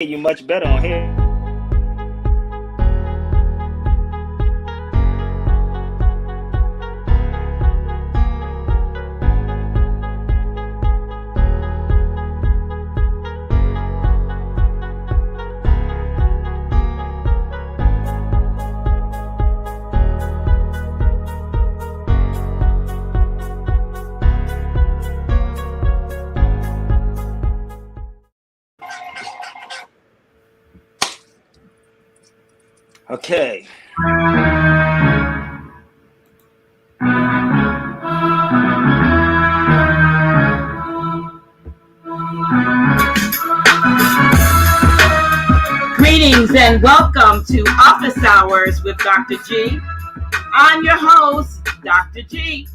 You much better on here. Okay. Greetings and welcome to Office Hours with Dr. G. I'm your host, Dr. G,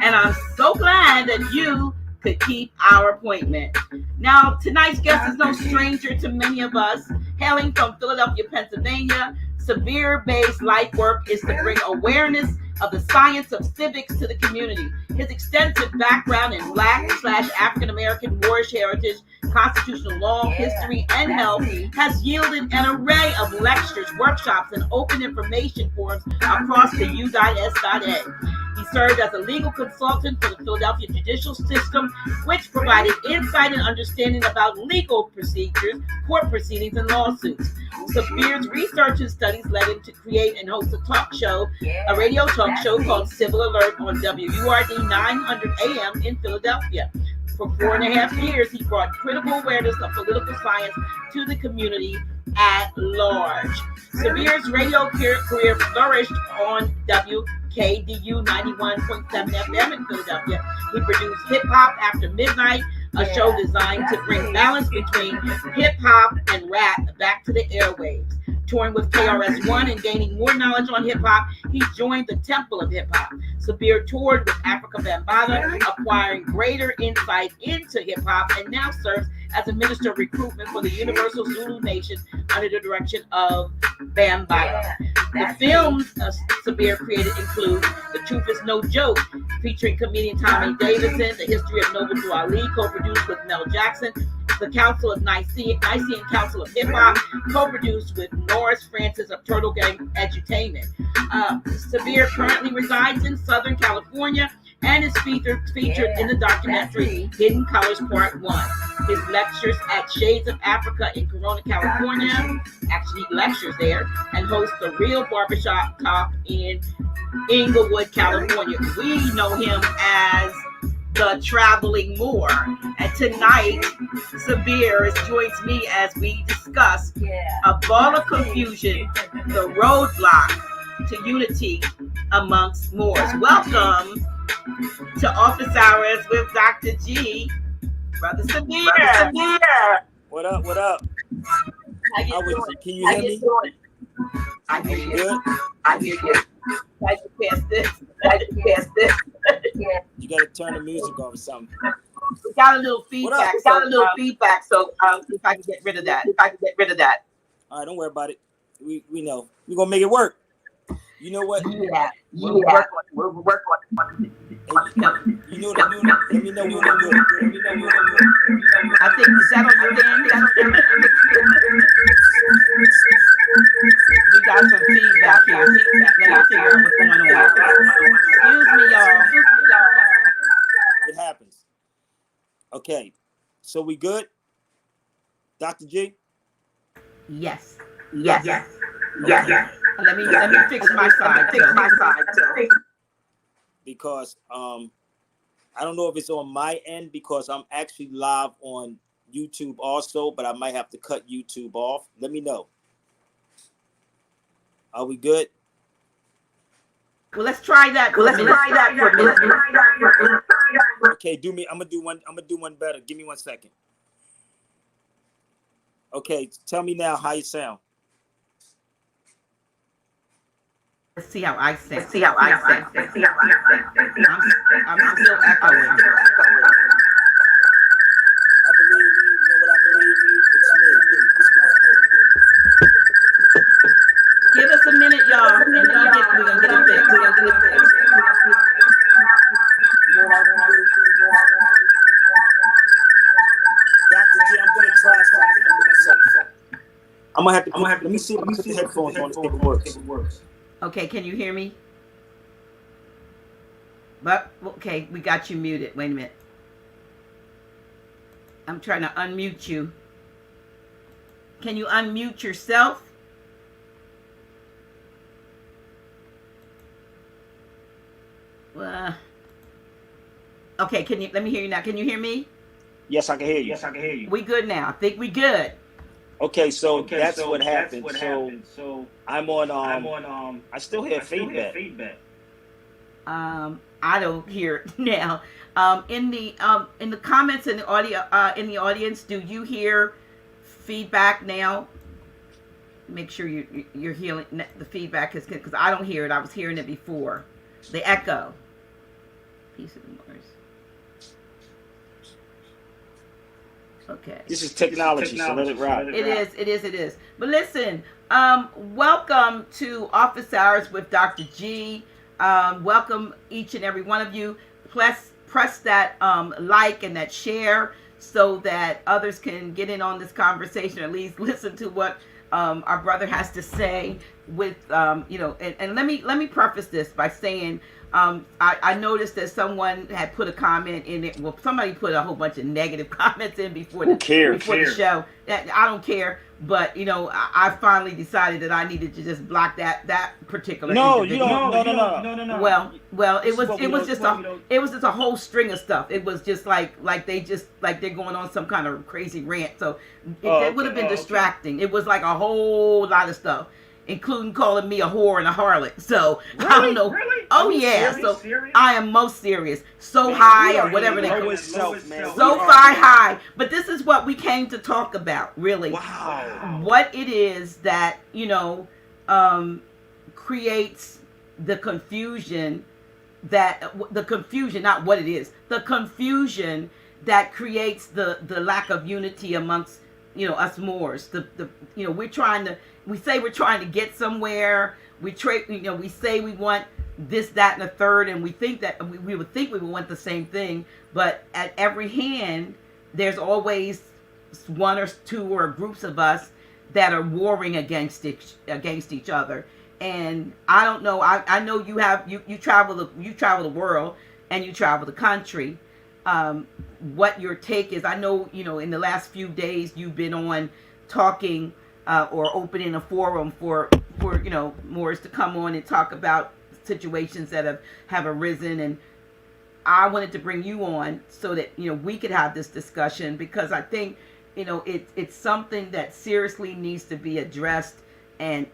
and I'm so glad that you could keep our appointment. Now, tonight's guest is no stranger to many of us. Hailing from Philadelphia, Pennsylvania, Sabir Bey's life work is to bring awareness of the science of civics to the community. His extensive background in Black/African American Moorish heritage, constitutional law, history, and health has yielded an array of lectures, workshops, and open information forums across the U.S.A. He served as a legal consultant for the Philadelphia judicial system, which provided insight and understanding about legal procedures, court proceedings, and lawsuits. Sabir's research and studies led him to create and host a radio talk show called Civil Alert on WURD 900 AM in Philadelphia. For 4.5 years, he brought critical awareness of political science to the community at large. Sabir's radio career flourished on WKDU 91.7 FM in Philadelphia. He produced Hip Hop After Midnight, a show designed to bring balance between hip hop and rap back to the airwaves. Touring with KRS-One and gaining more knowledge on hip hop, he joined the Temple of Hip Hop. Sabir toured with Africa Bambaataa, acquiring greater insight into hip hop, and now serves as a minister of recruitment for the Universal Zulu Nation under the direction of Bambaataa. The films Sabir created include The Truth Is No Joke, featuring comedian Tommy Davidson, The History of Noble Ali, co-produced with Mel Jackson, The Council of Nicene Council of Hip Hop, co-produced with Norris Francis of Turtle Gang Edutainment. Sabir currently resides in Southern California and is featured in the documentary Hidden Colors Part 1. His lectures at Shades of Africa in Corona, California, actually he lectures there, and hosts the Real Barbershop Talk in Inglewood, California. We know him as the Traveling Moor. And tonight, Sabir joins me as we discuss a ball of confusion, the roadblock to unity amongst Moors. Welcome to Office Hours with Dr. G, Brother Sabir. What up? What up? How you doing? Can you hear me? I hear you. Good? I hear you. Try to pass this. You gotta turn the music off or something. We got a little feedback. So if I can get rid of that. All right, don't worry about it. We know. We're gonna make it work. You know what? Yeah. We'll work on it. You know that. Let me know when you're good. I think is that on your end? We got some feedback here. Let me figure out what's going on. Excuse me, y'all. It happens. Okay. So we good? Dr. G? Yes. Okay. Let me fix my side too. Because I don't know if it's on my end because I'm actually live on YouTube also, but I might have to cut YouTube off. Let me know. Are we good? Well, let's try that. Okay, I'm gonna do one better. Give me 1 second. Okay, tell me now how you sound. Let's see how I sound. I'm still echoing. I believe you. You know what I believe? It's me. Give us a minute, y'all. We're gonna get it fixed. You know what I'm gonna do? Dr. G, I'm gonna try something. I'm gonna have to put. Let me see if I put the headphones on. If it works. Okay, can you hear me? But okay, we got you muted. Wait a minute. I'm trying to unmute you. Can you unmute yourself? Okay, let me hear you now. Can you hear me? Yes, I can hear you. We good now. I think we good. Okay, so that's what happened. So I'm on. I still hear feedback. I don't hear it now. In the comments in the audio in the audience, do you hear feedback now? Make sure you're hearing the feedback is because I don't hear it. I was hearing it before. The echo. Peace of the Mars. Okay. This is technology, so let it rock. It is. But listen, welcome to Office Hours with Dr. G. Welcome each and every one of you. Press that like and that share so that others can get in on this conversation, or at least listen to what our brother has to say. With and let me preface this by saying I noticed that someone had put a comment in it. Well, somebody put a whole bunch of negative comments in before the show. I don't care, but I finally decided that I needed to just block that particular. No, individual. you don't. No. Well, it was just a whole string of stuff. It was just like they're going on some kind of crazy rant. So it would have been distracting. It was like a whole lot of stuff, including calling me a whore and a harlot. So really? I don't know. Really? Oh yeah. Serious? So I am most serious. So high or whatever they call it. So far high. But this is what we came to talk about, really. Wow. What it is that creates the confusion. Not what it is. The confusion that creates the lack of unity amongst us Moors. We say we're trying to get somewhere. We say we want this, that, and a third, and we think that we would want the same thing. But at every hand, there's always one or two or groups of us that are warring against each other. And I don't know. I know you travel the world and you travel the country. What your take is? I know in the last few days you've been on talking or opening a forum for Moors to come on and talk about situations that have arisen, and I wanted to bring you on so that we could have this discussion, because I think it's something that seriously needs to be addressed and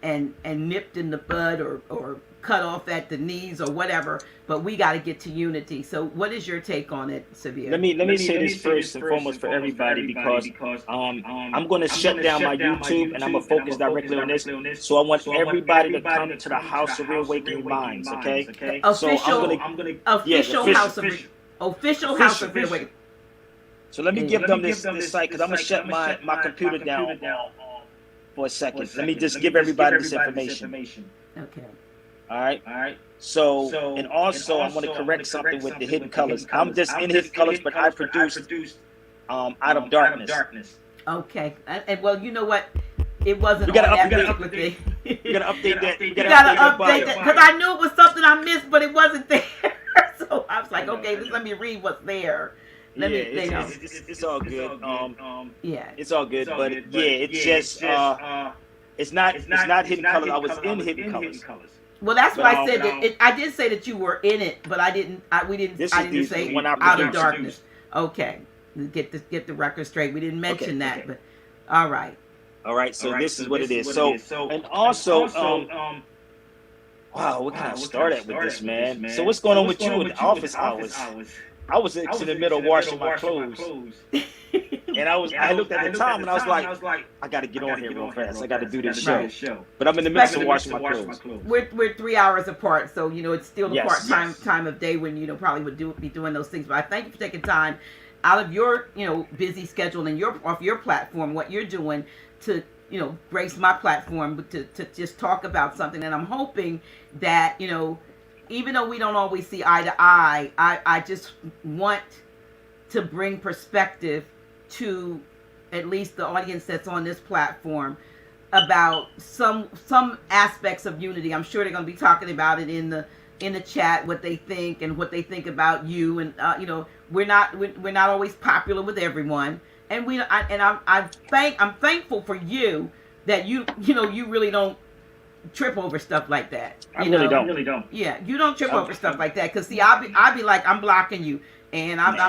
nipped in the bud or cut off at the knees or whatever, but we got to get to unity. So what is your take on it, Sabir? Let me say this first and foremost for everybody, because I'm going to shut down my YouTube and I'm going to focus directly on this. So I want everybody to come to the House of Reawakening Minds, okay? Official House of Reawakening. So let me give them this site, because I'm going to shut my computer down for a second. Let me just give everybody this information. Okay. All right. So, and also I'm going to correct something with the hidden colors. I'm just in hidden colors, but I produced Out of Darkness. Okay. And well, you know what? It wasn't. You gotta update. You gotta update that. You gotta update that, because I knew it was something I missed, but it wasn't there. So I was like, okay, let me read what's there. It's all good. It's all good, but it's just it's not hidden colors. I was in hidden colors. Well, that's why I said that. I did say that you were in it, but I didn't say Out of Darkness. Okay, get the record straight. We didn't mention that, but all right. So this is what it is. So and also wow, what kind of start at with this, man? So what's going on with you with the office hours? I was in the middle of washing my clothes. And I looked at the time and I was like, I got to get on here real fast. I got to do this show. But I'm in the midst of washing my clothes. We're 3 hours apart, so it's still the time of day when probably would be doing those things. But I thank you for taking time out of your busy schedule and off your platform, what you're doing to grace my platform to just talk about something. And I'm hoping that even though we don't always see eye to eye, I just want to bring perspective to at least the audience that's on this platform about some aspects of unity. I'm sure they're going to be talking about it in the chat, what they think and what they think about you. And we're not always popular with everyone, and I'm thankful for you that you really don't trip over stuff like that. I really don't. Yeah, you don't trip over stuff like that. Cause see, I'll be like, I'm blocking you, and I'm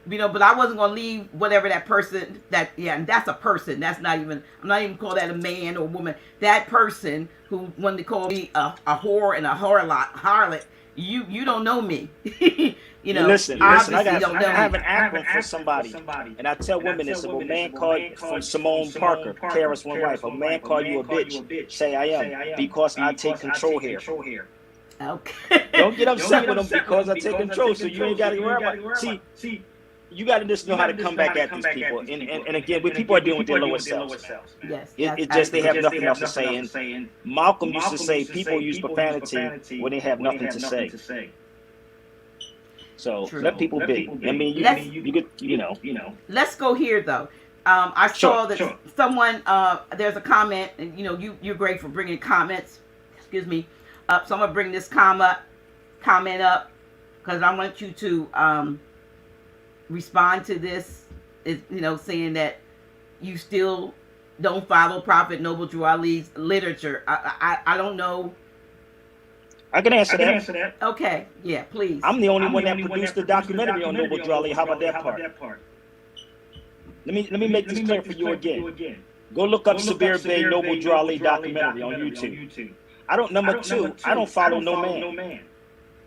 but I wasn't gonna leave whatever that person and that's a person. That's not even, I'm not even call that a man or woman. That person who when they call me a whore and a harlot, you don't know me. Listen, I have an acronym for somebody, and I tell women this: if a man called from Simone Parker, Kara's one wife, a man call you a bitch, say I am, because I take control here. Okay. Don't get upset with them because I take control, so you ain't got to worry about. See, you got to just know how to come back at these people, and again, when people are dealing with their lower selves. Yes, it just they have nothing else to say. And Malcolm used to say people use profanity when they have nothing to say. So True. let people be. I mean, you get. Let's go here though. I saw that someone. There's a comment, and you're great for bringing comments. Excuse me. So I'm gonna bring this comment up because I want you to respond to this. Saying that you still don't follow Prophet Noble Drew Ali's literature. I don't know. I can answer that. Okay, yeah, please. I'm the only one that produced the documentary on Noble Drew Ali. How about that part? Let me make this clear for you again. Go look up Sabir Bey Noble Drew Ali documentary on YouTube. I don't number two. I don't follow no man.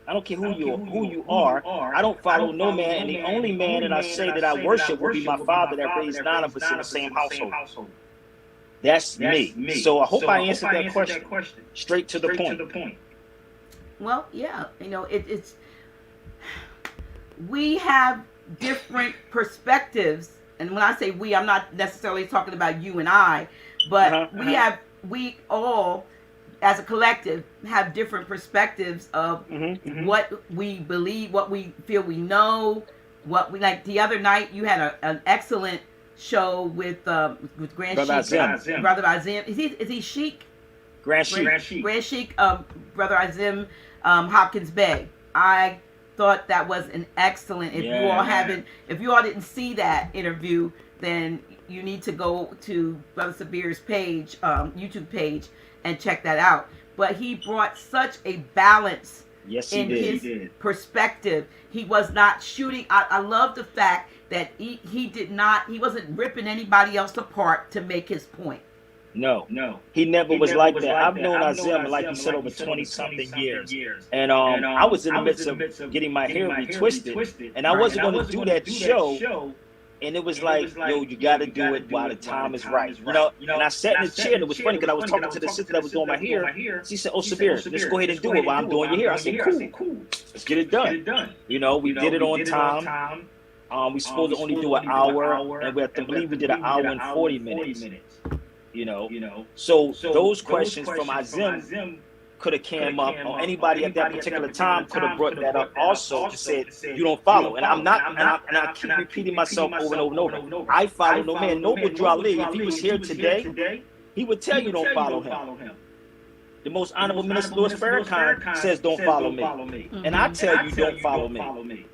I don't care who you are. I don't follow no man, and the only man that I say that I worship will be my father that raised nine of us in the same household. That's me. So I hope I answered that question straight to the point. Well, yeah, it's we have different perspectives, and when I say we, I'm not necessarily talking about you and I, but we all as a collective have different perspectives of what we believe, what we feel we know, what we like. The other night you had an excellent show with Grand Sheik, Brother Azim. Is he Sheik? Grand Sheik. Grand Sheik, Brother Azim Hopkins Bey. I thought that was an excellent. If you all didn't see that interview, then you need to go to Brother Sabir's page, YouTube page, and check that out. But he brought such a balance in his perspective. He was not shooting. I love the fact that he wasn't ripping anybody else apart to make his point. No, he never was like that. I've known Azim, like you said, over 20-something years. And I was in the midst of getting my hair retwisted, and I wasn't going to do that show. And it was like, yo, you got to do it while the time is right. And I sat in the chair, and it was funny because I was talking to the sister that was doing my hair. She said, oh, Sabir, let's go ahead and do it while I'm doing your hair. I said, cool. Let's get it done. We did it on time. We supposed to only do an hour, and I believe we did an hour and 40 minutes. So those questions from Azim could have came up, or anybody at that particular time could have brought that up also and said, you don't follow. And I'm not, and I keep repeating myself over and over. I follow no man. Noble Drew Ali, if he was here today, he would tell you don't follow him. The most honorable Minister Louis Farrakhan says don't follow me. And I tell you don't follow me.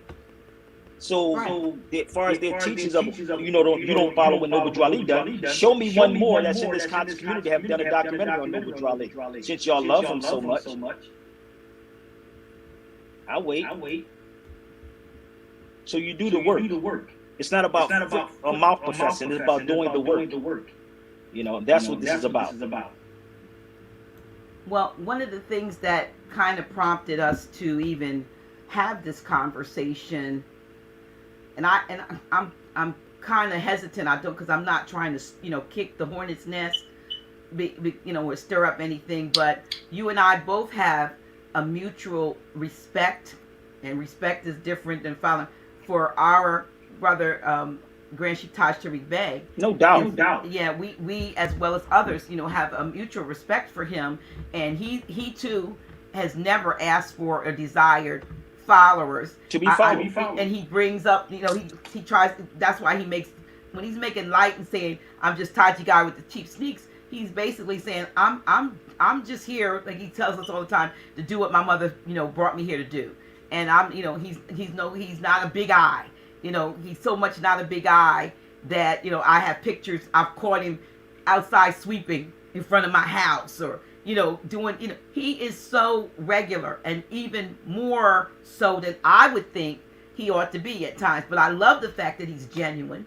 So as far as their teachings of you don't follow what Noble Drew Ali done, show me one more that's in this conscious community have done a documentary on Noble Drew Ali. Since y'all love him so much, I'll wait. So you do the work. It's not about a mouth professing. It's about doing the work. That's what this is about. Well, one of the things that kind of prompted us to even have this conversation. And I'm kind of hesitant. I don't, because I'm not trying to kick the hornet's nest, or stir up anything. But you and I both have a mutual respect, and respect is different than following for our brother Grand Sheik Taj Tariq Bey. No doubt. Yeah, we as well as others, have a mutual respect for him, and he too has never asked for or desired followers to be followed. And he brings up, he tries. That's why he makes making light and saying I'm just Taji guy with the cheap sneaks, he's basically saying I'm just here, like he tells us all the time, to do what my mother, brought me here to do. And I'm, he's not a big eye. He's so much not a big eye that, I have pictures, I've caught him outside sweeping in front of my house, or doing, he is so regular, and even more so than I would think he ought to be at times. But I love the fact that he's genuine,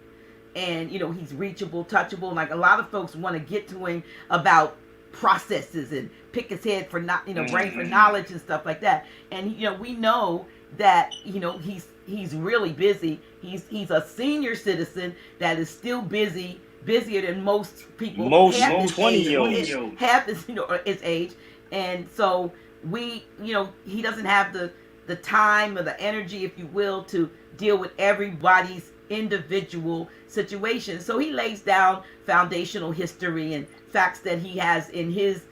and he's reachable, touchable. Like, a lot of folks want to get to him about processes and pick his head for not, brain for knowledge and stuff like that. And we know that he's really busy. He's a senior citizen that is still busier than most people. Most 20-year-olds half his age. And so he doesn't have the time or the energy, if you will, to deal with everybody's individual situation. So he lays down foundational history and facts that he has in his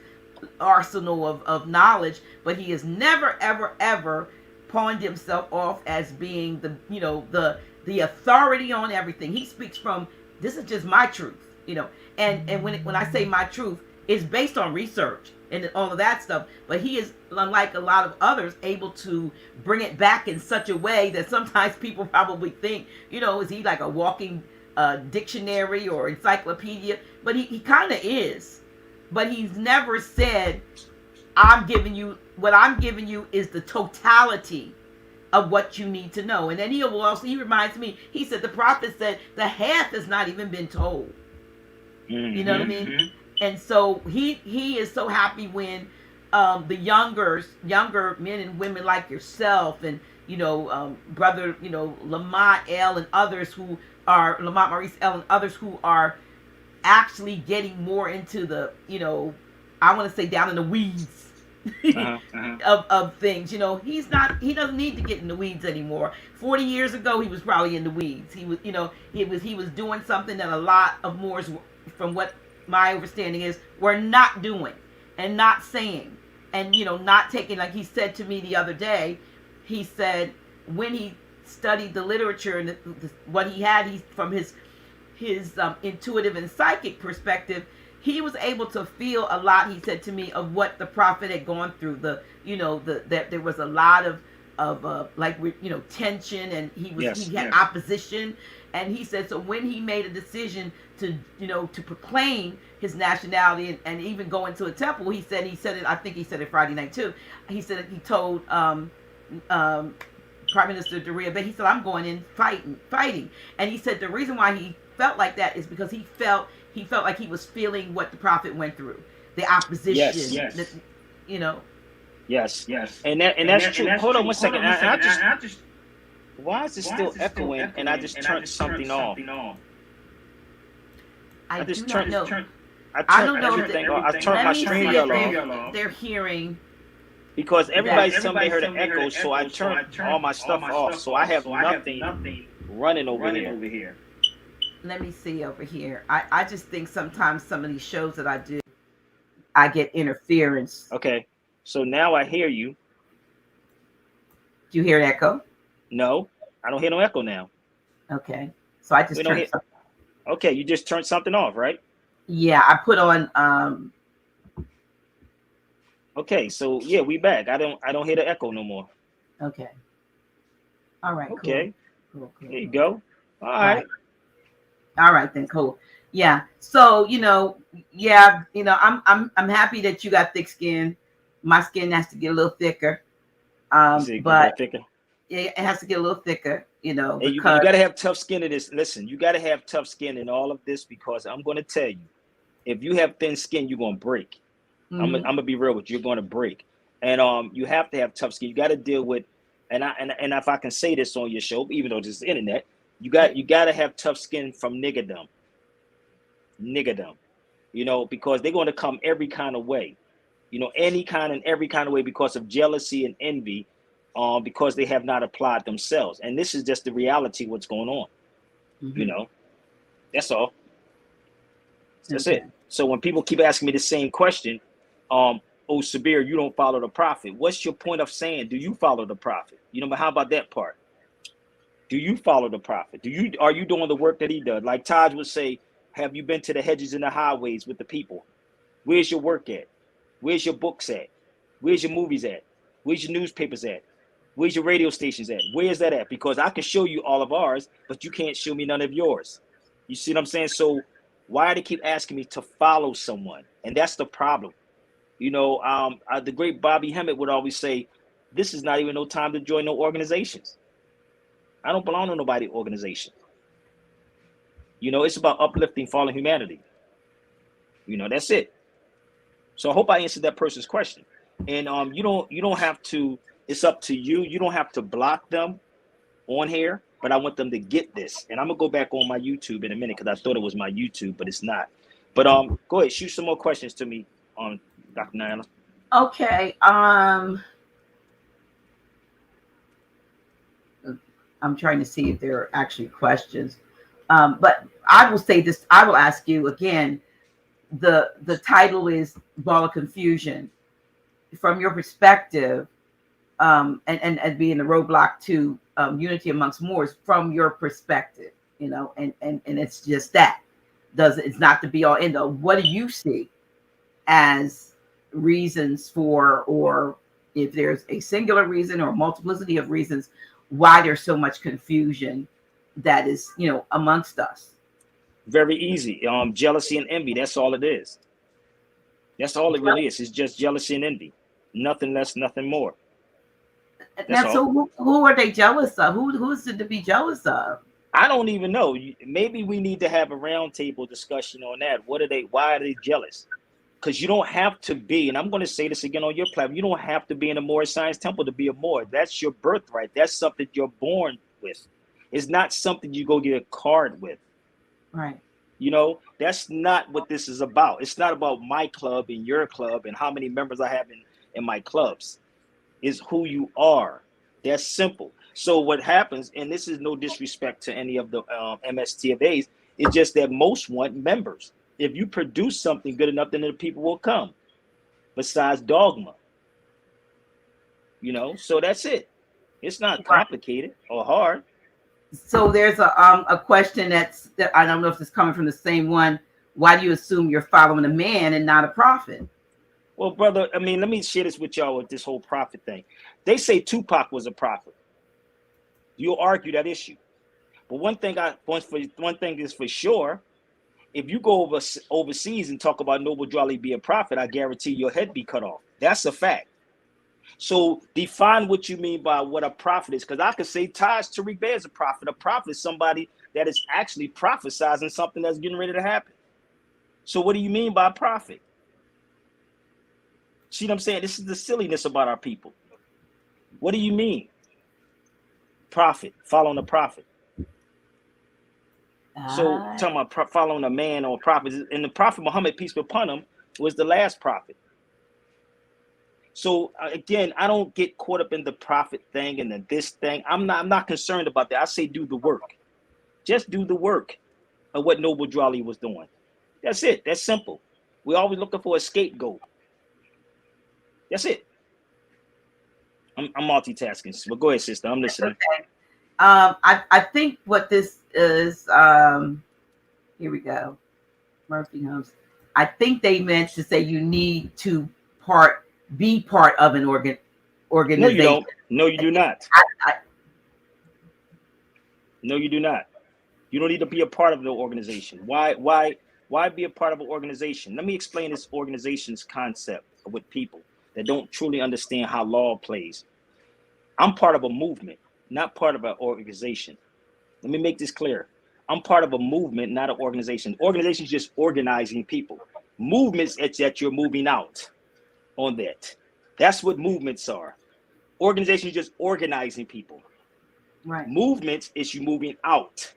arsenal of knowledge, but he has never ever pawned himself off as being the authority on everything. He speaks from, this is just my truth, and when I say my truth, it's based on research and all of that stuff. But he is, unlike a lot of others, able to bring it back in such a way that sometimes people probably think, is he like a walking dictionary or encyclopedia? But he kind of is. But he's never said, I'm giving you is the totality of what you need to know. And then he reminds me, he said the prophet said the half has not even been told. Mm-hmm. You know what I mean? Mm-hmm. And so he is so happy when the younger men and women like yourself and brother Lamont L and others who are Lamont Maurice L and others who are actually getting more into the I want to say down in the weeds of things. He doesn't need to get in the weeds anymore. 40 years ago he was probably in the weeds. He was doing something that a lot of Moors, from what my understanding is, were not doing and not saying, and not taking, like he said to me the other day. He said when he studied the literature and what he had, from his intuitive and psychic perspective, he was able to feel a lot, he said to me, of what the prophet had gone through. That there was a lot of tension, and he had opposition. And he said, so when he made a decision to proclaim his nationality and even go into a temple, he said it, I think he said it Friday night too. He said, he told Prime Minister Doria, but he said, I'm going in fighting. And he said the reason why he felt like that is because he felt like he was feeling what the prophet went through, the opposition. Yes. Yes. And that's true. Hold on one second. I just why is it still echoing? And I just turned something off. I just turned everything off. I turned my stream off. They're hearing. Because everybody's telling me they heard an echo, so I turned all my stuff off. So I have nothing running over here. Let me see over here. I just think sometimes some of these shows that I do, I get interference. Okay. So now I hear you. Do you hear an echo? No, I don't hear no echo now. Okay. So I just turned something. Okay, you just turned something off, right? Yeah, I put on Okay, so yeah, we back. I don't hear the echo no more. Okay. All right. Okay. Cool. There you go. All right. All right then, cool. Yeah. So I'm happy that you got thick skin. My skin has to get a little thicker. But thicker. It has to get a little thicker. You got to have tough skin in this. Listen, you got to have tough skin in all of this, because I'm going to tell you, if you have thin skin, you're going to break. Mm-hmm. I'm gonna be real with you. You're going to break, and you have to have tough skin. You got to deal with, and if I can say this on your show, even though this is internet, you got to have tough skin from niggerdom, because they're going to come every kind of way, any kind and every kind of way, because of jealousy and envy, because they have not applied themselves. And this is just the reality of what's going on. Mm-hmm. That's all. That's it. So when people keep asking me the same question, Sabir, you don't follow the prophet. What's your point of saying, do you follow the prophet? But how about that part? Do you follow the prophet? Are you doing the work that he does? Like Taj would say, have you been to the hedges and the highways with the people? Where's your work at? Where's your books at? Where's your movies at? Where's your newspapers at? Where's your radio stations at? Where's that at? Because I can show you all of ours, but you can't show me none of yours. You see what I'm saying? So why do they keep asking me to follow someone? And that's the problem. You know, the great Bobby Hemmett would always say, this is not even no time to join no organizations. I don't belong to nobody organization. You know, it's about uplifting fallen humanity. You know, that's it. So I hope I answered that person's question. And you don't have to, it's up to you. You don't have to block them on here, but I want them to get this. And I'm gonna go back on my YouTube in a minute because I thought it was my YouTube, but it's not. But go ahead, shoot some more questions to me on Dr. Nyla. Okay. I'm trying to see if there are actually questions. But I will say this, I will ask you again, the title is Ball of Confusion. From your perspective, and being the roadblock to unity amongst Moors, from your perspective, you know, and it's just that. It's not the be all end all. What do you see as reasons for, or if there's a singular reason or multiplicity of reasons why there's so much confusion that is, you know, amongst us? Very easy. Jealousy and envy. That's all it is. That's all it really is. It's just jealousy and envy. Nothing less, nothing more. Now, so who are they jealous of? Who is it to be jealous of? I don't even know. Maybe we need to have a roundtable discussion on that. Why are they jealous? Because you don't have to be, and I'm going to say this again on your platform, you don't have to be in a Moor Science Temple to be a Moor. That's your birthright. That's something you're born with. It's not something you go get a card with. Right. You know, that's not what this is about. It's not about my club and your club and how many members I have in my clubs. It's who you are. That's simple. So what happens, and this is no disrespect to any of the MSTFAs, it's just that most want members. If you produce something good enough, then the people will come. Besides dogma. You know, so that's it. It's not complicated or hard. So there's a question that I don't know if it's coming from the same one. Why do you assume you're following a man and not a prophet? Well, brother, I mean, let me share this with y'all with this whole prophet thing. They say Tupac was a prophet. You'll argue that issue. But one thing is for sure, if you go overseas and talk about Noble Drew Ali be a prophet, I guarantee your head be cut off. That's a fact. So define what you mean by what a prophet is, because I could say Taj Tariq Bey is a prophet. A prophet is somebody that is actually prophesizing something that's getting ready to happen. So what do you mean by prophet? See what I'm saying? This is the silliness about our people. What do you mean? Prophet, following a prophet. So talking about following a man or a prophet, and the prophet Muhammad, peace be upon him, was the last prophet. So again, I don't get caught up in the prophet thing and this thing. I'm not concerned about that. I say do the work. Just do the work of what Noble Drew Ali was doing. That's it. That's simple. We're always looking for a scapegoat. That's it. I'm multitasking. But go ahead, sister. I'm listening. Okay. I think what this is, here we go. Murphy Holmes. I think they meant to say you need to be part of an organization. No, you don't. No, you do not. No, you do not. You don't need to be a part of the organization. Why be a part of an organization? Let me explain this organization's concept with people that don't truly understand how law plays. I'm part of a movement, not part of an organization. Let me make this clear. I'm part of a movement, not an organization. Organization is just organizing people. Movements that you're moving out on that. That's what movements are. Organization is just organizing people. Right. Movements is you moving out.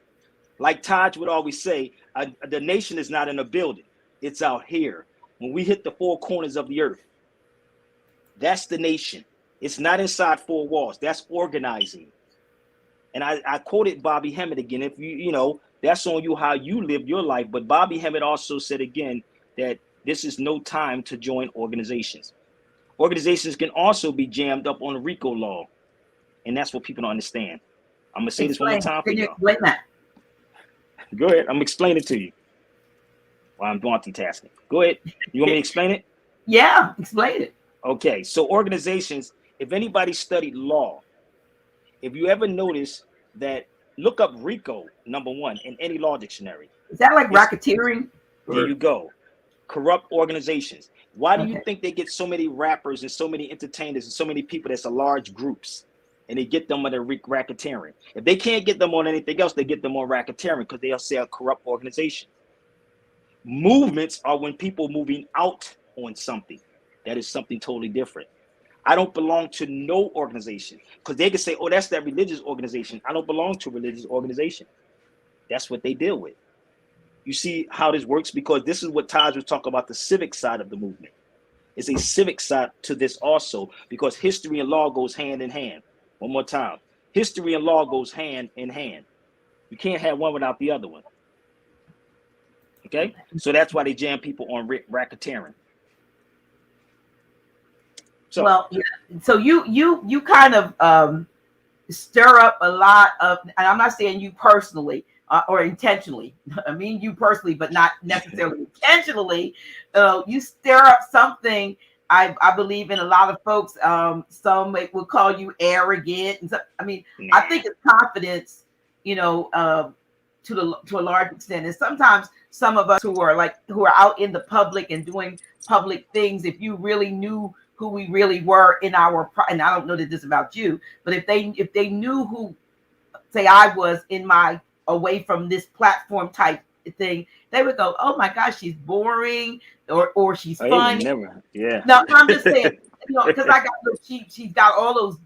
Like Taj would always say, the nation is not in a building. It's out here. When we hit the four corners of the earth, that's the nation. It's not inside four walls. That's organizing. And I quoted Bobby Hemmett again. If you know, that's on you how you live your life. But Bobby Hemmett also said again that this is no time to join organizations. Organizations can also be jammed up on the RICO law. And that's what people don't understand. I'm gonna say this one more time for Can you y'all. explain that? Go ahead. I'm explaining it to you while I'm multitasking. Go ahead. You want me to explain it? Yeah, explain it. Okay. So organizations, if anybody studied law, if you ever notice that, look up RICO #1 in any law dictionary. Is that like racketeering? There you go. Corrupt organizations. Why do you Okay. think they get so many rappers and so many entertainers and so many people that's a large groups? And they get them on their racketeering. If they can't get them on anything else, they get them on racketeering because they'll say a corrupt organization. Movements are when people moving out on something. That is something totally different. I don't belong to no organization because they can say, oh, that's that religious organization. I don't belong to a religious organization. That's what they deal with. You see how this works? Because this is what Taj was talking about, the civic side of the movement. It's a civic side to this also, because history and law goes hand in hand. One more time. History and law goes hand in hand. You can't have one without the other one. Okay? So that's why they jam people on racketeering. So, well, yeah. So you kind of stir up a lot of, and I'm not saying you personally or intentionally. I mean you personally, but not necessarily intentionally. You stir up something. I believe in a lot of folks. Some will call you arrogant, and so, I mean, I think it's confidence. You know, to a large extent, and sometimes some of us who are out in the public and doing public things, if you really knew who we really were in our, and I don't know that this is about you, but if they knew who, say, I was in my away from this platform type thing, they would go, oh my gosh, she's boring, or she's funny. Yeah. No, I'm just saying, you know, because she's got all those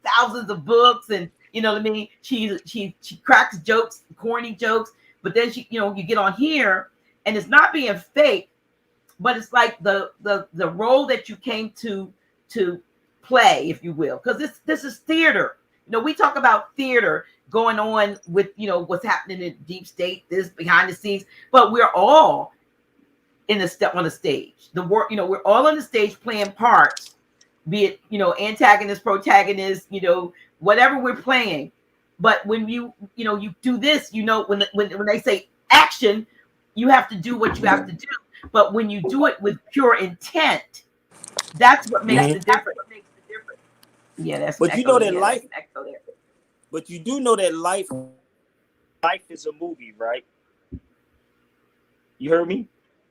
thousands of books, and you know what I mean. She cracks jokes, corny jokes, but then you get on here, and it's not being fake, but it's like the role that you came to play, if you will, because this is theater. You know, we talk about theater going on with what's happening in deep state, this behind the scenes, but we're all on the stage. We're all on the stage playing parts, be it antagonist, protagonist, whatever we're playing. But when you do this, when they say action, you have to do what you have to do. But when you do it with pure intent, that's what makes the difference. Yeah, that's. But you know that life. But you do know that life is a movie, right? You heard me?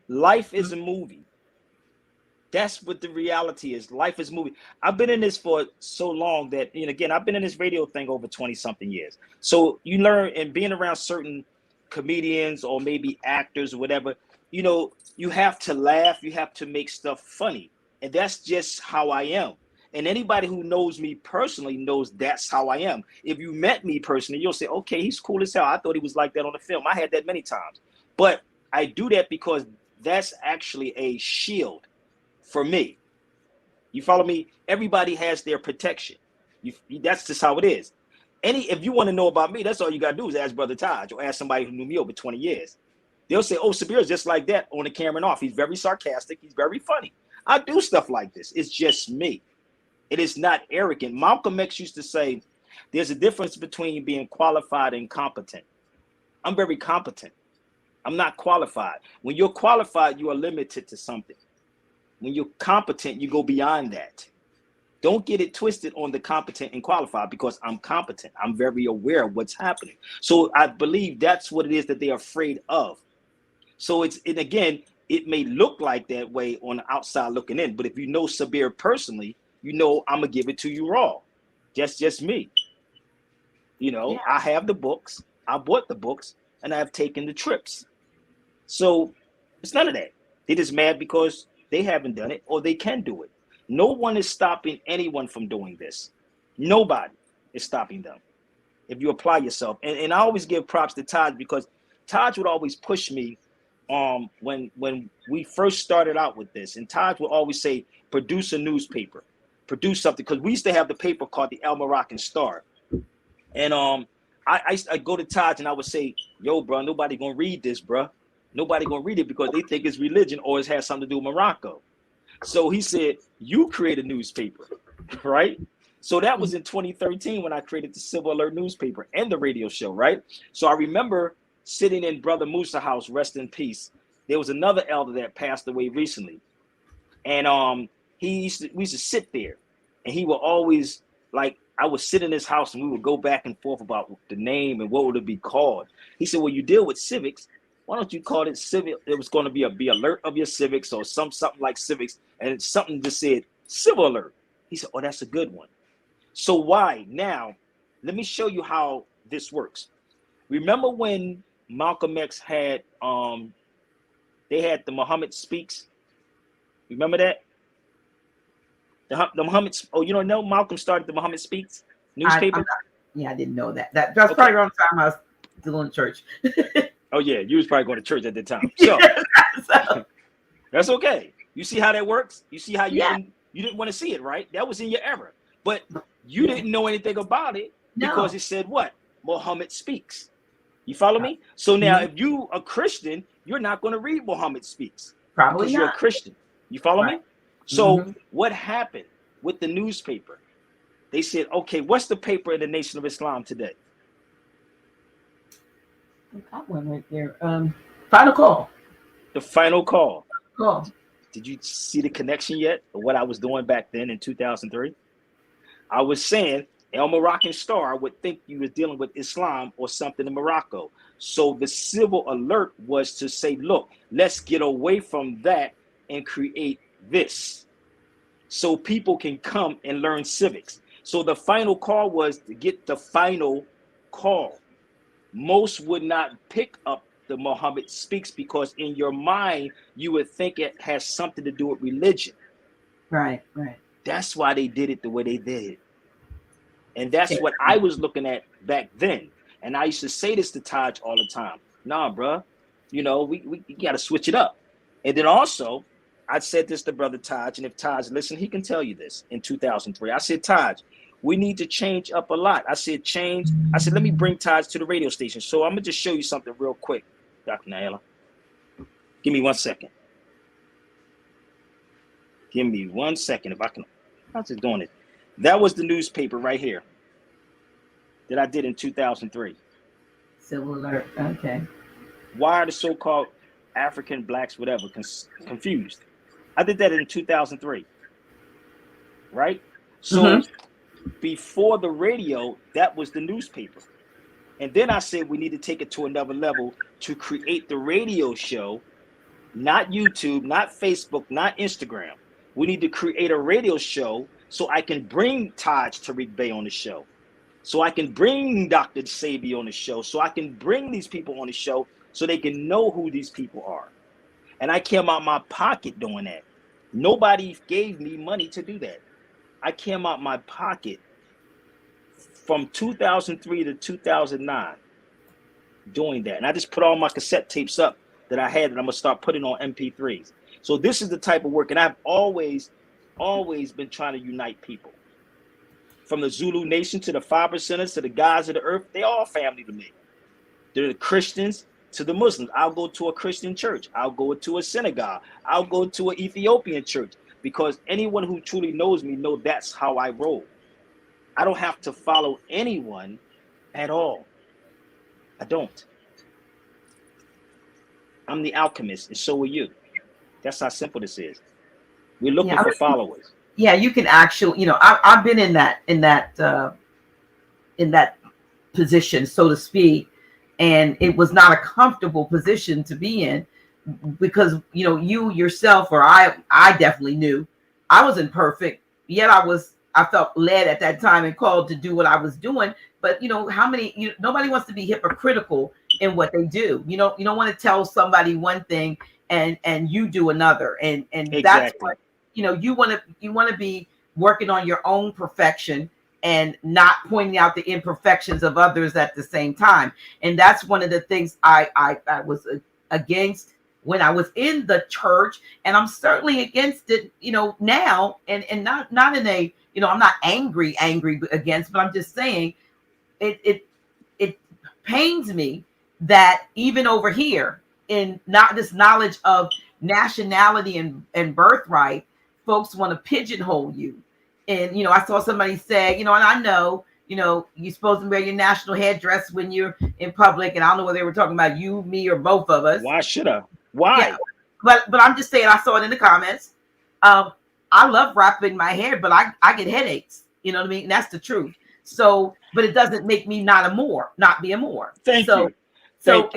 Life is a movie. That's what the reality is. Life is a movie. I've been in this for so long that, again, I've been in this radio thing over 20-something years. So you learn, and being around certain comedians or maybe actors or whatever, you have to laugh. You have to make stuff funny. And that's just how I am. And anybody who knows me personally knows that's how I am. If you met me personally, you'll say, okay, he's cool as hell. I thought he was like that on the film. I had that many times. But I do that because that's actually a shield for me. You follow me? Everybody has their protection. That's just how it is. If you want to know about me, that's all you got to do is ask Brother Taj or ask somebody who knew me over 20 years. They'll say, oh, Sabir is just like that on the camera and off. He's very sarcastic. He's very funny. I do stuff like this. It's just me. It is not arrogant. Malcolm X used to say, there's a difference between being qualified and competent. I'm very competent. I'm not qualified. When you're qualified, you are limited to something. When you're competent, you go beyond that. Don't get it twisted on the competent and qualified, because I'm competent. I'm very aware of what's happening. So I believe that's what it is that they're afraid of. So and again, it may look like that way on the outside looking in, but if you know Sabir personally, I'm going to give it to you raw. That's just me. Yeah. I have the books. I bought the books, and I've taken the trips. So it's none of that. They're just mad because they haven't done it, or they can do it. No one is stopping anyone from doing this. Nobody is stopping them. If you apply yourself. And I always give props to Taj, because Taj would always push me when we first started out with this. And Taj would always say, produce a newspaper. Produce something, because we used to have the paper called the El Moroccan Star. And I go to Taj and I would say, yo, bro, nobody gonna read this, bro. Nobody gonna read it because they think it's religion or it has something to do with Morocco. So he said, you create a newspaper, right? So that was in 2013 when I created the Civil Alert newspaper and the radio show, right? So I remember sitting in Brother Musa house, rest in peace. There was another elder that passed away recently. And we used to sit there, and he would always, like, I would sit in his house and we would go back and forth about the name and what would it be called. He said, well, you deal with civics. Why don't you call it civic? It was going to be alert of your civics or something like civics. And it's something that said civil alert. He said, oh, that's a good one. So why? Now, let me show you how this works. Remember when Malcolm X had, they had the Muhammad Speaks? Remember that? The Muhammad, oh, you don't know Malcolm started the Muhammad Speaks newspaper? I didn't know that. That's okay. Probably around the time I was still in church. Oh, yeah, you was probably going to church at the time. So, that's okay. You see how that works? You see how you didn't want to see it, right? That was in your era. But you didn't know anything about it because it said what? Muhammad Speaks. You follow me? So now if you a Christian, you're not going to read Muhammad Speaks. Probably because not. You're a Christian. You follow me? So what happened with the newspaper? They said, okay, what's the paper in the Nation of Islam today? I got one right there. Final call. The final call. Call. Did you see the connection yet of what I was doing back then in 2003? I was saying El Moroccan Star would think you were dealing with Islam or something in Morocco. So the civil alert was to say, look, let's get away from that and create this so people can come and learn civics. So the final call was to get the final call. Most would not pick up the Muhammad Speaks because in your mind, you would think it has something to do with religion. Right. That's why they did it the way they did it. And that's what I was looking at back then. And I used to say this to Taj all the time. Nah, bro, we got to switch it up. And then also, I said this to Brother Taj, and if Taj listen, he can tell you this in 2003. I said, Taj, we need to change up a lot. I said, let me bring Taj to the radio station. So I'm going to just show you something real quick, Dr. Naila. Give me 1 second. Give me 1 second if I can. How's it doing it? That was the newspaper right here that I did in 2003. Civil Alert. Okay. Why are the so-called African blacks, whatever, confused? I did that in 2003. Right? So before the radio, that was the newspaper. And then I said we need to take it to another level to create the radio show, not YouTube, not Facebook, not Instagram. We need to create a radio show so I can bring Taj Tariq Bey on the show. So I can bring Dr. Sabir on the show. So I can bring these people on the show so they can know who these people are. And I came out my pocket doing that. Nobody gave me money to do that. I came out my pocket from 2003 to 2009 doing that. And I just put all my cassette tapes up that I had that I'm going to start putting on MP3s. So this is the type of work. And I've always been trying to unite people. From the Zulu Nation to the 5%ers to the gods of the earth, they all family to me. They're the Christians to the Muslims. I'll go to a Christian church. I'll go to a synagogue. I'll go to an Ethiopian church because anyone who truly knows me know that's how I roll. I don't have to follow anyone at all. I don't. I'm the alchemist, and so are you. That's how simple this is. We're looking for followers. Yeah, you can actually, I've been in that position, so to speak, and it was not a comfortable position to be in because you yourself or I definitely knew I wasn't perfect, yet I felt led at that time and called to do what I was doing. But nobody wants to be hypocritical in what they do. You don't want to tell somebody one thing and you do another, and exactly. That's what you want to be working on your own perfection and not pointing out the imperfections of others at the same time. And that's one of the things I was against when I was in the church, and I'm certainly against it, now, and not in a, I'm not angry against, but I'm just saying it pains me that even over here in not this knowledge of nationality and birthright, folks want to pigeonhole you And I saw somebody say, and I know, you're supposed to wear your national headdress when you're in public, and I don't know whether they were talking about you, me, or both of us. Why should I? Why? Yeah, but I'm just saying, I saw it in the comments. I love wrapping my hair, but I get headaches. You know what I mean? And that's the truth. So, but it doesn't make me not be a Moor. Thank you. So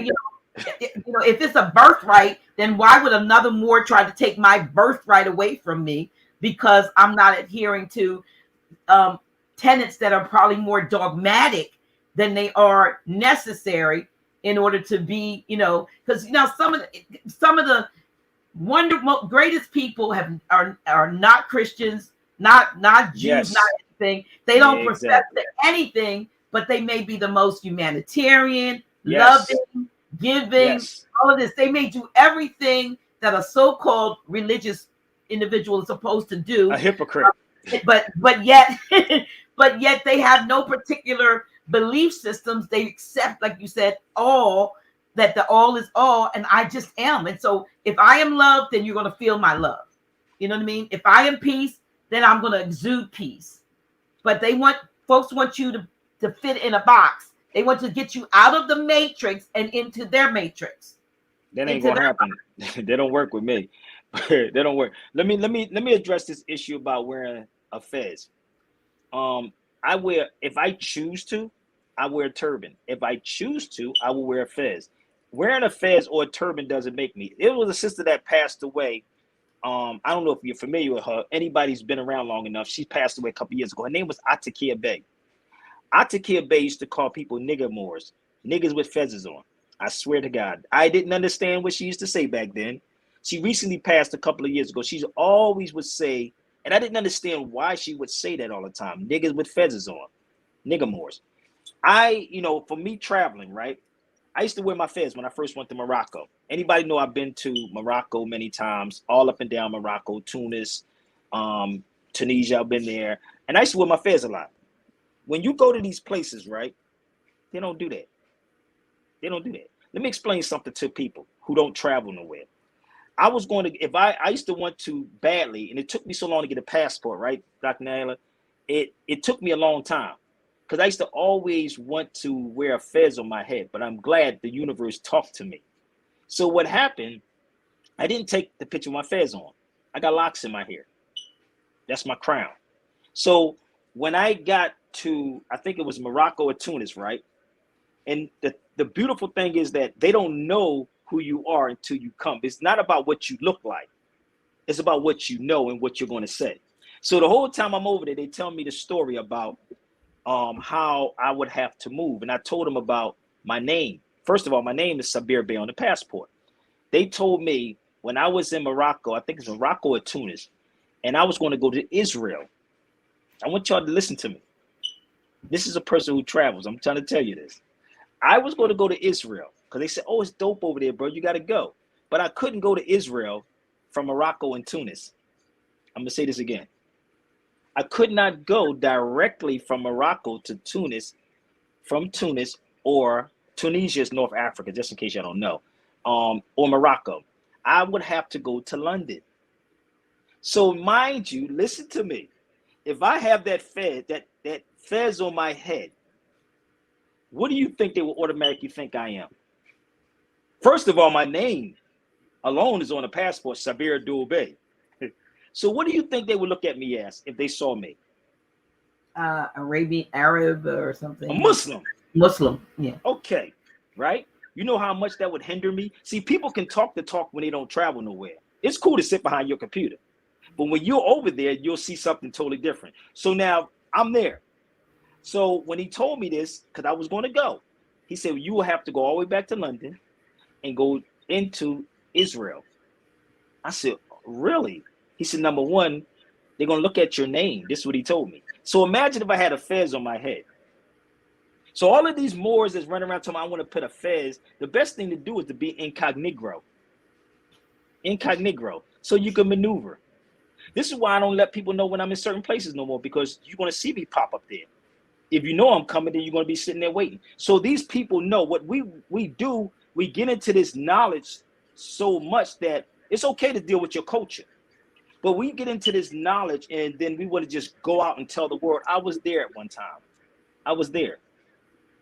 if it's a birthright, then why would another Moor try to take my birthright away from me because I'm not adhering to tenets that are probably more dogmatic than they are necessary in order to be, because some of the greatest people are not Christians, not Jews, yes. not anything. They don't profess anything, but they may be the most humanitarian, loving, giving, all of this. They may do everything that a so-called religious individual is supposed to do. A hypocrite. But yet they have no particular belief systems. They accept, like you said, that the all is all, and I just am. And so if I am love, then you're going to feel my love. You know what I mean? If I am peace, then I'm going to exude peace. But folks want you to fit in a box. They want to get you out of the matrix and into their matrix. That ain't gonna happen. They don't work with me. They don't work. Let me address this issue about wearing a fez. If I choose to, I wear a turban. If I choose to, I will wear a fez. Wearing a fez or a turban doesn't make me. It was a sister that passed away. I don't know if you're familiar with her. Anybody's been around long enough. She passed away a couple years ago. Her name was Atakia Bey. Atakia Bey used to call people nigger Moors, niggas with fezzes on. I swear to God. I didn't understand what she used to say back then. She recently passed a couple of years ago. She's always would say, and I didn't understand why she would say that all the time, niggas with fezzes on, nigger Moors. For me traveling, right? I used to wear my fez when I first went to Morocco. Anybody know I've been to Morocco many times, all up and down Morocco, Tunis, Tunisia, I've been there. And I used to wear my fez a lot. When you go to these places, right, they don't do that. They don't do that. Let me explain something to people who don't travel nowhere. I used to want to badly, and it took me so long to get a passport, right, Dr. Naila? It took me a long time because I used to always want to wear a fez on my head, but I'm glad the universe talked to me. So what happened, I didn't take the picture of my fez on. I got locks in my hair. That's my crown. So when I got to, I think it was Morocco or Tunis, right? And the beautiful thing is that they don't know who you are until you come. It's not about what you look like. It's about what you know and what you're going to say. So the whole time I'm over there, they tell me the story about how I would have to move. And I told them about my name. First of all, my name is Sabir Bey on the passport. They told me when I was in Morocco, I think it's Morocco or Tunis, and I was going to go to Israel. I want y'all to listen to me. This is a person who travels. I'm trying to tell you this. I was going to go to Israel because they said, oh, it's dope over there, bro. You got to go. But I couldn't go to Israel from Morocco and Tunis. I'm going to say this again. I could not go directly from Morocco to Tunis, from Tunis, or Tunisia is North Africa, just in case y'all don't know, or Morocco. I would have to go to London. So mind you, listen to me. If I have that fez on my head, what do you think they will automatically think I am? First of all, my name alone is on a passport, Sabir Bey. So what do you think they would look at me as if they saw me? Arabian, Arab, or something. A Muslim. Muslim, yeah. Okay, right? You know how much that would hinder me? See, people can talk the talk when they don't travel nowhere. It's cool to sit behind your computer. But when you're over there, you'll see something totally different. So now I'm there. So when he told me this, because I was going to go, he said, well, you will have to go all the way back to London and go into Israel. I said, really? He said, number one, they're going to look at your name. This is what he told me. So imagine if I had a fez on my head. So all of these Moors that's running around telling me I want to put a fez, the best thing to do is to be incognito. Incognito, so you can maneuver. This is why I don't let people know when I'm in certain places no more, because you're going to see me pop up there. If you know I'm coming, then you're going to be sitting there waiting. So these people know what we do. We get into this knowledge so much that it's okay to deal with your culture. But we get into this knowledge, and then we want to just go out and tell the world. I was there at one time. I was there.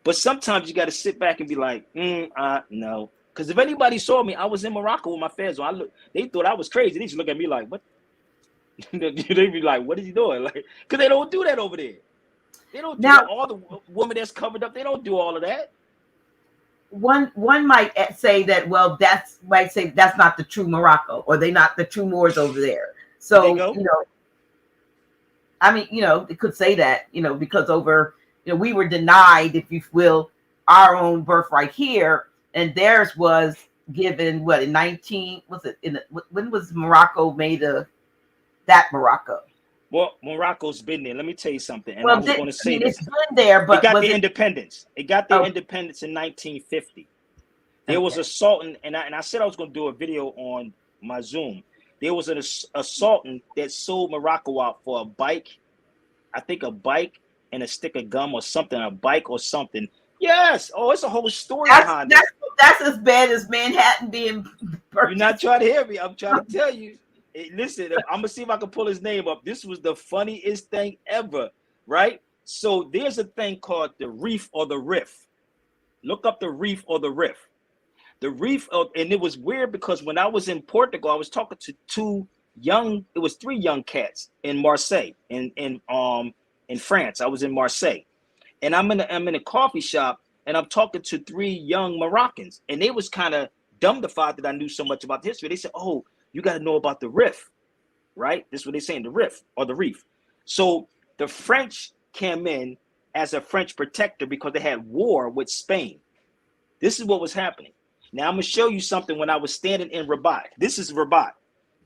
But sometimes you got to sit back and be like, no. Because if anybody saw me, I was in Morocco with my fans. They thought I was crazy. They just look at me like, what? They be like, what is he doing? Like, because they don't do that over there. They don't do that. All the women that's covered up, they don't do all of that. One might say that, well, that's not the true Morocco, or they're not the true Moors over there. So, I mean, they could say that, because over, we were denied, if you will, our own birthright here, and theirs was given when was Morocco made that Morocco? Well, Morocco's been there. Let me tell you something. And I was going to say this. It's been there, but it got the independence. It got their independence in 1950. There was a sultan, and I said I was going to do a video on my Zoom. There was a sultan that sold Morocco out for a bike. I think a bike and a stick of gum or something, a bike or something. Yes. Oh, it's a whole story behind it. That's as bad as Manhattan being purchased. You're not trying to hear me. I'm trying to tell you. Listen, I'm gonna see if I can pull his name up. This was the funniest thing ever, right? So there's a thing called the reef or the riff. Look up the reef or the riff. The reef, and it was weird because when I was in Portugal, I was talking to three young cats in Marseille, in France. I was in Marseille, and I'm in a coffee shop, and I'm talking to three young Moroccans, and they was kind of dumbed that I knew so much about the history. They said, "Oh, you got to know about the riff," right? This is what they're saying, the riff or the reef. So the French came in as a French protector because they had war with Spain. This is what was happening. Now I'm going to show you something when I was standing in Rabat. This is Rabat.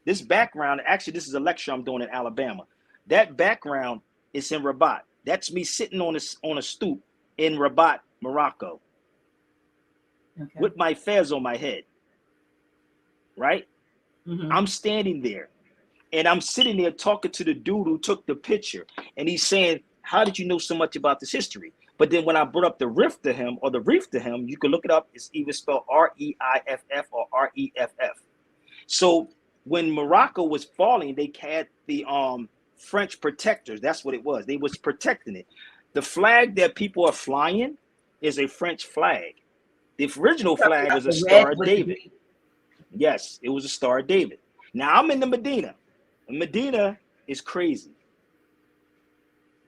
This background, actually, this is a lecture I'm doing in Alabama. That background is in Rabat. That's me sitting on a stoop in Rabat, Morocco, with my fez on my head, right? Mm-hmm. I'm standing there, and I'm sitting there talking to the dude who took the picture, and he's saying, "How did you know so much about this history?" But then when I brought up the riff to him, or the reef to him, you can look it up. It's either spelled R-E-I-F-F or R-E-F-F. So when Morocco was falling, they had the French protectors. That's what it was. They was protecting it. The flag that people are flying is a French flag. The original flag was a Star of David. Yes, it was a Star of David. Now I'm in the Medina. And Medina is crazy.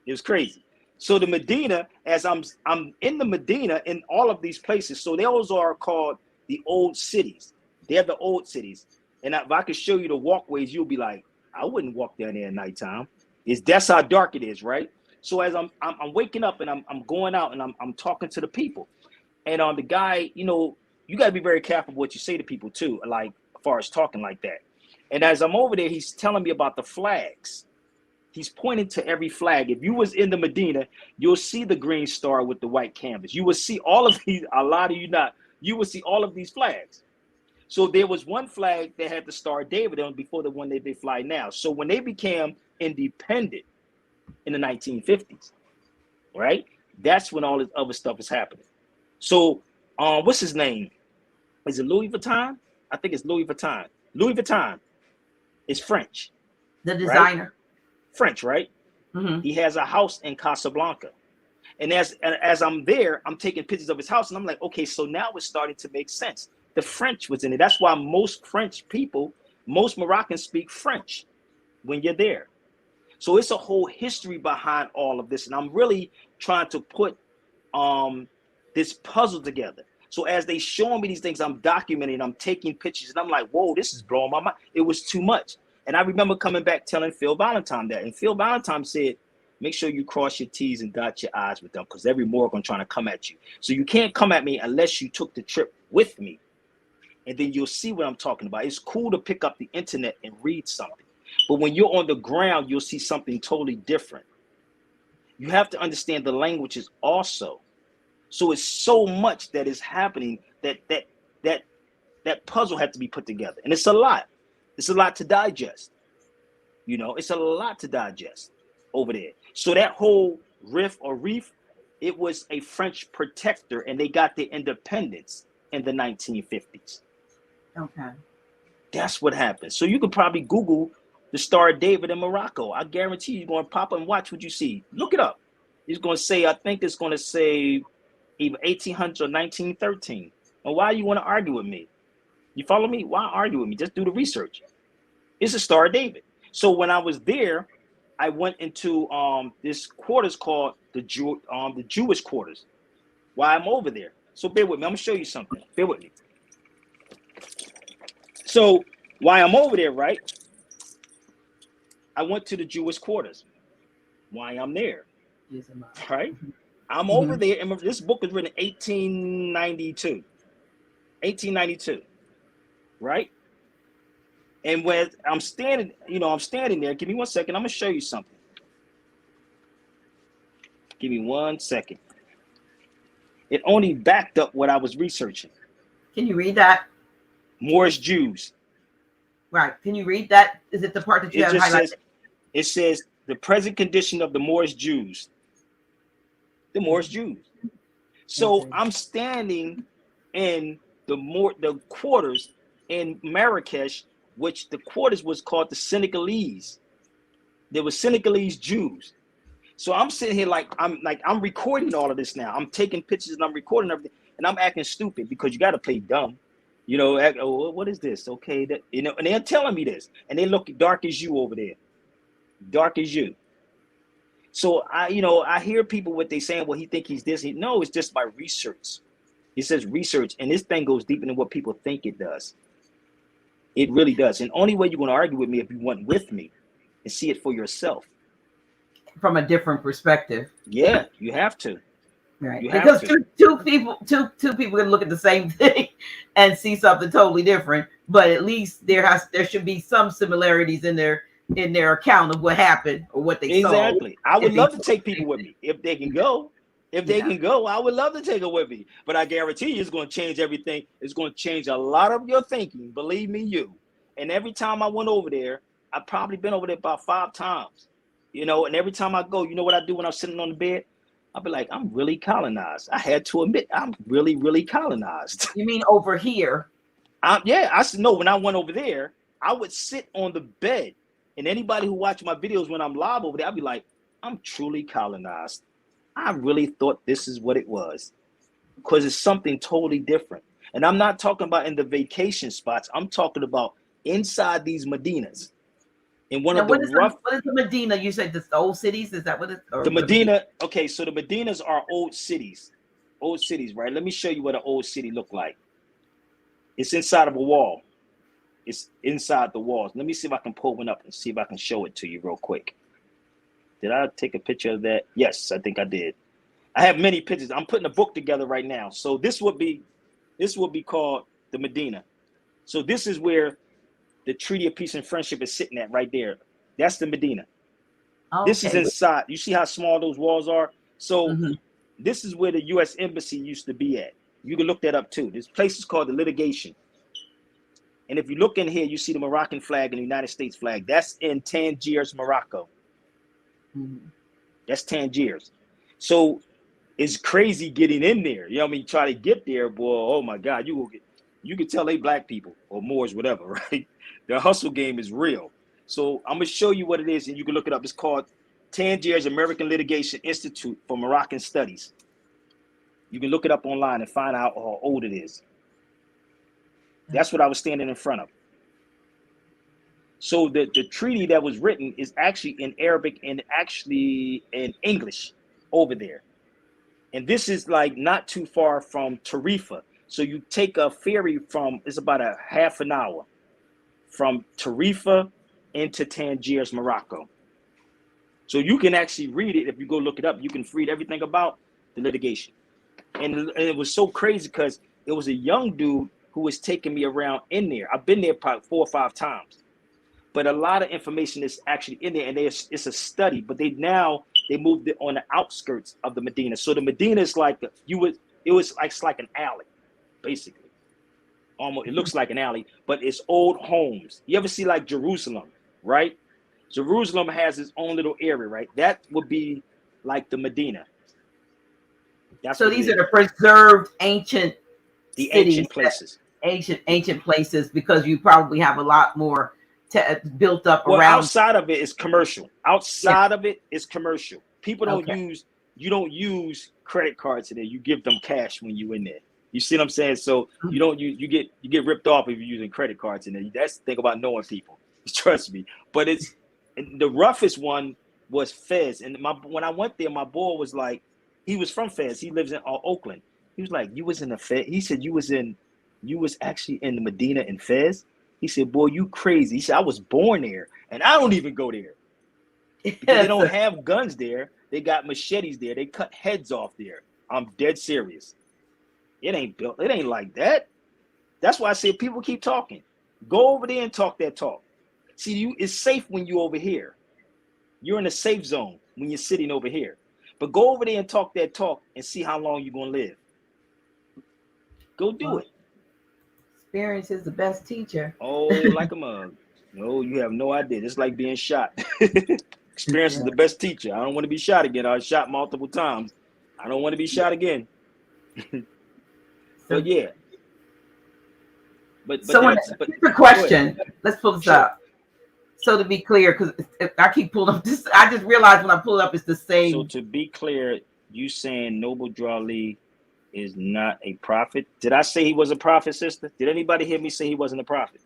It was crazy. So the Medina, as I'm in the Medina in all of these places. So those are called the old cities. They're the old cities. And if I could show you the walkways, you'll be like, I wouldn't walk down there at nighttime. That's how dark it is, right? So as I'm waking up and I'm going out and I'm talking to the people. And the guy, you got to be very careful what you say to people too, like as far as talking like that. And as I'm over there, he's telling me about the flags. He's pointing to every flag. If you was in the Medina, you'll see the green star with the white canvas. You will see all of these, a lot of you not, you will see all of these flags. So there was one flag that had the Star of David on before the one that they fly now. So when they became independent in the 1950s, right? That's when all this other stuff is happening. So what's his name? Is it Louis Vuitton? I think it's Louis Vuitton. Louis Vuitton is French. The designer. Right? French, right? Mm-hmm. He has a house in Casablanca. And as I'm there, I'm taking pictures of his house, and I'm like, okay, so now it's starting to make sense. The French was in it. That's why most Moroccans speak French when you're there. So it's a whole history behind all of this. And I'm really trying to put this puzzle together. So as they showing me these things, I'm documenting, I'm taking pictures, and I'm like, whoa, this is blowing my mind. It was too much. And I remember coming back telling Phil Valentine that. And Phil Valentine said, make sure you cross your T's and dot your I's with them, because every Moor going to try to come at you. So you can't come at me unless you took the trip with me. And then you'll see what I'm talking about. It's cool to pick up the internet and read something. But when you're on the ground, you'll see something totally different. You have to understand the languages also. So it's so much that is happening that puzzle had to be put together. And it's a lot. It's a lot to digest. It's a lot to digest over there. So that whole riff or reef, it was a French protector, and they got their independence in the 1950s. Okay. That's what happened. So you could probably Google the Star of David in Morocco. I guarantee you're going to pop up and watch what you see. Look it up. It's going to say, I think it's going to say either 1800 or 1913. And why you want to argue with me? You follow me? Why argue with me? Just do the research. It's a Star of David. So when I was there, I went into this quarters called the Jewish quarters. Why I'm over there. So bear with me. I'm going to show you something. Bear with me. So why I'm over there, right? I went to the Jewish quarters. Why I'm there. Yes, right? I'm over there, and this book was written in 1892, right? And when I'm standing, I'm standing there. Give me 1 second. I'm gonna show you something. Give me 1 second. It only backed up what I was researching. Can you read that? Moorish Jews. Right. Can you read that? Is it the part that you have highlighted? It says the present condition of the Moorish Jews. The Moorish Jews. So I'm standing in the quarters in Marrakesh, which the quarters was called the Senegalese. There were Senegalese Jews. So I'm sitting here I'm recording all of this now. I'm taking pictures and I'm recording everything, and I'm acting stupid because you got to play dumb. What is this? Okay, and they're telling me this, and they look dark as you over there, dark as you. So I hear people what they saying. Well, he think he's this. No, it's just my research. It says research, and this thing goes deeper than what people think it does. It really does. And only way you're going to argue with me if you want with me and see it for yourself from a different perspective. Yeah, you have to. Right. Because two people can look at the same thing and see something totally different, but at least there should be some similarities in their account of what happened or what they saw. Exactly. I would love to take people with me if they can go. If they can go, I would love to take it with me. But I guarantee you it's going to change everything. It's going to change a lot of your thinking. Believe me, you. And every time I went over there, I've probably been over there about 5 times. And every time I go, you know what I do when I'm sitting on the bed? I'll be like, I'm really colonized. I had to admit, I'm really, really colonized. You mean over here? Yeah, I said, no, when I went over there, I would sit on the bed. And anybody who watch my videos when I'm live over there, I'll be like, I'm truly colonized. I really thought this is what it was, because it's something totally different. And I'm not talking about in the vacation spots. I'm talking about inside these Medinas. In one of the rough. What is the Medina? You said the old cities? Is that what it's? The Medina. Okay, so the Medinas are old cities. Old cities, right? Let me show you what an old city look like. It's inside of a wall. It's inside the walls. Let me see if I can pull one up and see if I can show it to you real quick. Did I take a picture of that? Yes, I think I did. I have many pictures. I'm putting a book together right now. So this would be called the Medina. So this is where the Treaty of Peace and Friendship is sitting at right there. That's the Medina. Okay. This is inside. You see how small those walls are? So this is where the U.S. Embassy used to be at. You can look that up too. This place is called the Litigation. And if you look in here, you see the Moroccan flag and the United States flag. That's in Tangiers, Morocco. That's Tangiers. So it's crazy getting in there. You know what I mean? Try to get there, boy. Oh my God, you can tell they black people or Moors, whatever, right? The hustle game is real. So I'm gonna show you what it is, and you can look it up. It's called Tangiers American Litigation Institute for Moroccan Studies. You can look it up online and find out how old it is. That's what I was standing in front of. So the treaty that was written is actually in Arabic and actually in English over there. And this is like not too far from Tarifa. So you take a ferry it's about a half an hour from Tarifa into Tangiers, Morocco. So you can actually read it. If you go look it up, you can read everything about the litigation. And it was so crazy because it was a young dude who was taking me around in there. I've been there probably 4 or 5 times. But a lot of information is actually in there, and it's a study. But they moved it on the outskirts of the Medina. So the Medina is like it's like an alley, basically. Almost, it looks like an alley, but it's old homes. You ever see like Jerusalem, right? Jerusalem has its own little area, right? That would be like the Medina. So these are the preserved ancient cities, ancient places. Ancient places, because you probably have a lot more built up Well, around. outside of it is commercial. Outside of it is commercial. People don't use. You don't use credit cards in there. You give them cash when you in there. You see what I'm saying? So you don't. You get ripped off if you're using credit cards in there. That's the thing about knowing people. Trust me. But it's the roughest one was Fez. And when I went there, my boy was like, he was from Fez. He lives in Oakland. He was like, you was in the Fez. He said you was actually in the Medina in Fez. He said, boy, you crazy. He said, I was born there, and I don't even go there. Because they don't have guns there. They got machetes there. They cut heads off there. I'm dead serious. It ain't built. It ain't like that. That's why I say people keep talking. Go over there and talk that talk. See, it's safe when you're over here. You're in a safe zone when you're sitting over here. But go over there and talk that talk and see how long you're going to live. Go do it. Experience is the best teacher. Oh, like a mug. No, you have no idea. It's like being shot. Experience is the best teacher. I don't want to be shot again. I was shot multiple times. I don't want to be shot again. But yeah. But the question. Let's pull this up. So to be clear, because I keep pulling up this, I just realized when I pull it up, it's the same. So to be clear, you saying Noble Drew Ali is not a prophet? Did I say he was a prophet, sister? Did anybody hear me say he wasn't a prophet?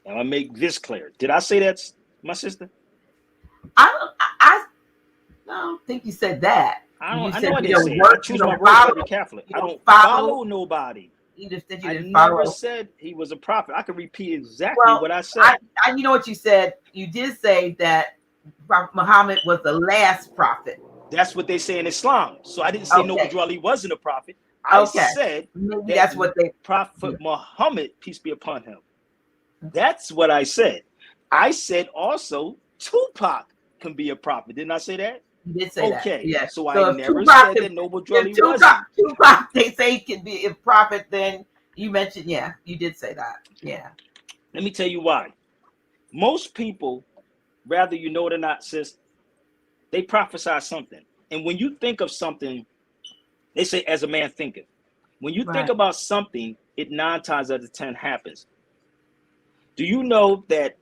Now I make this clear. Did I say that, my sister? I don't think you said that. I know I you didn't say it. I choose my words to be Catholic. I don't follow nobody. You just said you didn't I follow. never said he was a prophet. I can repeat exactly what I said. You know what you said? You did say that Muhammad was the last prophet. That's what they say in Islam. So I didn't say Noble Drew Ali wasn't a prophet. I said that's what they Prophet Muhammad, peace be upon him. That's what I said. I said also Tupac can be a prophet. Didn't I say that? You did say that. Okay. Yeah. So I never said that Noble Drew Ali wasn't. Tupac, they say he can be a prophet. Then you mentioned, you did say that. Yeah. Let me tell you why. Most people, whether you know it or not, sis, they prophesy something. And when you think of something, they say, as a man thinketh. When you think about something, it 9 times out of 10 happens. Do you know that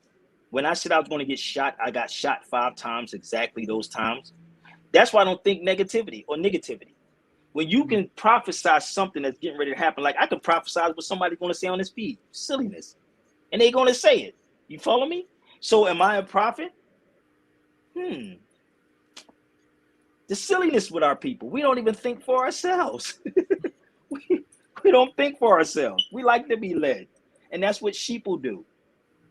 when I said I was going to get shot, I got shot 5 times, exactly those times? That's why I don't think negativity or negativity. When you can prophesy something that's getting ready to happen, like I can prophesy what somebody's going to say on this feed, silliness, and they're going to say it. You follow me? So am I a prophet? The silliness with our people. We don't even think for ourselves. we don't think for ourselves. We like to be led. And that's what sheep will do.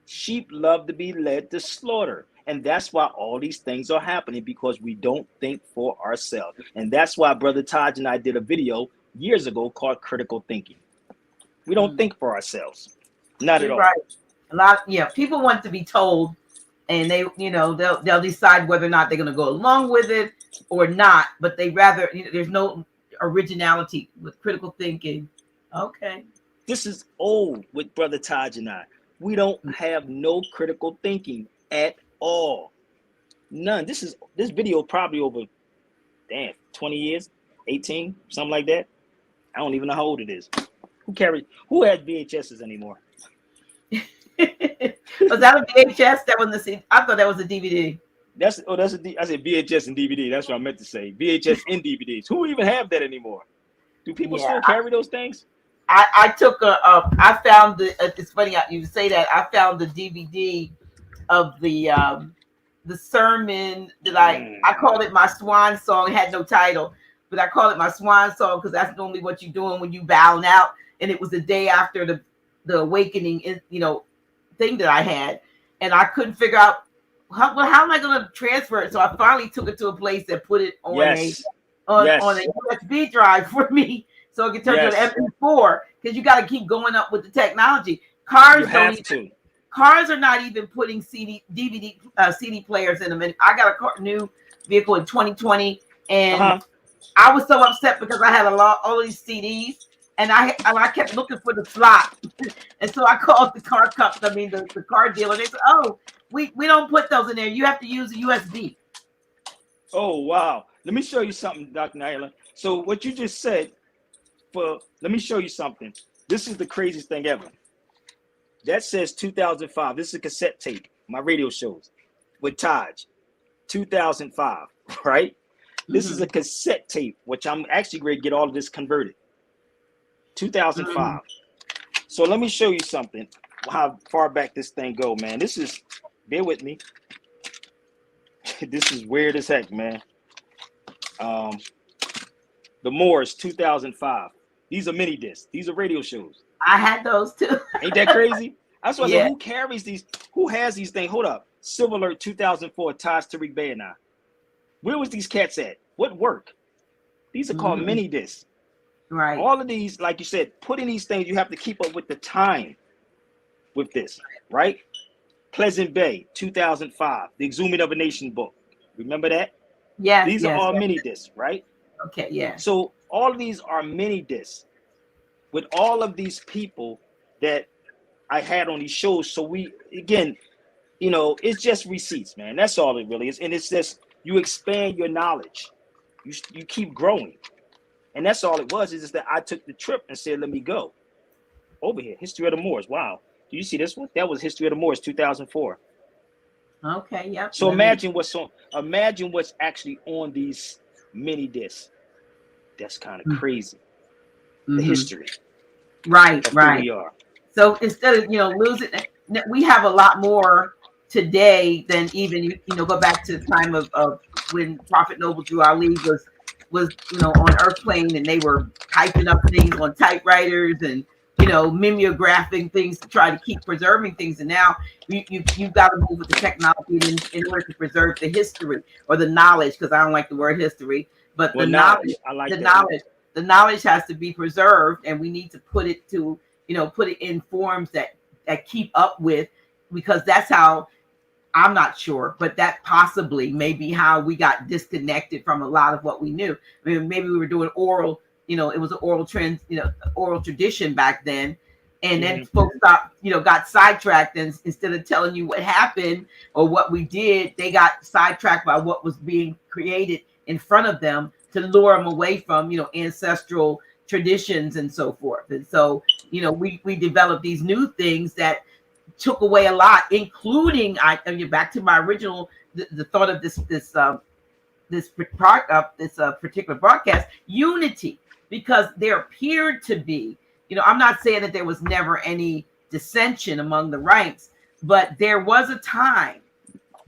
Sheep love to be led to slaughter. And that's why all these things are happening, because we don't think for ourselves. And that's why Brother Taj and I did a video years ago called Critical Thinking. We don't think for ourselves. Not at all. Right. People want to be told, and they'll decide whether or not they're going to go along with it or not, but they rather, there's no originality with critical thinking. Okay. This is old with Brother Taj and I. We don't have no critical thinking at all. None. This video probably over 20 years, 18, something like that. I don't even know how old it is. Who has VHSs anymore? Was that a VHS? That was I thought that was a DVD. I said VHS and DVD. That's what I meant to say. VHS and DVDs. Who even have that anymore? Do people still carry those things? I took I found it's funny you say that. I found the DVD of the sermon that I called it my swan song. It had no title, but I call it my swan song because that's normally what you're doing when you bowing out. And it was the day after the awakening, thing that I had, and I couldn't figure out how am I going to transfer it. So I finally took it to a place that put it on on a USB drive for me, so it could turn to an MP4. Because you got to keep going up with the technology. Cars are not even putting CD players in them. And I got a new vehicle in 2020, and I was so upset because I had all these CDs. And I kept looking for the slot, and so I called the car the car dealer. They said, "Oh, we don't put those in there. You have to use a USB." Oh wow! Let me show you something, Dr. Naila. So what you just said, let me show you something. This is the craziest thing ever. That says 2005. This is a cassette tape, my radio shows with Taj, 2005, right? This is a cassette tape, which I'm actually going to get all of this converted. 2005. So let me show you something, how far back this thing go, man. This is, bear with me. This is weird as heck, man. The Moors, 2005. These are mini discs. These are radio shows. I had those too. Ain't that crazy? That's why I Yeah. said, who carries these? Who has these things? Hold up. Silver Alert 2004, Taj Tariq Bey and I. Where was these cats at? What work? These are called mini discs. Right. All of these, like you said, putting these things, you have to keep up with the time with this, right? Pleasant Bay, 2005, The Exhuming of a Nation book. Remember that? Yeah. These are all mini discs, right? Okay, yeah. So all of these are mini discs with all of these people that I had on these shows. So we, again, you know, it's just receipts, man. That's all it really is. And it's just, you expand your knowledge. You keep growing. And that's all it was, is just that I took the trip and said, let me go. Over here, History of the Moors. Wow. Do you see this one? That was History of the Moors, 2004. Okay, yep. So imagine what's actually on these mini discs. That's kind of crazy. The history. Right, of right. Who we are. So instead of, losing, we have a lot more today than even, go back to the time of when Prophet Noble Drew Ali was on Earthplane, and they were typing up things on typewriters and mimeographing things to try to keep preserving things. And now you've got to move with the technology in order to preserve the history or the knowledge, because I don't like the word history, but the knowledge. I like the knowledge. The knowledge has to be preserved, and we need to put it in forms that keep up with, because that's how, I'm not sure, but that possibly may be how we got disconnected from a lot of what we knew. I mean, maybe we were doing oral, it was an oral trend, oral tradition back then. And then folks got sidetracked, and instead of telling you what happened or what we did, they got sidetracked by what was being created in front of them to lure them away from, ancestral traditions and so forth. And so, we developed these new things that took away a lot, including, back to my original, the thought of this particular broadcast, unity, because there appeared to be, I'm not saying that there was never any dissension among the ranks, but there was a time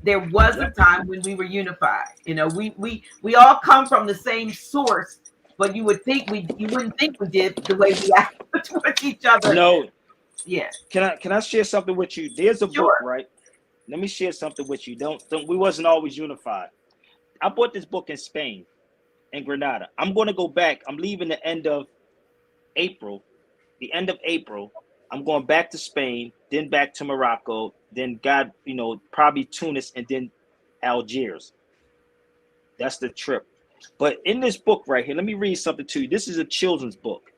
when we were unified. We all come from the same source, but you wouldn't think we did the way we act towards each other. No. Yeah. Can I share something with you? There's a book, right? Let me share something with you. Don't we wasn't always unified. I bought this book in Spain, in Granada. I'm going to go back. I'm leaving the end of April. I'm going back to Spain, then back to Morocco, then probably Tunis, and then Algiers. That's the trip. But in this book right here, let me read something to you. This is a children's book,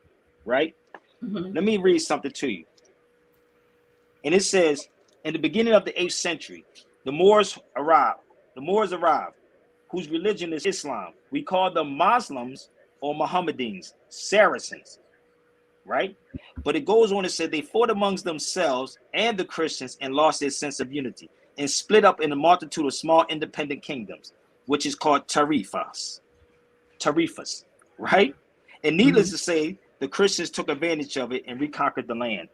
right? Let me read something to you. And it says, in the beginning of the 8th century, the Moors arrived, whose religion is Islam. We call them Muslims or Mohammedans, Saracens, right? But it goes on and said they fought amongst themselves and the Christians and lost their sense of unity and split up in a multitude of small independent kingdoms, which is called tarifas, right? And needless to say, the Christians took advantage of it and reconquered the land.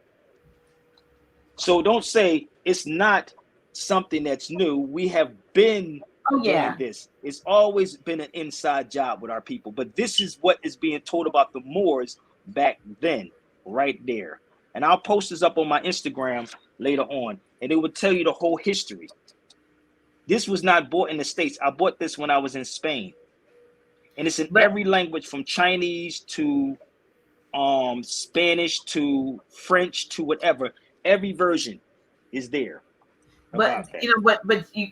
So don't say it's not something that's new. We have been doing this. It's always been an inside job with our people. But this is what is being told about the Moors back then, right there. And I'll post this up on my Instagram later on, and it will tell you the whole history. This was not bought in the States. I bought this when I was in Spain. And it's in every language, from Chinese to Spanish to French to whatever. Every version is there. But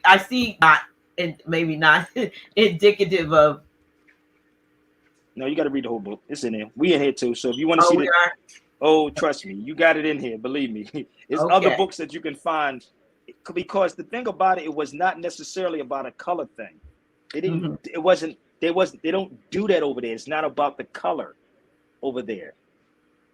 I see not, and maybe not indicative of. No, you got to read the whole book. It's in there. We in here too. So if you want to see it, trust me, you got it in here. Believe me, there's other books that you can find. Because the thing about it, it was not necessarily about a color thing. They didn't. It wasn't. They don't do that over there. It's not about the color over there.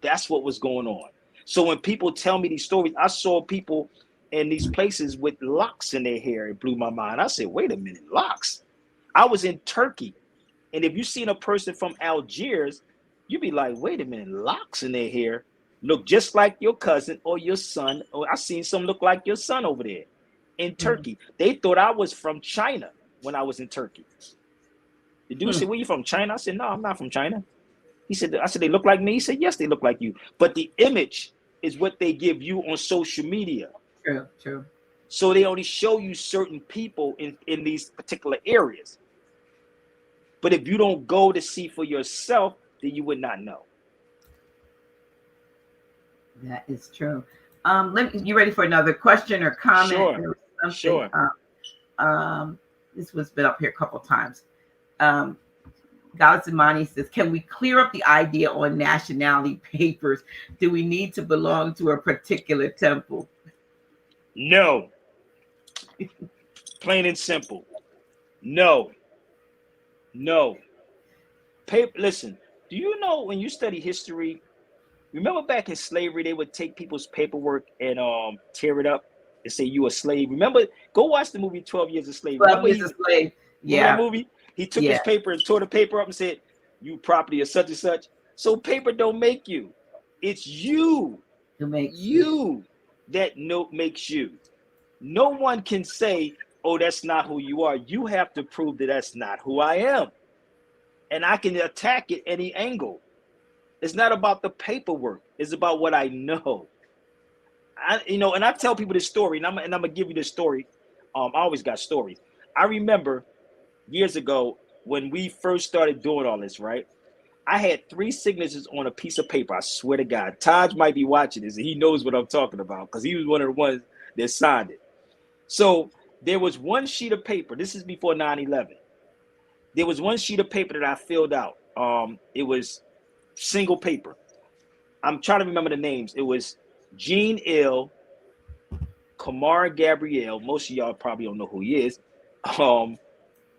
That's what was going on. So when people tell me these stories, I saw people in these places with locks in their hair. It blew my mind. I said, wait a minute, locks? I was in Turkey. And if you seen a person from Algiers, you'd be like, wait a minute, locks in their hair look just like your cousin or your son. Or I seen some look like your son over there in Turkey. They thought I was from China when I was in Turkey. The dude said, where you from, China? I said, no, I'm not from China. He said, I said, they look like me? He said, yes, they look like you. But the image is what they give you on social media. True. So they only show you certain people in these particular areas. But if you don't go to see for yourself, then you would not know. That is true. You ready for another question or comment? Sure. This was been up here a couple times. Galazimani says, can we clear up the idea on nationality papers? Do we need to belong to a particular temple? No. Plain and simple. No. Listen, do you know when you study history, remember back in slavery, they would take people's paperwork and tear it up and say you a slave. Remember, go watch the movie 12 Years a Slave. 12 Years a Slave. Yeah. That movie? He took his paper and tore the paper up and said, you property of such and such. So paper don't make you. It's you. You that note makes you. No one can say, oh, that's not who you are. You have to prove that that's not who I am. And I can attack it any angle. It's not about the paperwork. It's about what I know. And I tell people this story, and I'm gonna give you this story. I always got stories. I remember years ago when we first started doing all this, right? I had 3 signatures on a piece of paper. I swear to God, Taj might be watching this, and he knows what I'm talking about because he was one of the ones that signed it. So there was one sheet of paper. This is before 9/11. There was one sheet of paper that I filled out. It was single paper. I'm trying to remember the names. It was Gene Ill, Kamar Gabrielle. Most of y'all probably don't know who he is.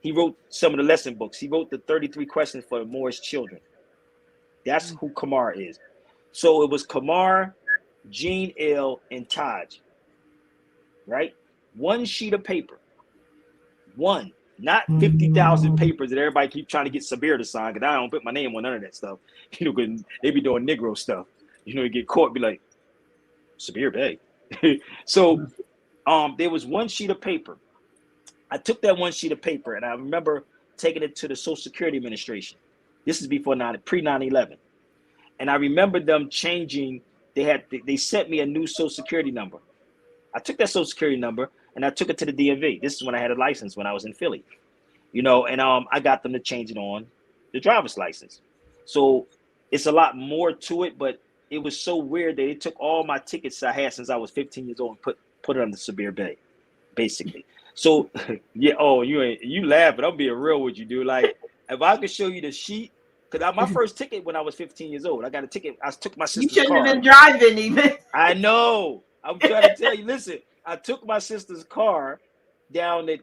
He wrote some of the lesson books. He wrote the 33 questions for Moor's children. That's who Kamar is. So it was Kamar, Gene Ill, and Taj. Right? One sheet of paper. One. Not 50,000 papers that everybody keep trying to get Sabir to sign, because I don't put my name on none of that stuff. Because they be doing Negro stuff. You get caught, be like, Sabir Bey. So there was one sheet of paper. I took that one sheet of paper, and I remember taking it to the Social Security Administration. This is before pre-9/11. And I remember them changing. They sent me a new Social Security number. I took that Social Security number, and I took it to the DMV. This is when I had a license when I was in Philly, and I got them to change it on the driver's license. So it's a lot more to it, but it was so weird that they took all my tickets I had since I was 15 years old and put it on the Sabir Bey, basically. So yeah, you laugh, but I'm being real with you, dude. Like if I could show you the sheet, because my first ticket when I was 15 years old, I got a ticket. I took my sister's car. You shouldn't have been driving even. I know. I'm trying to tell you. Listen, I took my sister's car down at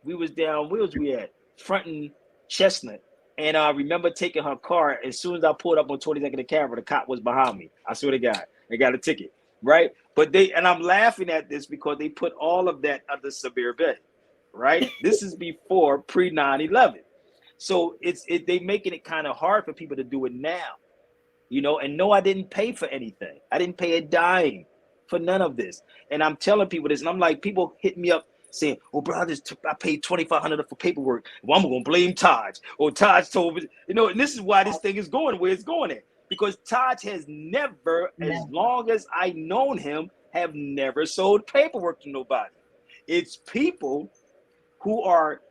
we was down. Where was we at? Frontin Chestnut. And I remember taking her car. As soon as I pulled up on 22nd and Carver, the cop was behind me. I swear to God, they got a ticket, right? But I'm laughing at this because they put all of that under Sabir Bey, right? This is before pre-9/11. So they making it kind of hard for people to do it now, and no, I didn't pay for anything. I didn't pay a dime for none of this. And I'm telling people this, and I'm like, people hit me up saying, oh, bro, I paid $2,500 for paperwork. Well, I'm going to blame Taj. Or Taj told me, and this is why this thing is going where it's going at. Because Taj has never, as long as I've known him, have never sold paperwork to nobody. It's people who are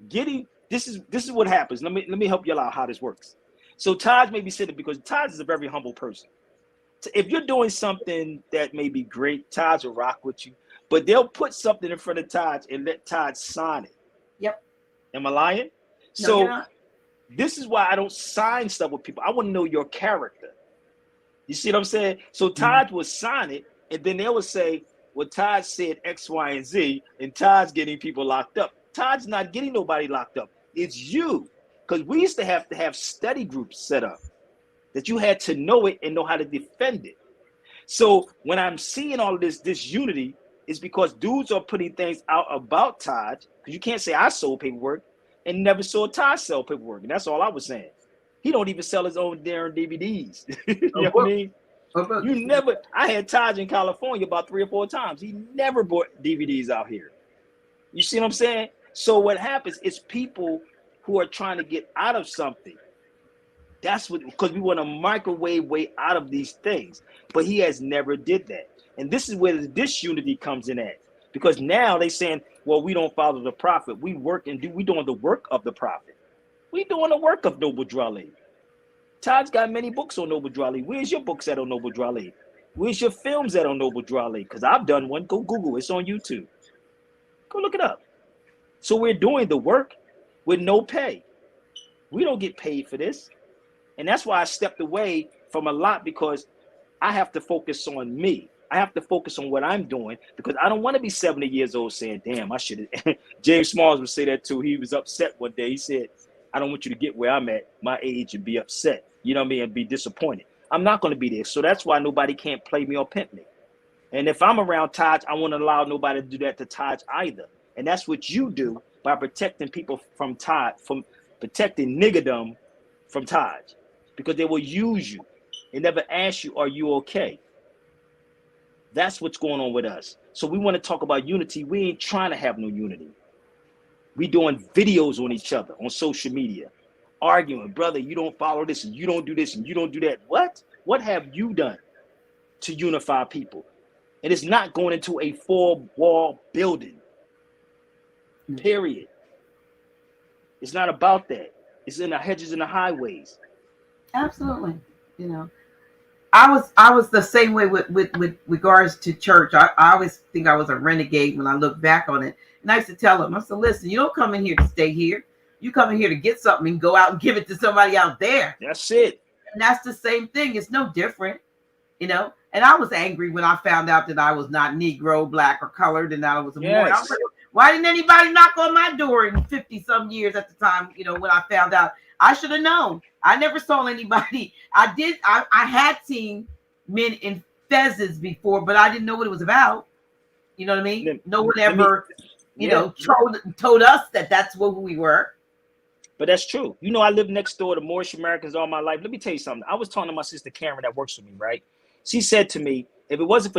getting, this is what happens. Let me help you out how this works. So Taj may be sitting, because Taj is a very humble person. If you're doing something that may be great, Taj will rock with you. But they'll put something in front of Taj and let Taj sign it. Yep. Am I lying? No, so this is why I don't sign stuff with people. I want to know your character. You see what I'm saying? So Taj will sign it, and then they will say, well, Taj said X, Y, and Z, and Taj getting people locked up. Taj's not getting nobody locked up. It's you. Because we used to have study groups set up that you had to know it and know how to defend it. So when I'm seeing all of this unity, it's because dudes are putting things out about Taj, because you can't say I sold paperwork and never saw Taj sell paperwork. And that's all I was saying. He don't even sell his own damn DVDs. You know what I mean? You never, I had Taj in California about 3 or 4 times. He never bought DVDs out here. You see what I'm saying? So what happens is people who are trying to get out of something. That's what, because we want a microwave way out of these things. But he has never did that. And this is where the disunity comes in at. Because now they saying, well, we don't follow the prophet. We work and we doing the work of the prophet. We doing the work of Noble Drali. Todd's got many books on Noble Drali. Where's your books at on Noble Drali? Where's your films at on Noble Drali? Because I've done one. Go Google. It's on YouTube. Go look it up. So we're doing the work with no pay. We don't get paid for this. And that's why I stepped away from a lot, because I have to focus on me. I have to focus on what I'm doing, because I don't want to be 70 years old saying, damn, I should have. James Smalls would say that too. He was upset one day. He said, I don't want you to get where I'm at, my age, and be upset. You know what I mean? And be disappointed. I'm not going to be there. So that's why nobody can't play me or pimp me. And if I'm around Taj, I won't allow nobody to do that to Taj either. And that's what you do by protecting people from Taj, from protecting niggerdom from Taj, because they will use you and never ask you, are you okay? That's what's going on with us. So we want to talk about unity. We ain't trying to have no unity. We doing videos on each other on social media, arguing, brother, you don't follow this and you don't do this and you don't do that. What? What have you done to unify people? And it's not going into a 4-wall building. Period. It's not about that. It's in the hedges and the highways. Absolutely. You know, I was the same way with regards to church. I always think I was a renegade when I look back on it. And I used to tell them, I said, listen, you don't come in here to stay here. You come in here to get something and go out and give it to somebody out there. That's it. And that's the same thing. It's no different, you know. And I was angry when I found out that I was not Negro, black, or colored, and that I was a Moor. I was like, why didn't anybody knock on my door in 50-some years at the time, you know, when I found out? I should have known. I never saw anybody. I had seen men in fezzes before, but I didn't know what it was about. You know what I mean? No one ever, told us that that's what we were. But that's true. You know, I lived next door to Moorish Americans all my life. Let me tell you something. I was talking to my sister Karen that works with me, right? She said to me, if it wasn't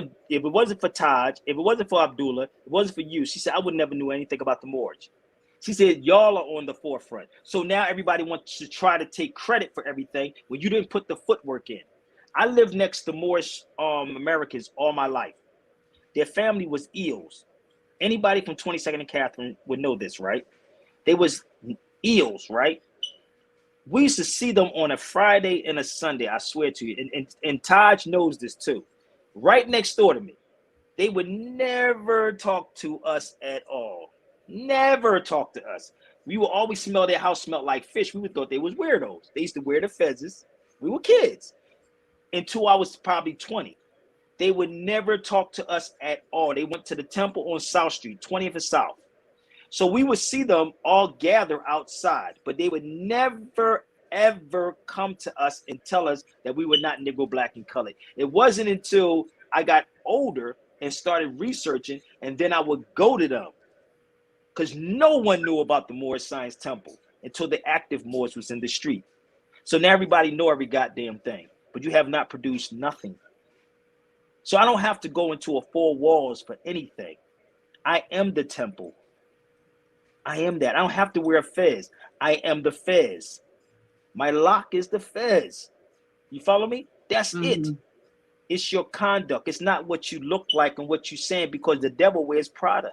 for Taj, if it wasn't for Abdullah, if it wasn't for you, she said, I would never knew anything about the Moors. She said, y'all are on the forefront. So now everybody wants to try to take credit for everything when you didn't put the footwork in. I lived next to Moorish Americans all my life. Their family was eels. Anybody from 22nd and Catherine would know this, right? They was eels, right? We used to see them on a Friday and a Sunday, I swear to you. And Taj knows this too. Right next door to me. They would never talk to us at all. Never talk to us. We would always smell their house smelled like fish. We would thought they was weirdos. They used to wear the fezzes. We were kids. Until I was probably 20. They would never talk to us at all. They went to the temple on South Street, 20th and South. So we would see them all gather outside, but they would never, ever come to us and tell us that we were not Negro, black, and colored. It wasn't until I got older and started researching, and then I would go to them. Because no one knew about the Moorish Science Temple until the active Moors was in the street. So now everybody know every goddamn thing, but you have not produced nothing. So I don't have to go into a 4 walls for anything. I am the temple. I am that. I don't have to wear a fez. I am the fez. My lock is the fez. You follow me? That's it. It's your conduct. It's not what you look like and what you're saying, because the devil wears Prada.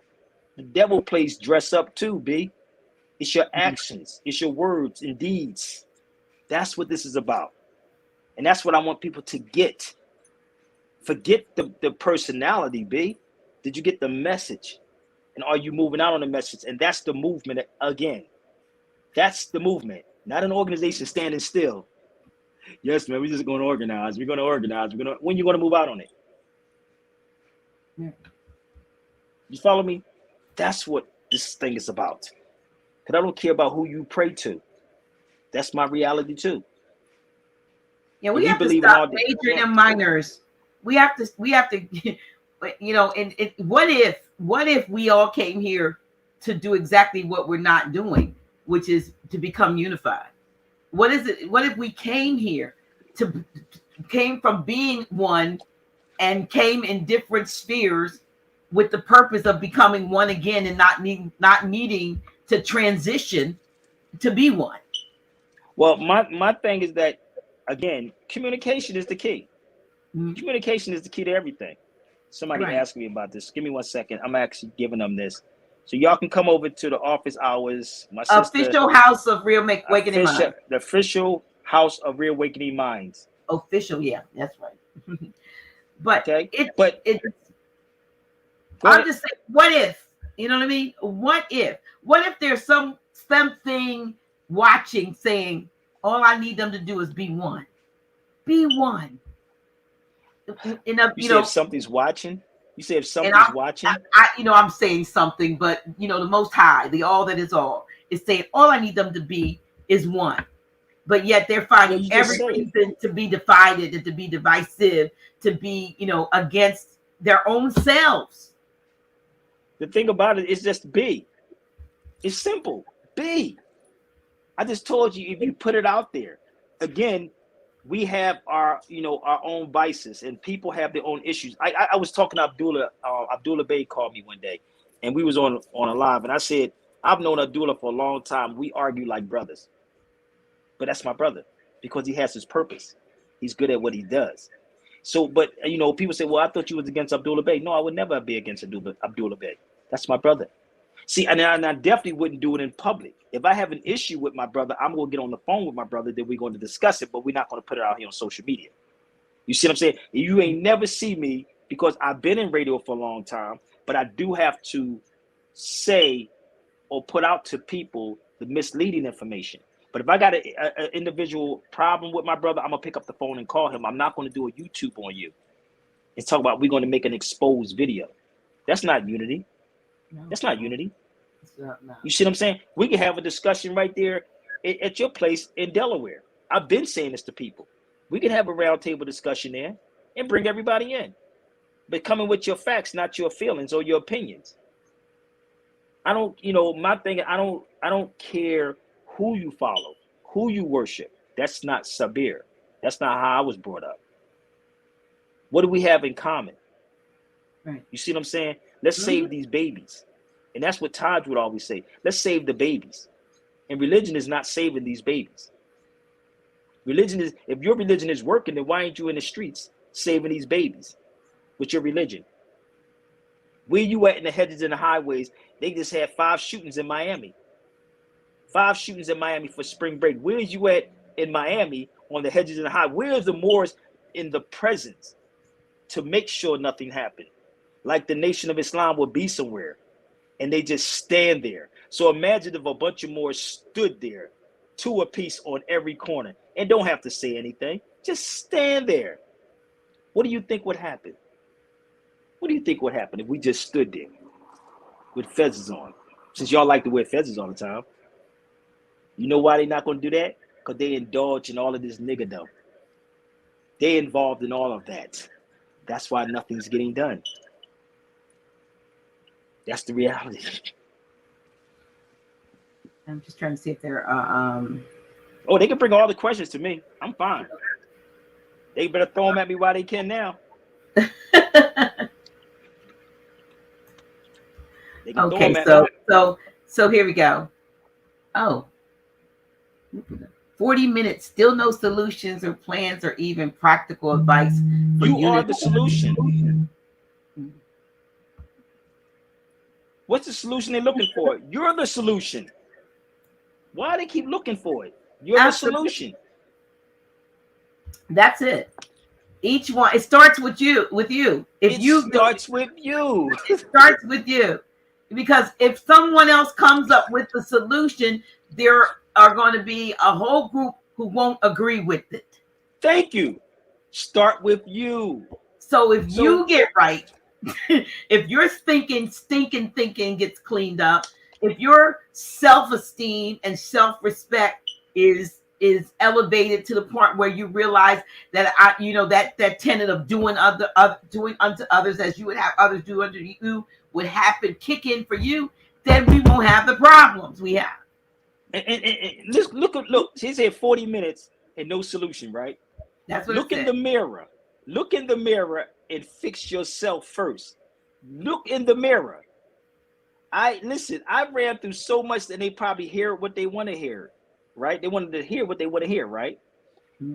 The devil plays dress up too, B. It's your actions. It's your words and deeds. That's what this is about. And that's what I want people to get. Forget the personality, B. Did you get the message? And are you moving out on the message? And that's the movement again. That's the movement. Not an organization standing still. Yes, man, we're just going to organize. We're going to organize. When you going to move out on it? Yeah. You follow me? That's what this thing is about. Because I don't care about who you pray to. That's my reality too. Yeah, we have to stop majoring in minors. we have to, you know, and what if we all came here to do exactly what we're not doing, which is to become unified? What is it? What if we came here came from being one and came in different spheres with the purpose of becoming one again and not needing to transition to be one? Well, my thing is that, again, communication is the key. Communication is the key to everything. Somebody asked me about this. Give me 1 second. I'm actually giving them this. So y'all can come over to the office hours. My sister, official House of Reawakening Minds. The official House of Reawakening Minds. Official, yeah, that's right. But okay, I'm just saying, what if? You know what I mean? What if there's something watching saying, all I need them to do is be one. Be one. You know, if something's watching. You say if something's watching. I'm saying something, but the Most High, the all that is all, is saying all I need them to be is one. But yet they're finding every reason to be divided and to be divisive, to be, against their own selves. The thing about it is just be. It's simple. Be. I just told you, if you put it out there, again, we have our own vices, and people have their own issues. I was talking to Abdullah Bey called me one day, and we was on a live, and I said, I've known Abdullah for a long time. We argue like brothers. But that's my brother, because he has his purpose. He's good at what he does. So, but people say, well, I thought you was against Abdullah Bey. No, I would never be against Abdullah Bey. That's my brother. See, and I definitely wouldn't do it in public. If I have an issue with my brother, I'm going to get on the phone with my brother, then we're going to discuss it, but we're not going to put it out here on social media. You see what I'm saying? You ain't never see me, because I've been in radio for a long time, but I do have to say or put out to people the misleading information. But if I got an individual problem with my brother, I'm going to pick up the phone and call him. I'm not going to do a YouTube on you and talk about we're going to make an exposed video. That's not unity. No. That's not unity. No. You see what I'm saying? We can have a discussion right there at your place in Delaware. I've been saying this to people. We can have a roundtable discussion there and bring everybody in. But coming with your facts, not your feelings or your opinions. I don't, my thing, I don't care who you follow, who you worship. That's not Sabir. That's not how I was brought up. What do we have in common? Right. You see what I'm saying? Let's save these babies. And that's what Taj would always say. Let's save the babies. And religion is not saving these babies. Religion is, if your religion is working, then why ain't you in the streets saving these babies with your religion? Where you at in the hedges and the highways? They just had 5 shootings in Miami. 5 shootings in Miami for spring break. Where's you at in Miami on the hedges and the highways? Where's the Moors in the presence to make sure nothing happened? Like the Nation of Islam would be somewhere, and they just stand there. So imagine if a bunch of Moors stood there, 2 apiece on every corner, and don't have to say anything. Just stand there. What do you think would happen? What do you think would happen if we just stood there with fezzes on? Since y'all like to wear fezzes all the time. You know why they're not going to do that? Because they indulge in all of this niggerdom. They involved in all of that. That's why nothing's getting done. That's the reality. I'm just trying to see if there are... Oh, they can bring all the questions to me. I'm fine. They better throw them at me while they can now. Okay, so here we go. Oh. 40 minutes, still no solutions or plans or even practical advice. You are the solution. What's the solution they're looking for? You're the solution. Why do they keep looking for it? You're the solution. That's it. Each one, it starts with you. It starts with you. Because if someone else comes up with the solution, there are going to be a whole group who won't agree with it. Thank you. Start with you. So if you get right, if your stinking thinking gets cleaned up, if your self-esteem and self-respect is is elevated to the point where you realize that that tenet of doing doing unto others as you would have others do unto you would happen, kick in for you, then we won't have the problems we have. And look. She said 40 minutes and no solution, right? That's what Look it in said. the mirror. Look in the mirror and fix yourself first. Look in the mirror. I ran through so much that they probably hear what they want to hear, right? They wanted to hear what they want to hear, right?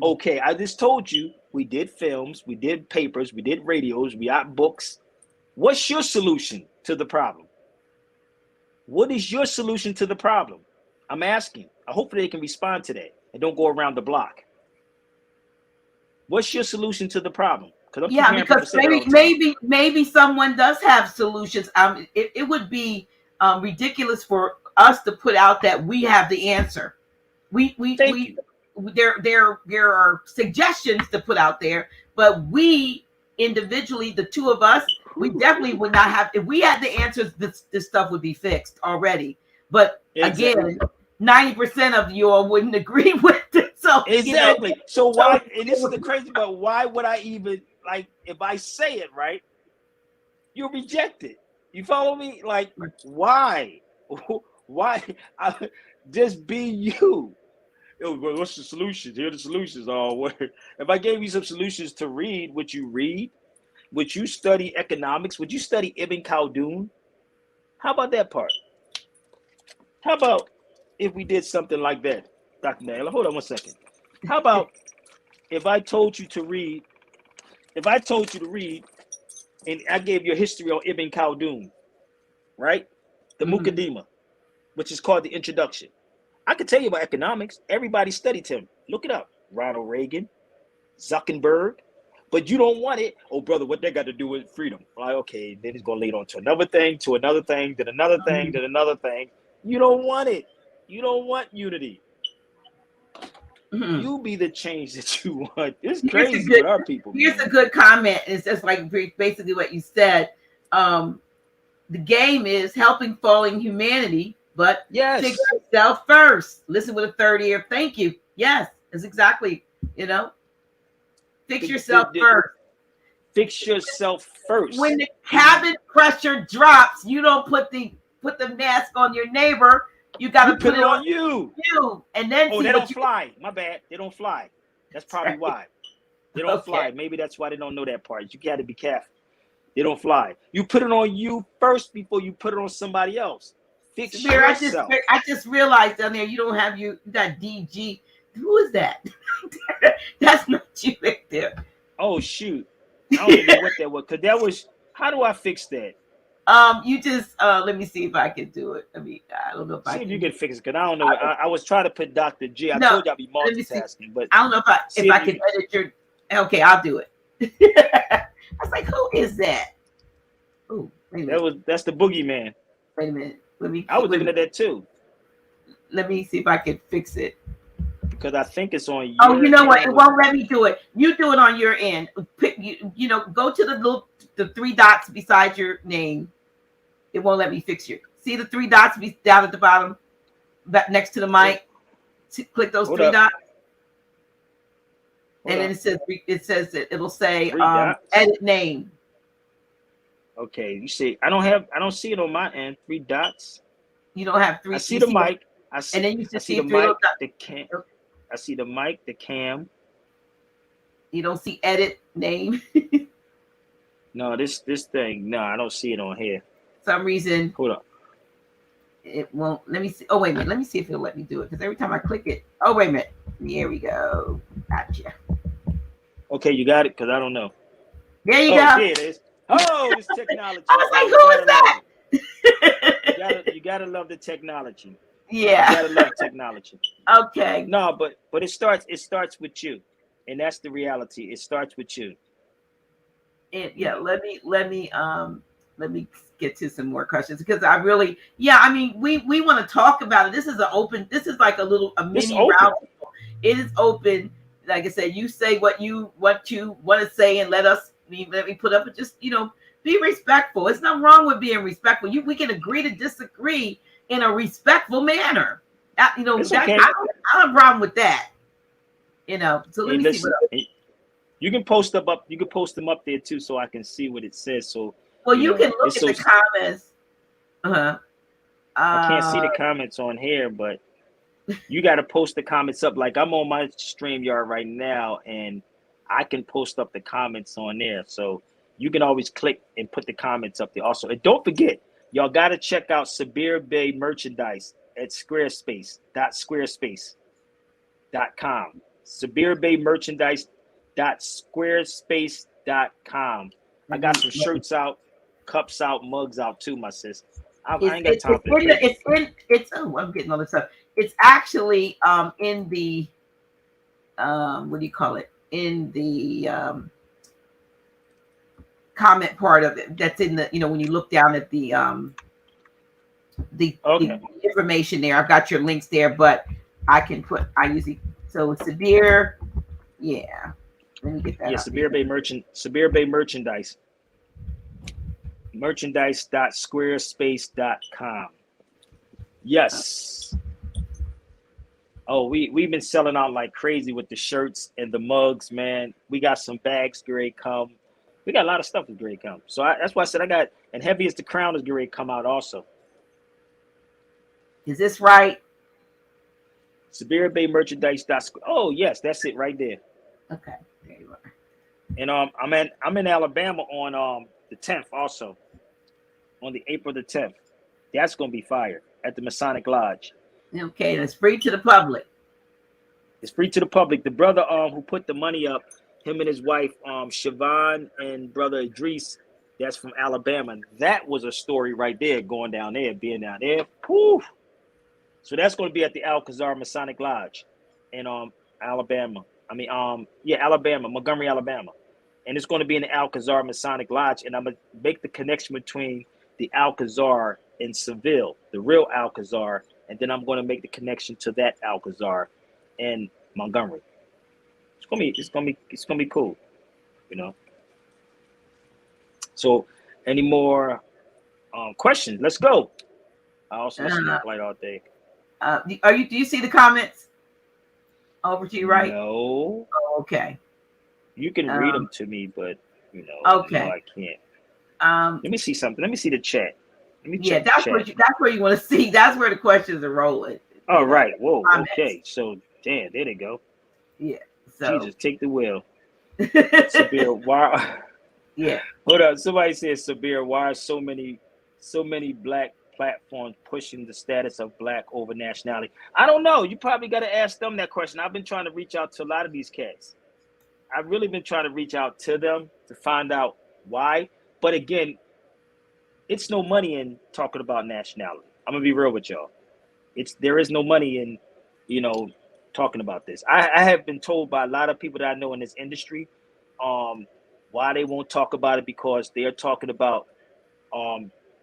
Okay, I just told you we did films, we did papers, we did radios, we got books. What's your solution to the problem? What is your solution to the problem? I'm asking. Hopefully they can respond to that and don't go around the block. What's your solution to the problem? Because maybe someone does have solutions. It would be ridiculous for us to put out that we have the answer. There are suggestions to put out there, but we individually, the two of us, we definitely would not have. If we had the answers, this stuff would be fixed already. But again, 90% of you all wouldn't agree with it. So exactly. So why? And this is the crazy part. Why would I even if I say it right? You'll reject it. You follow me? Like why? Why? Just be you. What's the solutions? Here are the solutions. If I gave you some solutions to read, would you read? Would you study economics? Would you study Ibn Khaldun? How about that part? How about if we did something like that, Dr. Naylor? Hold on one second. How about if I told you to read? If I told you to read, and I gave you a history on Ibn Khaldun, right? The Muqaddimah, which is called the Introduction. I could tell you about economics. Everybody studied him. Look it up. Ronald Reagan, Zuckerberg. But you don't want it. Oh, brother, what that got to do with freedom? Like, okay, then he's going to lead on to another thing, then another thing, then another thing. You don't want it. You don't want unity. You be the change that you want. It's crazy with our people. Here's a good comment. It's just like basically what you said. The game is helping falling humanity, but fix yourself first. Listen with a third ear. Thank you. Yes, that's exactly, fix yourself first. Fix yourself first. When the cabin pressure drops, you don't put the mask on your neighbor. You got to put it on you. And then they don't fly. My bad. They don't fly. That's probably why. They don't fly. Maybe that's why they don't know that part. You got to be careful. They don't fly. You put it on you first before you put it on somebody else. Fix yourself. I just realized down there you don't have you got DG. Who is that? That's not you right there. Oh shoot. I don't even know what that was. Cause that was. How do I fix that? You just let me see if I can do it. I don't know if see if you can fix it. Cause I don't know. I was trying to put Dr. G. I told you I'd be multitasking, but I don't know if I can edit your. Okay, I'll do it. I was like, who is that? Oh, that's the boogeyman. Wait a minute. I was looking at that too. Let me see if I can fix it. Because I think it's on you. Oh, you know what? It won't let me do it. You do it on your end. Pick go to the three dots beside your name. It won't let me fix you. See the three dots down at the bottom, next to the mic. Click those three dots, and then it'll say edit name. Okay, you see, I don't see it on my end. Three dots. You don't have three. I see the mic. And then you just see the mic, the cam. I see the mic, the cam. You don't see edit name. No, this thing. No, I don't see it on here. For some reason. Hold up. It won't. Let me see. Oh wait a minute. Let me see if it'll let me do it. Because every time I click it. Oh wait a minute. Here we go. Gotcha. Okay, you got it. Because I don't know. There you go. There it is. Oh, it's technology. I was like, who is that? You gotta love the technology. Yeah. You gotta love technology. Okay. No, but it starts with you. And that's the reality. It starts with you. Yeah, let me get to some more questions because I really we want to talk about it. This is like a mini round. It is open. Like I said, you say what you want to say and let me put up and just be respectful. It's nothing wrong with being respectful. We can agree to disagree in a respectful manner. I don't have a problem with that. You know. So let Hey, me see what listen, else. you can post them up. You can post them up there too, so I can see what it says. So Well, you can look it's at so the comments. Uh-huh. I can't see the comments on here, but you got to post the comments up. Like I'm on my StreamYard right now, and I can post up the comments on there. So you can always click and put the comments up there also. And don't forget, y'all got to check out Sabir Bey merchandise at squarespace.com. Sabir Bey merchandise.squarespace.com. I got some shirts out, cups out, mugs out too, my sis. I ain't got time for the paper. Oh, I'm getting all this stuff. It's actually in the what do you call it? In the comment part of it. That's in the, you know, when you look down at the Okay. information there. I've got your links there, but I usually severe. Yeah. Let me get that Yeah, up Sabir Bey merchandise. Merchandise.squarespace.com. Yes. Oh, we've been selling out like crazy with the shirts and the mugs, man. We got some bags great come. We got a lot of stuff that's great come. So that's why I said and Heavy as the Crown is great come out also. Is this right? Sabir Bey merchandise. Oh yes, that's it right there. Okay, there you are. And I'm in Alabama on the 10th also. On the April the 10th. That's gonna be fire at the Masonic Lodge. Okay, and it's free to the public. It's free to the public. The brother who put the money up, him and his wife, Siobhan and brother Idris, that's from Alabama. That was a story right there, being down there. Poof. So that's going to be at the Alcazar Masonic Lodge in Alabama. Alabama, Montgomery, Alabama. And it's going to be in the Alcazar Masonic Lodge. And I'm going to make the connection between the Alcazar and Seville, the real Alcazar, and then I'm going to make the connection to that Alcazar in Montgomery. It's gonna be cool, you know. So, any more questions? Let's go. I also listen to Light all day. Do you see the comments over to you, right? No. Oh, okay. You can read them to me, but okay. No, I can't. Let me see something. Let me see the chat. Let me check that's where you want to see. That's where the questions are rolling. Oh, right. Whoa. Comments. Okay. So, damn, there they go. Yeah. So. Jesus, take the wheel. Sabir, why? Yeah. Hold on. Somebody said, Sabir, why are so many black platforms pushing the status of black over nationality? I don't know. You probably got to ask them that question. I've been trying to reach out to a lot of these cats. I've really been trying to reach out to them to find out why. But again, it's no money in talking about nationality. I'm gonna be real with y'all. There is no money in, talking about this. I have been told by a lot of people that I know in this industry, why they won't talk about it, because they're talking about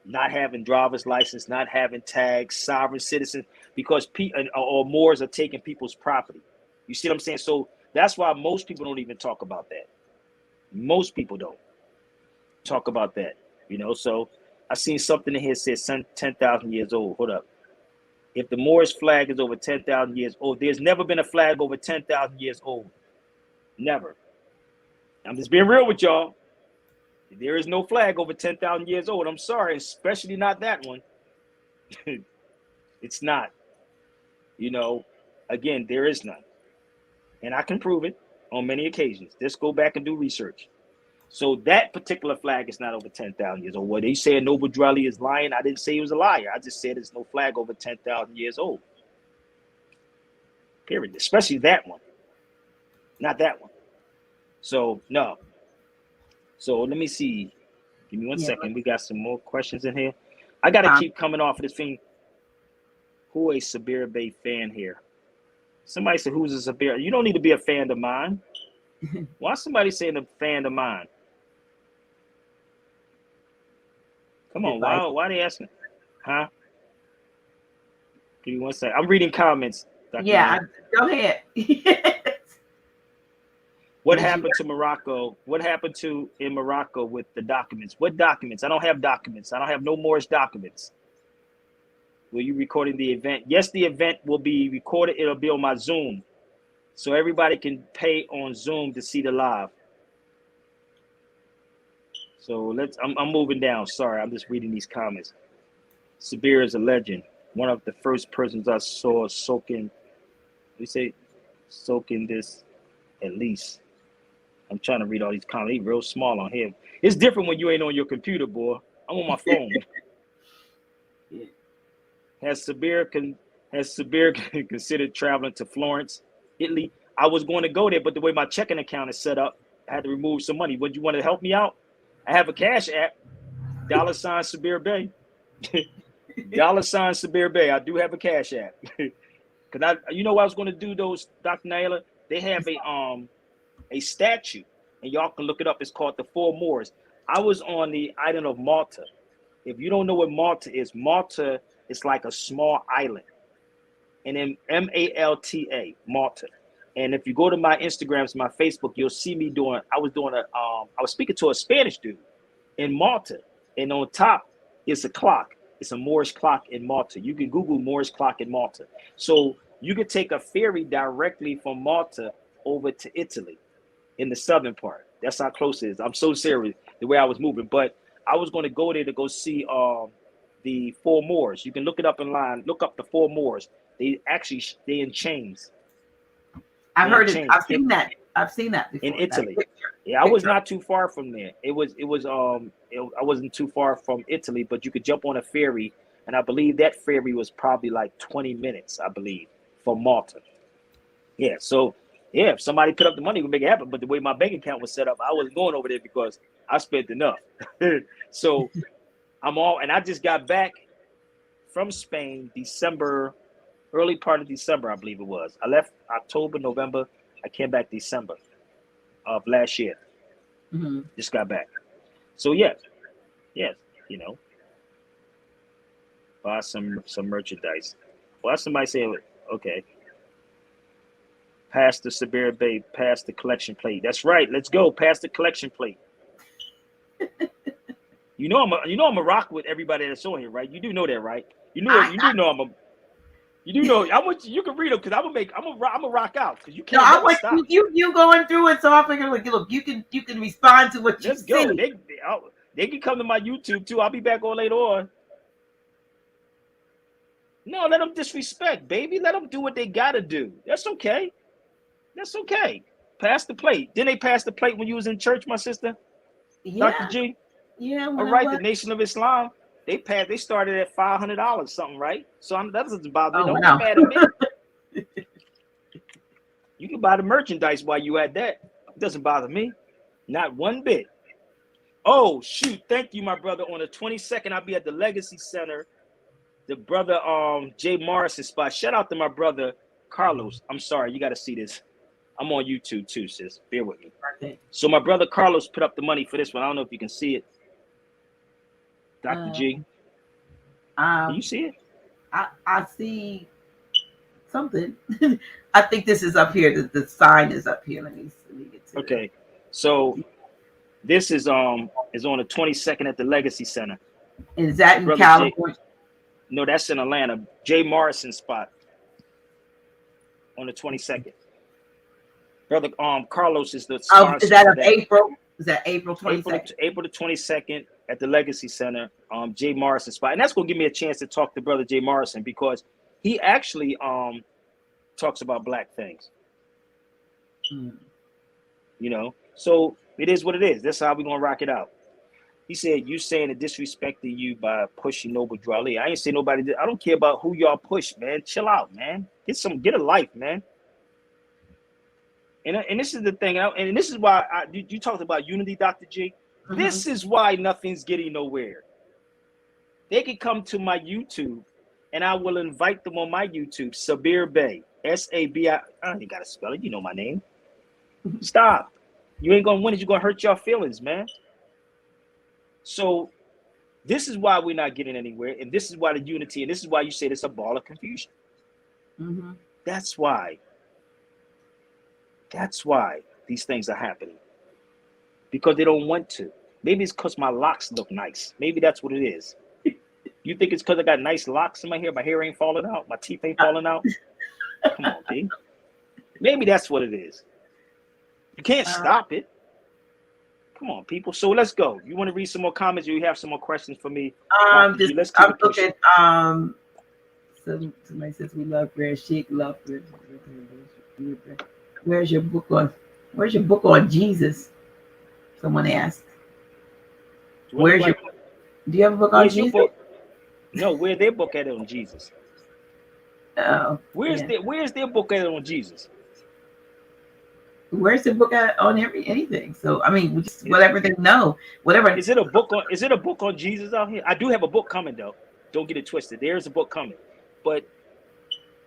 not having driver's license, not having tags, sovereign citizens, because or Moors are taking people's property. You see what I'm saying? So that's why most people don't even talk about that. Most people don't talk about that, So I seen something in here that says 10,000 years old. Hold up. If the Moorish flag is over 10,000 years old, there's never been a flag over 10,000 years old. Never. I'm just being real with y'all. There is no flag over 10,000 years old. I'm sorry, especially not that one. It's not. Again, there is none. And I can prove it on many occasions. Just go back and do research. So that particular flag is not over 10,000 years old. What they say Noble Drelly is lying, I didn't say he was a liar. I just said there's no flag over 10,000 years old. Period. Especially that one. Not that one. So, no. So, let me see. Give me one second. We got some more questions in here. I got to keep coming off of this thing. Who a Sabir Bey fan here? Somebody said, who's a Sabir? You don't need to be a fan of mine. Why somebody saying a fan of mine? Come on, why are they asking? Huh? Give me one second. I'm reading comments. Dr. Go ahead. What happened to Morocco? What happened in Morocco with the documents? What documents? I don't have documents. I don't have no Moorish documents. Were you recording the event? Yes, the event will be recorded. It'll be on my Zoom. so everybody can pay on Zoom to see the live. So I'm moving down. Sorry, I'm just reading these comments. Sabir is a legend. One of the first persons I saw soaking this at least. I'm trying to read all these comments. They real small on here. It's different when you ain't on your computer, boy. I'm on my phone. Has Sabir considered traveling to Florence, Italy? I was going to go there, but the way my checking account is set up, I had to remove some money. Would you want to help me out? I have a cash app. $ Sabir Bey. $ Sabir Bey. I do have a cash app. Cause you know what I was going to do, those, Dr. Naila? They have a statue, and y'all can look it up. It's called the Four Moors. I was on the island of Malta. If you don't know what Malta is like a small island. And then Malta, Malta. And if you go to my Instagrams, my Facebook, you'll see me I was speaking to a Spanish dude in Malta. And on top is a clock. It's a Moorish clock in Malta. You can Google Moorish clock in Malta. So you could take a ferry directly from Malta over to Italy in the southern part. That's how close it is. I'm so serious the way I was moving. But I was going to go there to go see the Four Moors. You can look it up online. Look up the Four Moors. They in chains. I've heard it. I've seen that. I've seen that before. In Italy. Yeah, I was not too far from there. I wasn't too far from Italy, but you could jump on a ferry, and I believe that ferry was probably like 20 minutes, I believe, from Malta. Yeah, so yeah, if somebody put up the money, we make it happen. But the way my bank account was set up, I wasn't going over there because I spent enough. So and I just got back from Spain early part of December, I believe it was. I left October, November. I came back December of last year. Mm-hmm. Just got back. So yes, you know, buy some merchandise. Well, somebody say, okay. Pass the Sabir Bey, pass the collection plate. That's right. Let's go. Pass the collection plate. You know I'm a rock with everybody that's on here, right? You do know that, right? You do know. I want you can read them because I'm a rock out because you can't. No, I want you going through it, so I figure, look, you can respond to what you see. Let's go. They can come to my YouTube too. I'll be back on later on. No, let them disrespect, baby. Let them do what they gotta do. That's okay. That's okay. Pass the plate. Didn't they pass the plate when you was in church, my sister? Yeah. Dr. G? Yeah. All right, the Nation of Islam. They started at $500 something, right? So that doesn't bother me. Don't get mad at me. You can buy the merchandise while you at that. It doesn't bother me. Not one bit. Oh, shoot. Thank you, my brother. On the 22nd, I'll be at the Legacy Center. The brother Jay Morrison spot. Shout out to my brother Carlos. I'm sorry, you got to see this. I'm on YouTube too, sis. Bear with me. Okay. So my brother Carlos put up the money for this one. I don't know if you can see it. Dr. G. Can you see it? I see something. I think this is up here. The sign is up here. Let me get to it. Okay. So this is on the 22nd at the Legacy Center. Is that in California? No, that's in Atlanta. Jay Morrison spot on the 22nd. Brother Carlos is the sponsor. Is that of April? Is that April 22nd? April the 22nd at the Legacy Center, Jay Morrison spot. And that's going to give me a chance to talk to Brother Jay Morrison because he actually talks about black things. Mm. You know, so it is what it is. That's how we're going to rock it out. He said, you saying it disrespected you by pushing Noble Drew Ali. I ain't say nobody did. I don't care about who y'all push, man. Chill out, man. Get a life, man. And this is the thing, and this is why you talked about unity, Dr. G. Mm-hmm. This is why nothing's getting nowhere. They can come to my YouTube, and I will invite them on my YouTube, Sabir Bey, Sabi. I don't even gotta spell it. You know my name. Stop. You ain't gonna win it. You're gonna hurt your feelings, man. So this is why we're not getting anywhere, and this is why the unity, and this is why you say it's a ball of confusion. Mm-hmm. That's why. That's why these things are happening. Because they don't want to. Maybe it's because my locks look nice. Maybe that's what it is. You think it's because I got nice locks in my hair? My hair ain't falling out. My teeth ain't falling out. Come on, B. Maybe that's what it is. You can't stop it. Come on, people. So let's go. You want to read some more comments, or you have some more questions for me? Let's keep it pushing. Somebody says we love Grand Chic. Where's your book on Jesus? Someone asked. Where's your? Do you have a book on Jesus? No, where's their book at on Jesus? Oh, where's their book at on Jesus? Where's the book at on anything? So I mean, just whatever they know, whatever. Is it a book on Jesus out here? I do have a book coming though. Don't get it twisted. There's a book coming, but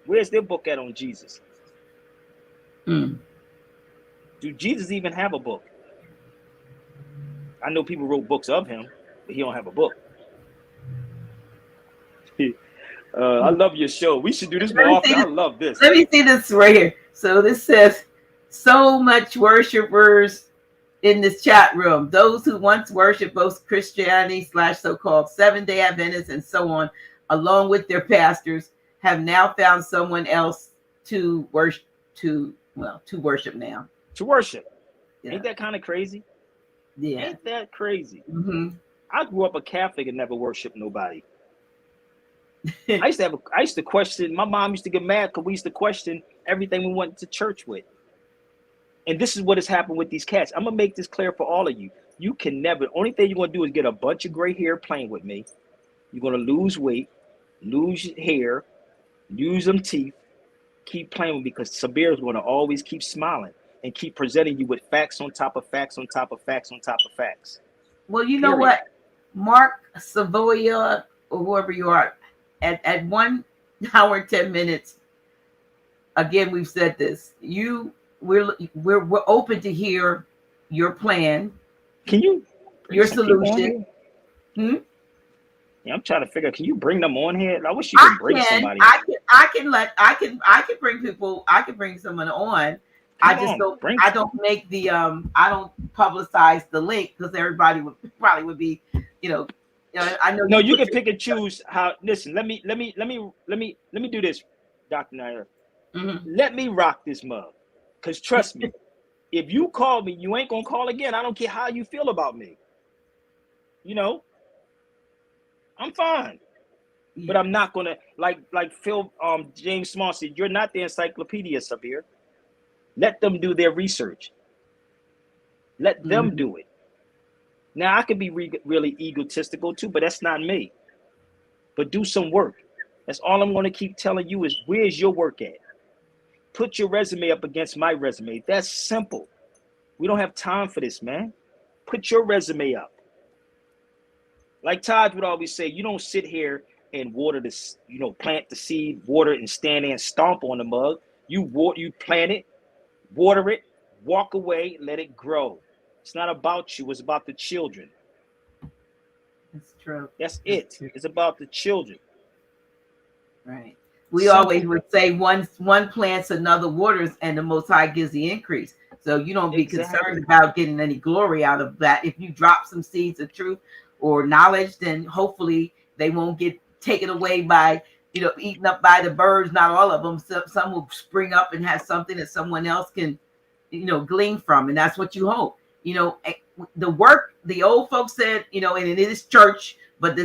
where's their book at on Jesus? Do Jesus even have a book? I know people wrote books of him, but he don't have a book. I love your show. We should do this more often. I love this. Let me see this right here. So this says, so much worshipers in this chat room. Those who once worshiped both Christianity / so-called Seventh-day Adventists and so on, along with their pastors, have now found someone else to worship. To worship now. To worship. Yeah. Ain't that kind of crazy? Yeah. Ain't that crazy? Mm-hmm. I grew up a Catholic and never worshiped nobody. I used to question. My mom used to get mad because we used to question everything we went to church with. And this is what has happened with these cats. I'm gonna make this clear for all of you. You can never. Only thing you're gonna do is get a bunch of gray hair playing with me. You're gonna lose weight, lose hair, lose them teeth. Keep playing with me because Sabir is gonna always keep smiling and keep presenting you with facts on top of facts on top of facts on top of facts. Well, you know what, Mark Savoya or whoever you are, at 1 hour and 10 minutes. Again, we've said this. We're open to hear your plan. Can you your solution? Yeah, I'm trying to figure. Can you bring them on here? I wish you could bring somebody. I can bring people. I can bring someone on. I don't make the I don't publicize the link because everybody would be, I know. No, you can pick and choose how. Listen, let me do this, Dr. Nair. Mm-hmm. Let me rock this mug. Because trust me, if you call me, you ain't going to call again. I don't care how you feel about me. I'm fine. Yeah. But I'm not going to, like Phil James Small said, you're not the encyclopedia, Sabir. Let them do their research. Let them do it. Now, I could be really egotistical too, but that's not me. But do some work. That's all I'm going to keep telling you is, where's your work at? Put your resume up against my resume. That's simple. We don't have time for this, man. Put your resume up. Like Todd would always say, you don't sit here and water this, plant the seed, water it, and stand there and stomp on the mug. You plant it, water it, walk away, let it grow. It's not about you. It's about the children. That's true. That's it. It's about the children. Right. We always would say one plants, another waters, and the Most High gives the increase. So you don't be concerned about getting any glory out of that. If you drop some seeds of truth or knowledge, then hopefully they won't get taken away by, eaten up by the birds. Not all of them. Some will spring up and have something that someone else can, glean from. And that's what you hope. The work, the old folks said, and it is church, but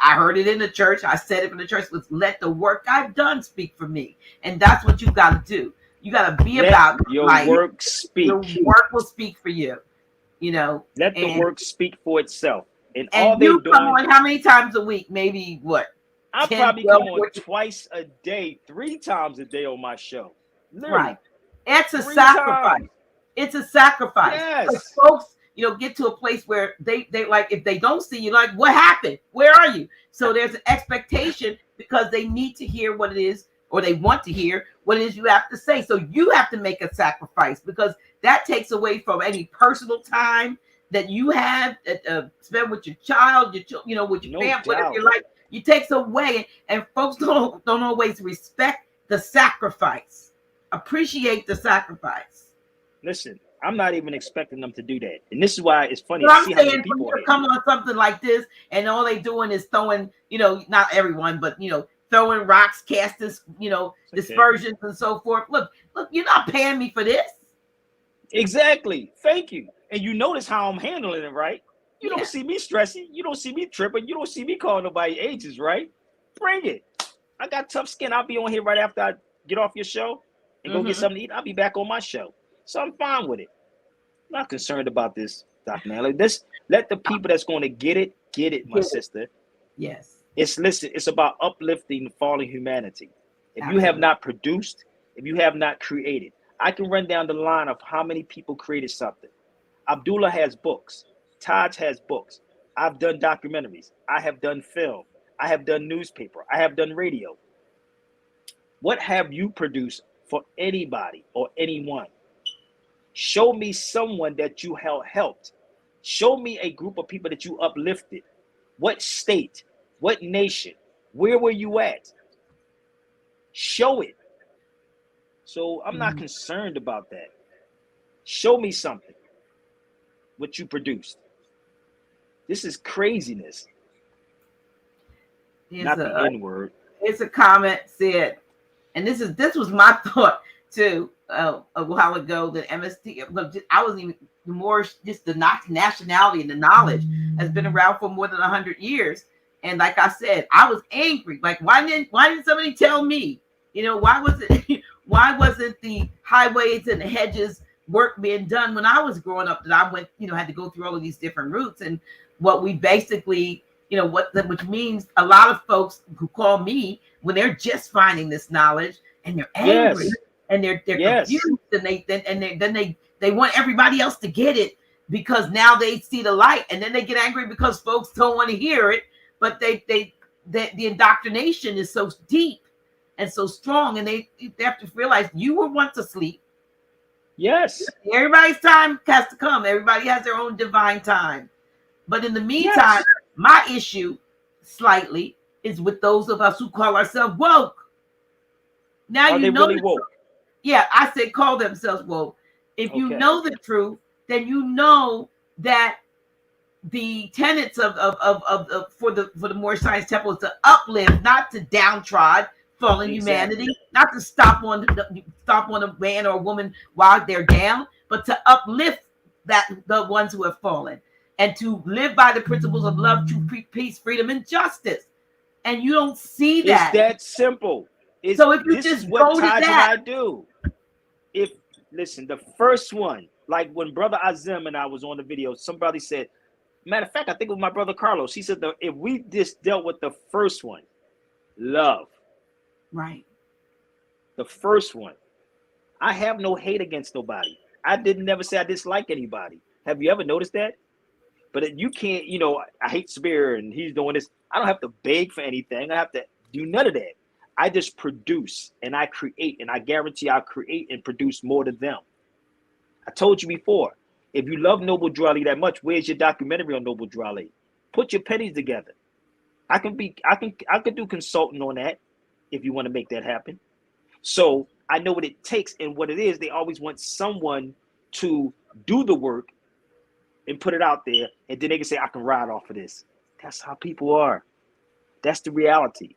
I heard it in the church. I said it from the church, was let the work I've done speak for me. And that's what you got to do. You got to be about your work speak. Your work will speak for you. Let the work speak for itself. And all they do. Come on how many times a week? Maybe what? I probably come on twice a day, 3 times a day on my show. Literally. Right. It's a sacrifice. Times. It's a sacrifice. Yes. Folks, get to a place where they like, if they don't see you, like, what happened? Where are you? So there's an expectation because they need to hear what it is, or they want to hear what it is you have to say. So you have to make a sacrifice because that takes away from any personal time that you have spend with your child, with your family, whatever you like. It takes away, and folks don't always respect the sacrifice, appreciate the sacrifice. Listen, I'm not even expecting them to do that, and this is why it's funny. I'm saying when you come on something like this, and all they doing is throwing, not everyone, but throwing rocks, casting, dispersions and so forth. Look, you're not paying me for this. Exactly. Thank you. And you notice how I'm handling it, right? You don't see me stressing. You don't see me tripping. You don't see me calling nobody ages, right? Bring it. I got tough skin. I'll be on here right after I get off your show and go get something to eat. I'll be back on my show. So I'm fine with it. I'm not concerned about this, Dr. Nail. Let the people that's going to get it, my sister. Yes. It's about uplifting fallen humanity. If you have not produced, if you have not created, I can run down the line of how many people created something. Abdullah has books. Taj has books. I've done documentaries. I have done film. I have done newspaper. I have done radio. What have you produced for anybody or anyone? Show me someone that you helped. Show me a group of people that you uplifted. What state? What nation? Where were you at? Show it. So I'm not concerned about that. Show me something. What you produced. This is craziness. Not the N-word. It's a comment said, and this was my thought too a while ago, that MST, I wasn't even more, just the nationality and the knowledge has been around for more than 100 years. And like I said, I was angry. Like, why didn't somebody tell me? Why wasn't the highways and the hedges work being done when I was growing up, that I went, had to go through all of these different routes? And what we basically, which means a lot of folks who call me when they're just finding this knowledge and they're angry and they're confused, and they want everybody else to get it because now they see the light, and then they get angry because folks don't want to hear it. But the indoctrination is so deep and so strong, and they have to realize you were once asleep. Yes. Everybody's time has to come. Everybody has their own divine time. But in the meantime, my issue slightly is with those of us who call ourselves woke. Now Are they really woke? Yeah, I said call themselves woke. If you know the truth, then you know that the tenets of for the Moor Science Temple is to uplift, not to downtrod fallen humanity, not to stop on a man or a woman while they're down, but to uplift the ones who have fallen, and to live by the principles of love, truth, peace, freedom, and justice. And you don't see that. It's that simple. So if you just go to that, I do. Listen, the first one, like when Brother Azim and I was on the video, somebody said, matter of fact, I think it was my brother Carlos. He said that if we just dealt with the first one, love. Right. The first one. I have no hate against nobody. I never say I dislike anybody. Have you ever noticed that? But you can't, I hate Sabir and he's doing this. I don't have to beg for anything. I have to do none of that. I just produce and I create, and I guarantee I'll create and produce more than them. I told you before, if you love Noble Drew Ali that much, where's your documentary on Noble Drew Ali? Put your pennies together. I could do consulting on that if you want to make that happen. So I know what it takes and what it is. They always want someone to do the work and put it out there, and then they can say, I can ride off of this. That's how people are. That's the reality.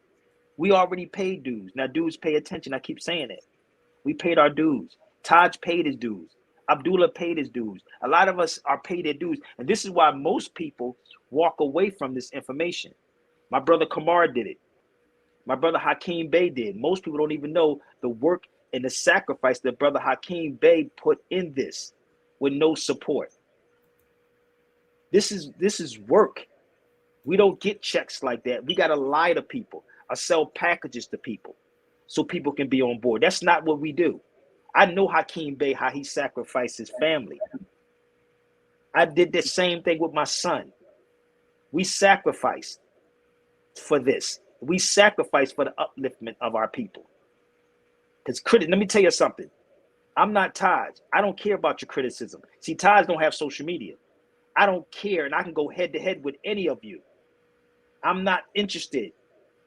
We already paid dues. Now, dudes, pay attention. I keep saying it. We paid our dues. Taj paid his dues. Abdullah paid his dues. A lot of us are paid their dues. And this is why most people walk away from this information. My brother Kamar did it. My brother Hakeem Bey did. Most people don't even know the work and the sacrifice that brother Hakeem Bey put in this with no support. This is work. We don't get checks like that. We got to lie to people or sell packages to people so people can be on board. That's not what we do. I know Hakeem Bey, how he sacrificed his family. I did the same thing with my son. We sacrificed for this. We sacrificed for the upliftment of our people. Because let me tell you something. I'm not Taj. I don't care about your criticism. See, Taj don't have social media. I don't care, and I can go head to head with any of you. I'm not interested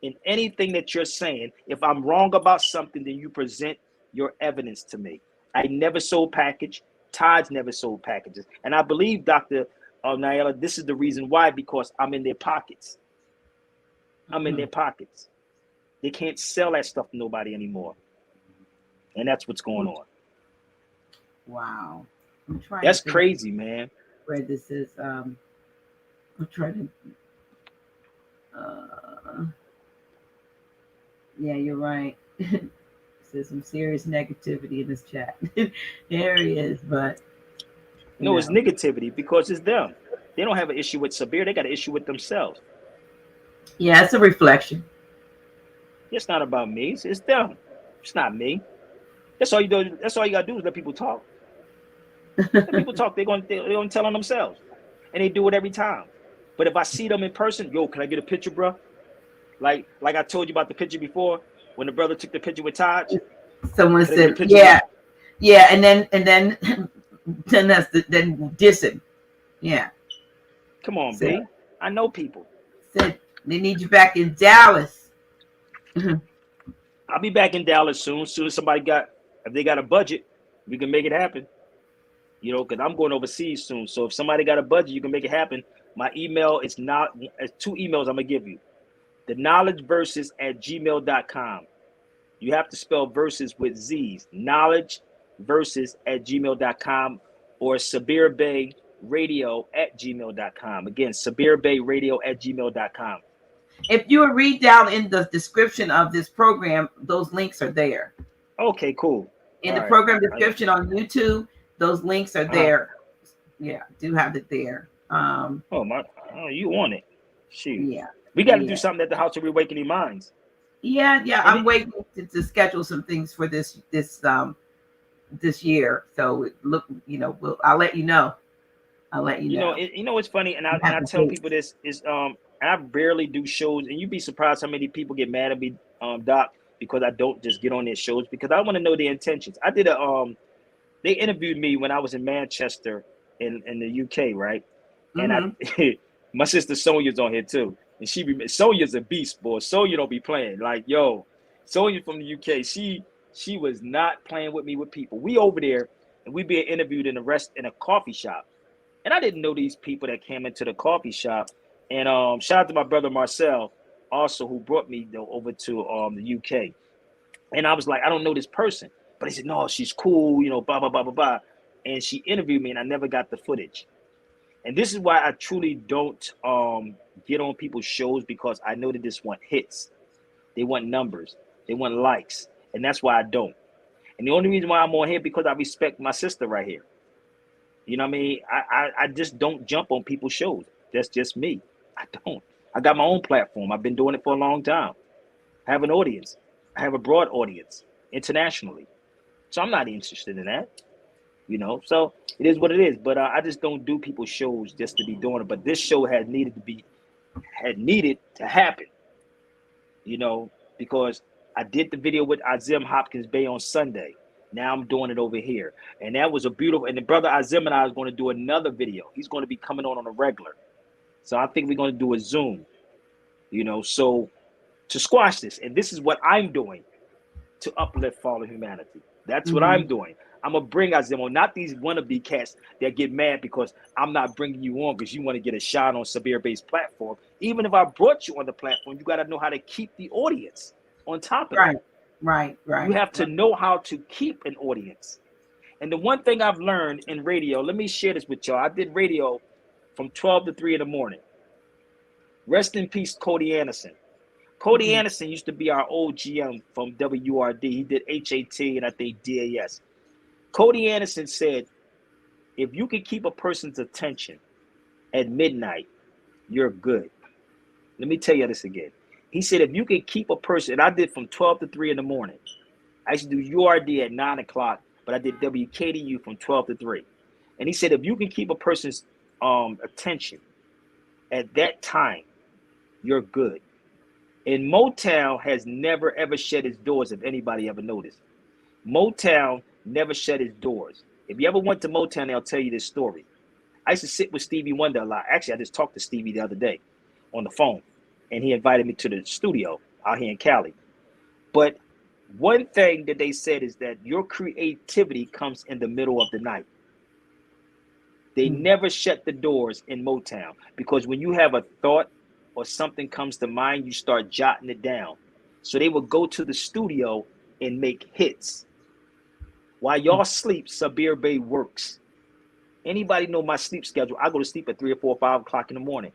in anything that you're saying. If I'm wrong about something, then you present your evidence to me. I never sold package. Taj never sold packages. And I believe, Dr. Naila, this is the reason why, because I'm in their pockets. I'm in their pockets. They can't sell that stuff to nobody anymore. And that's what's going on. Wow. I'm trying That's to think crazy, man. where this is. I'm trying to. Yeah, you're right. There's some serious negativity in this chat. There he is, but No, it's negativity because it's them. They don't have an issue with Sabir. They got an issue with themselves. Yeah, it's a reflection. It's not about me. It's them. It's not me. That's all you do. That's all you gotta do is let people talk. Let people talk. They're gonna tell on themselves, and they do it every time. But if I see them in person, yo, can I get a picture, bro? Like I told you about the picture before when the brother took the picture with Taj. Someone said, yeah, and then then diss him. Yeah. Come on, B. I know people. Said they need you back in Dallas. I'll be back in Dallas soon. Soon as if they got a budget, we can make it happen. You know, because I'm going overseas soon. So if somebody got a budget, you can make it happen. My email is it's 2 emails I'm gonna give you. The knowledgeverses@gmail.com. You have to spell verses with Z's. Knowledgeverses@gmail.com or Sabir Bey radio@gmail.com. Again, Sabir Bey radio@gmail.com. If you read down in the description of this program, those links are there. Okay, cool. In the program description on YouTube, those links are there. Yeah, do have it there. You want it? Shoot. Yeah. We got to do something at the House of Reawakening Minds. Yeah. I'm waiting to schedule some things for this year. So look, I'll let you know. You know what's funny, and I tell people this is I barely do shows, and you'd be surprised how many people get mad at me, Doc, because I don't just get on their shows because I want to know their intentions. I did they interviewed me when I was in Manchester in the UK, right? And my sister Sonia's on here too, and Sonia's a beast, boy. Sonia don't be playing. Like, yo, Sonia from the UK, she was not playing with me with people. We over there, and we being interviewed in a coffee shop, and I didn't know these people that came into the coffee shop. And shout out to my brother Marcel, also who brought me over to the UK. And I was like, I don't know this person, but he said, no, she's cool, blah blah blah blah blah. And she interviewed me, and I never got the footage. And this is why I truly don't get on people's shows, because I know they just want hits, they want numbers, they want likes, and that's why I don't. And the only reason why I'm on here because I respect my sister right here. You know what I mean? I just don't jump on people's shows. That's just me. I don't. I got my own platform. I've been doing it for a long time. I have an audience. I have a broad audience internationally. So I'm not interested in that. So it is what it is. But I just don't do people's shows just to be doing it. But this show had needed to happen. Because I did the video with Azim Hopkins Bey on Sunday. Now I'm doing it over here. And that was a beautiful, and the brother Azim and I is going to do another video. He's going to be coming on a regular. So I think we're going to do a Zoom, so to squash this. And this is what I'm doing to uplift fallen humanity. That's what I'm doing. I'm going to bring Azim on, not these wannabe cats that get mad because I'm not bringing you on because you want to get a shot on Sabir Bey's platform. Even if I brought you on the platform, you got to know how to keep the audience on top of it. Right. You have to know how to keep an audience. And the one thing I've learned in radio, let me share this with y'all. I did radio from 12 to 3 in the morning. Rest in peace, Cody Anderson. Cody Anderson used to be our old GM from WRD. He did HAT and I think DAS. Cody Anderson said, if you can keep a person's attention at midnight, you're good. Let me tell you this again. He said, if you can keep a person, and I did from 12 to 3 in the morning. I used to do URD at 9 o'clock, but I did WKDU from 12 to 3. And he said, if you can keep a person's attention at that time, you're good. And Motown has never, ever shut its doors, if anybody ever noticed. Motown never shut its doors. If you ever went to Motown, they'll tell you this story. I used to sit with Stevie Wonder a lot. Actually, I just talked to Stevie the other day on the phone, and he invited me to the studio out here in Cali. But one thing that they said is that your creativity comes in the middle of the night. They never shut the doors in Motown, because when you have a thought or something comes to mind, you start jotting it down. So they would go to the studio and make hits. While y'all sleep, Sabir Bey works. Anybody know my sleep schedule? I go to sleep at 3 or 4 or 5 o'clock in the morning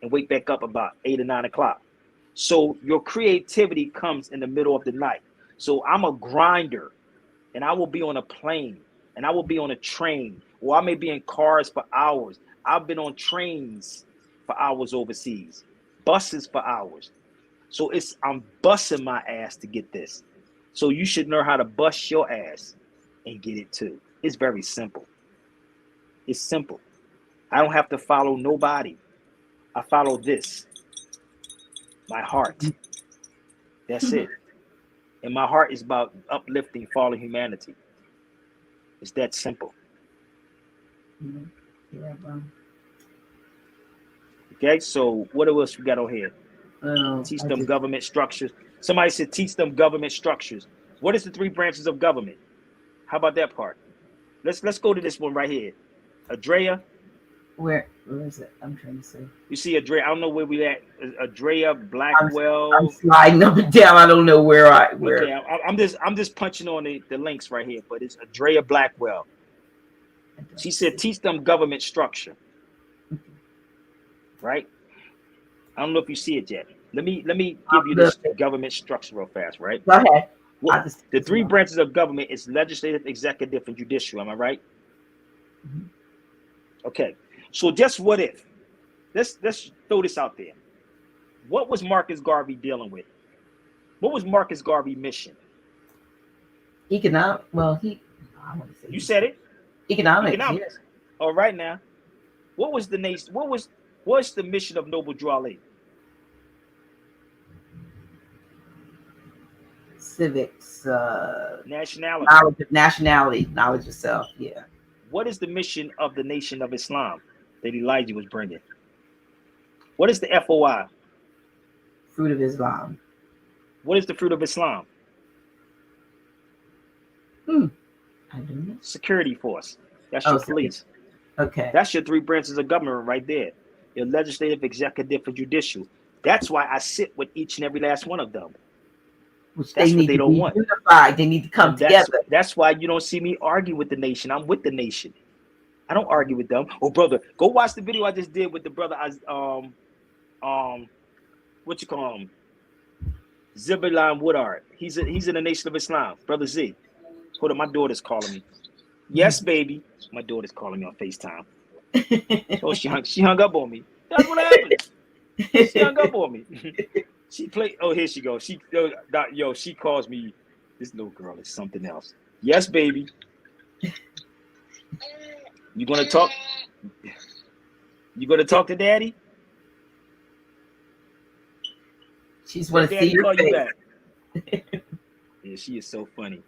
and wake back up about 8 or 9 o'clock. So your creativity comes in the middle of the night. So I'm a grinder, and I will be on a plane, and I will be on a train, or I may be in cars for hours. I've been on trains for hours overseas, buses for hours. So I'm busting my ass to get this. So you should know how to bust your ass and get it too. It's very simple. It's simple. I don't have to follow nobody. I follow this. My heart. That's it. And my heart is about uplifting fallen humanity. It's that simple. Yeah, bro. Okay, so what else we got on here? Teach them government structures. Somebody said teach them government structures. What is the 3 branches of government? How about that part? Let's go to this one right here. Adrea. Where is it? I'm trying to see. You see Adrea? I don't know where we at. Adrea Blackwell. I'm sliding up and down. I don't know where. Okay, I'm just punching on the links right here, but it's Adrea Blackwell. She said teach them government structure. Right? I don't know if you see it yet. Let me give you this government structure real fast, right? Go ahead. Well, the 3 branches of government is legislative, executive, and judicial. Am I right? Mm-hmm. Okay. So just what if? Let's throw this out there. What was Marcus Garvey dealing with? What was Marcus Garvey's mission? Economic. Well, you said it. Economics. Yes. All right now. What was the nation? What's the mission of Noble Drew Ali? Civics. Nationality. Nationality. Knowledge of self. Yeah. What is the mission of the Nation of Islam that Elijah was bringing? What is the FOI? Fruit of Islam. What is the fruit of Islam? I don't know. Security force. That's your police. Okay. That's your 3 branches of government right there. Your legislative, executive, and judicial. That's why I sit with each and every last one of them. Which that's they what need they to don't be want. Unified. They need to come together. That's why you don't see me argue with the nation. I'm with the nation. I don't argue with them. Oh, brother, go watch the video I just did with the brother. What you call him? Zibilan Woodard. He's in the Nation of Islam. Brother Z. Hold on, my daughter's calling me. Yes, baby. My daughter's calling me on FaceTime. So she hung up on me. That's what happened. She hung up on me. She played. Oh, here she goes. She calls me. This little girl is something else. Yes, baby. You gonna talk? You gonna talk to Daddy? She's want to see your face. Back. Yeah, she is so funny.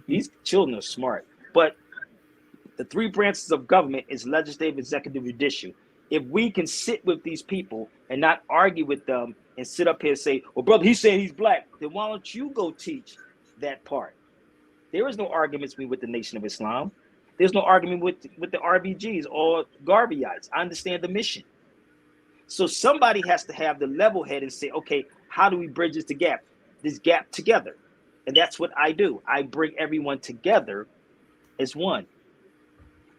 These children are smart, but the 3 branches of government is legislative, executive, judicial. If we can sit with these people and not argue with them and sit up here and say, well, brother, he's saying he's black, then why don't you go teach that part? There is no arguments with the Nation of Islam. There's no argument with the RBGs or Garveyites. I understand the mission. So somebody has to have the level head and say, okay, how do we bridge this gap together? And that's what I do. I bring everyone together as one.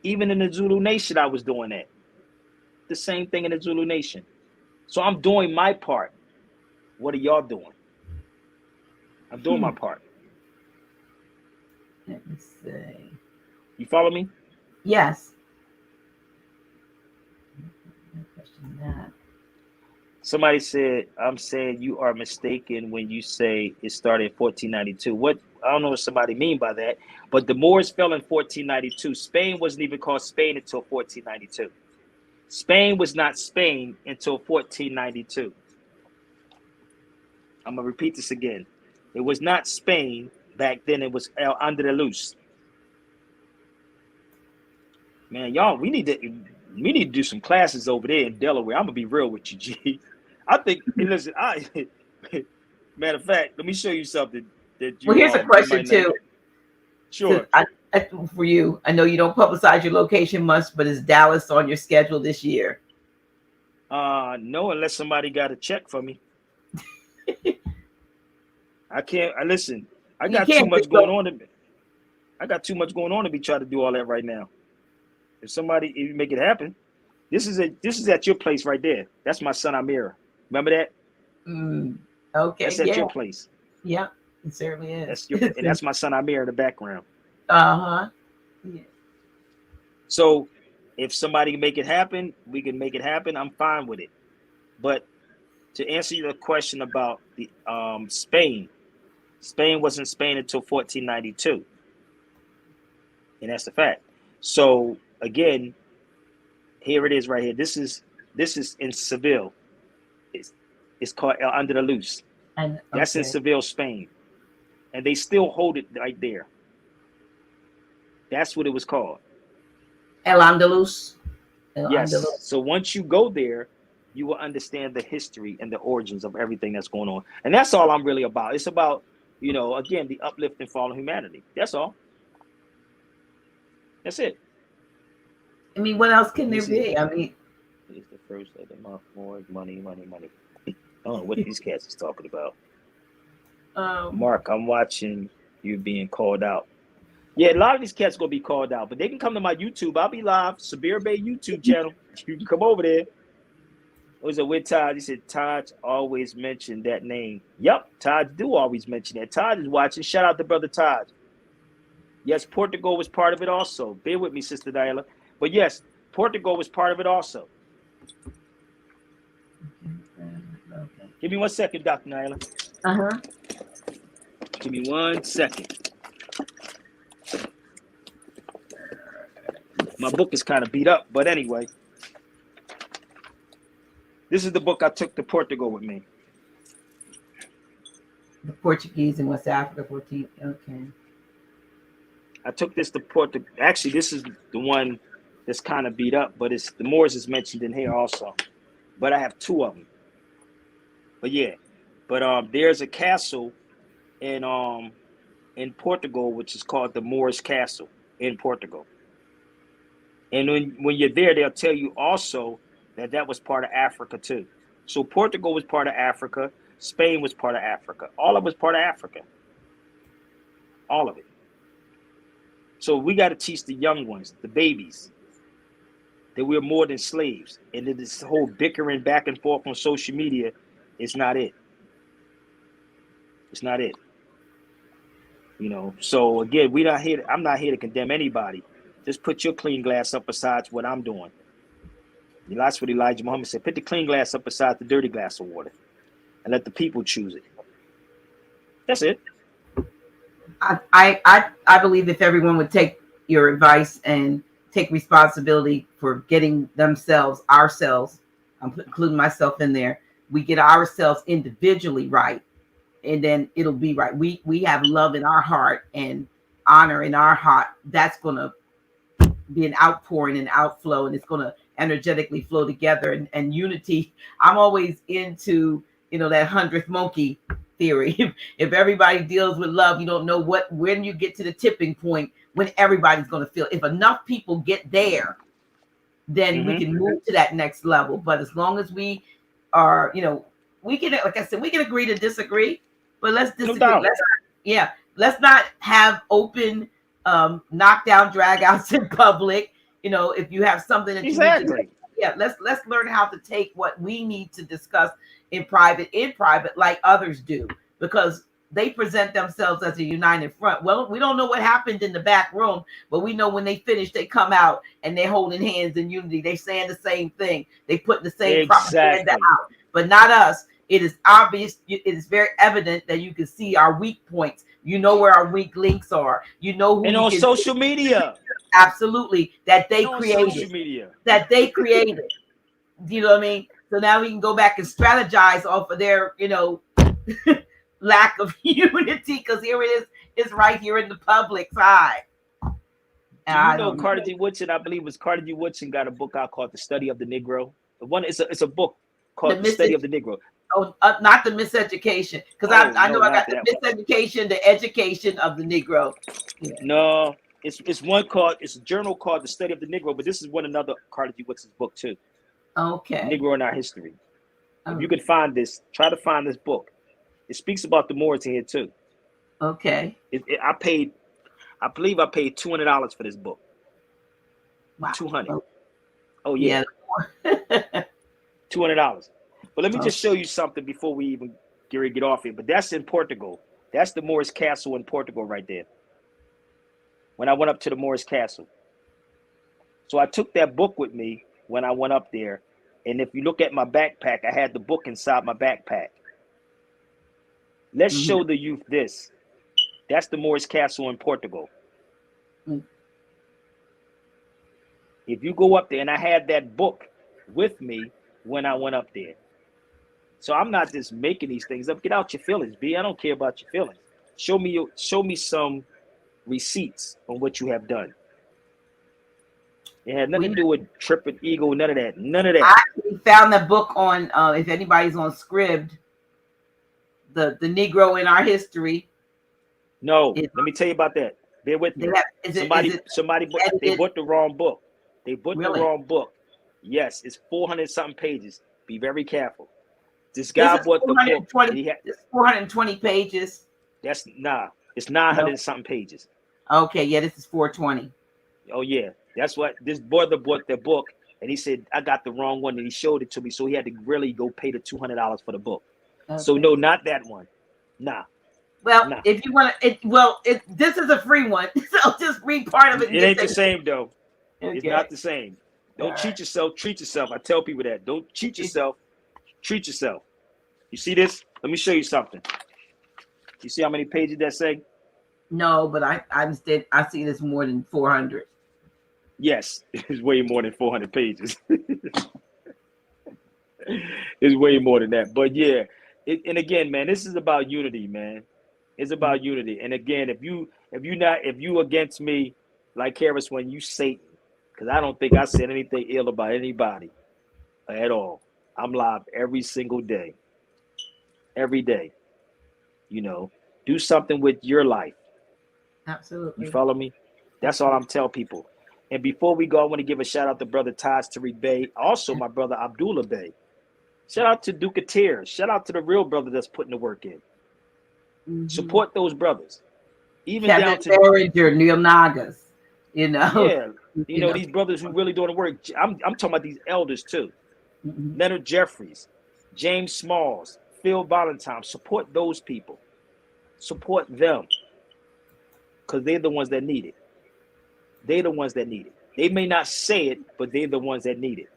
Even in the Zulu Nation, I was doing that. The same thing in the Zulu Nation. So I'm doing my part. What are y'all doing? I'm doing my part. Let me see. You follow me? Yes. No question that. Somebody said, I'm saying you are mistaken when you say it started in 1492. What? I don't know what somebody mean by that, but the Moors fell in 1492. Spain wasn't even called Spain until 1492. Spain was not Spain until 1492. I'm going to repeat this again. It was not Spain back then. It was El Andalus. Man, y'all, we need to do some classes over there in Delaware. I'm going to be real with you, G. I think, listen, matter of fact, let me show you something. Well, here's a question too. Sure. So for you, I know you don't publicize your location much, but is Dallas on your schedule this year? No, unless somebody got a check for me. I can't. I listen. I You got too can't much just going go. on. I got too much going on to be trying to do all that right now. If you make it happen, this is at your place right there. That's my son Amir. Remember that? Okay, That's at yeah, your place. yeah, it certainly is. And that's my son Amir in the background. Uh-huh. Yeah. So if somebody can make it happen, we can make it happen. I'm fine with it. But to answer your question about the Spain wasn't Spain until 1492, and that's the fact. So again, here it is right here. This is in Seville. It's called El Andalus. And That's in okay. Seville, Spain, and they still hold it right there. That's what it was called. El Andalus. El Yes. Andalus. So once you go there, you will understand the history and the origins of everything that's going on, and that's all I'm really about. It's about, again, the uplift and fall of humanity. That's all. That's it. I mean, what else can Let me there see. be? I mean, It's the first of the month. More money, money, money. I don't know what these cats is talking about. Mark, I'm watching you being called out. Yeah, a lot of these cats gonna be called out, but they can come to my YouTube. I'll be live. Sabir Bey YouTube channel. You can come over there. Was it with Todd? He said Todd always mentioned that name. Yep, Todd do always mention that. Todd is watching. Shout out to brother Todd. Yes, Portugal was part of it also. Bear with me, Sister Diana. But yes, Portugal was part of it also. okay. Give me 1 second, Dr. Nyla. Uh-huh. Give me 1 second. My book is kind of beat up, but anyway. This is the book I took to Portugal with me. The Portuguese in West Africa. Okay. I took this to Portugal. Actually, this is the one that's kind of beat up, but it's the Moors is mentioned in here also. But I have 2 of them. But yeah, there's a castle in Portugal which is called the Moorish Castle in Portugal. And when you're there, they'll tell you also that was part of Africa too. So Portugal was part of Africa. Spain was part of Africa. All of it was part of Africa. All of it. So we got to teach the young ones, the babies, that we're more than slaves. And that this whole bickering back and forth on social media is not it. It's not it. So again, I'm not here to condemn anybody. Just put your clean glass up beside what I'm doing. That's what Elijah Muhammad said. Put the clean glass up beside the dirty glass of water and let the people choose it. That's it. I believe if everyone would take your advice and take responsibility for getting ourselves, I'm including myself in there, we get ourselves individually right, and then it'll be right. We have love in our heart and honor in our heart. That's going to be an outpouring and outflow, and it's going to energetically flow together, and unity. I'm always into that 100th monkey theory. If everybody deals with love, you don't know when you get to the tipping point when everybody's going to feel. If enough people get there, then we can move to that next level. But as long as we are, we can, like I said, we can agree to disagree, but let's disagree. No, let's not have open knockdown dragouts in public. If you have something that you need to, let's learn how to take what we need to discuss in private, like others do, because they present themselves as a united front. Well, we don't know what happened in the back room, but we know when they finish, they come out and they're holding hands in unity. They saying the same thing. They put the same propaganda out, but not us. It is obvious. It is very evident that you can see our weak points. You know where our weak links are. You know who. And on social media. Absolutely. That they created. Social media. That they created. You know what I mean? So now we can go back and strategize off of their, lack of unity, because here it is. It's right here in the public's eye. Carter G. Woodson, I believe it was Carter G. Woodson, got a book out called The Study of the Negro. It's a book called The Study of the Negro. Oh, not the miseducation, because I know I got the miseducation, the education of the Negro. Yeah. No, it's one called, it's a journal called The Study of the Negro, but this is another Carter G. Woodson's book too. Okay. Negro in Our History. If you could find this, try to find this book. It speaks about the Moors in here too. Okay. I believe I paid $200 for this book. Wow. $200. Oh yeah. $200. But let me just show you something before we even get off here. But that's in Portugal. That's the Moorish castle in Portugal right there. When I went up to the Moorish castle. So I took that book with me when I went up there. And if you look at my backpack, I had the book inside my backpack. Let's show the youth this. That's the Moorish castle in Portugal. If you go up there, and I had that book with me when I went up there. So I'm not just making these things up. Get out your feelings, B. I don't care about your feelings. Show me some receipts on what you have done. It had nothing to do with tripping ego, none of that. None of that. I actually found the book on, if anybody's on Scribd, the Negro in Our History. No, let me tell you about that. Bear with me. They bought the wrong book. They bought the wrong book. Yes, it's 400-something pages. Be very careful. This guy bought the book. It's 420 pages. It's 900-something pages. Okay, yeah, this is 420. Oh yeah, that's what this brother bought the book, and he said I got the wrong one, and he showed it to me, so he had to really go pay the $200 for the book. Okay. So no, not that one. Nah. Well, if you want to, this is a free one, so just read part of it. It ain't the same though. Okay. It's not the same. Don't cheat yourself. Treat yourself. I tell people that. Don't cheat yourself. Treat yourself. You see this? Let me show you something. You see how many pages that say? No, but I see this more than 400. Yes, it's way more than 400 pages. It's way more than that. But yeah, and again, man, this is about unity, man. It's about unity. And again, if you against me, like Harris, when you Satan, because I don't think I said anything ill about anybody at all. I'm live every single day. Every day. You know, do something with your life. Absolutely. You follow me? That's all I'm telling people. And before we go, I want to give a shout out to Brother Sabir Bey, also my brother Abdullah Bey. Shout out to Duke of Tears. Shout out to the real brother that's putting the work in. Support those brothers. Even Kevin down to Behringer, Neil Nagas, you know. Yeah, you know these brothers who really doing the work. I'm talking about these elders too. Leonard Jeffries, James Smalls, Phil Valentine. Support those people. Support them. Because they're the ones that need it. They're the ones that need it. They may not say it, but they're the ones that need it.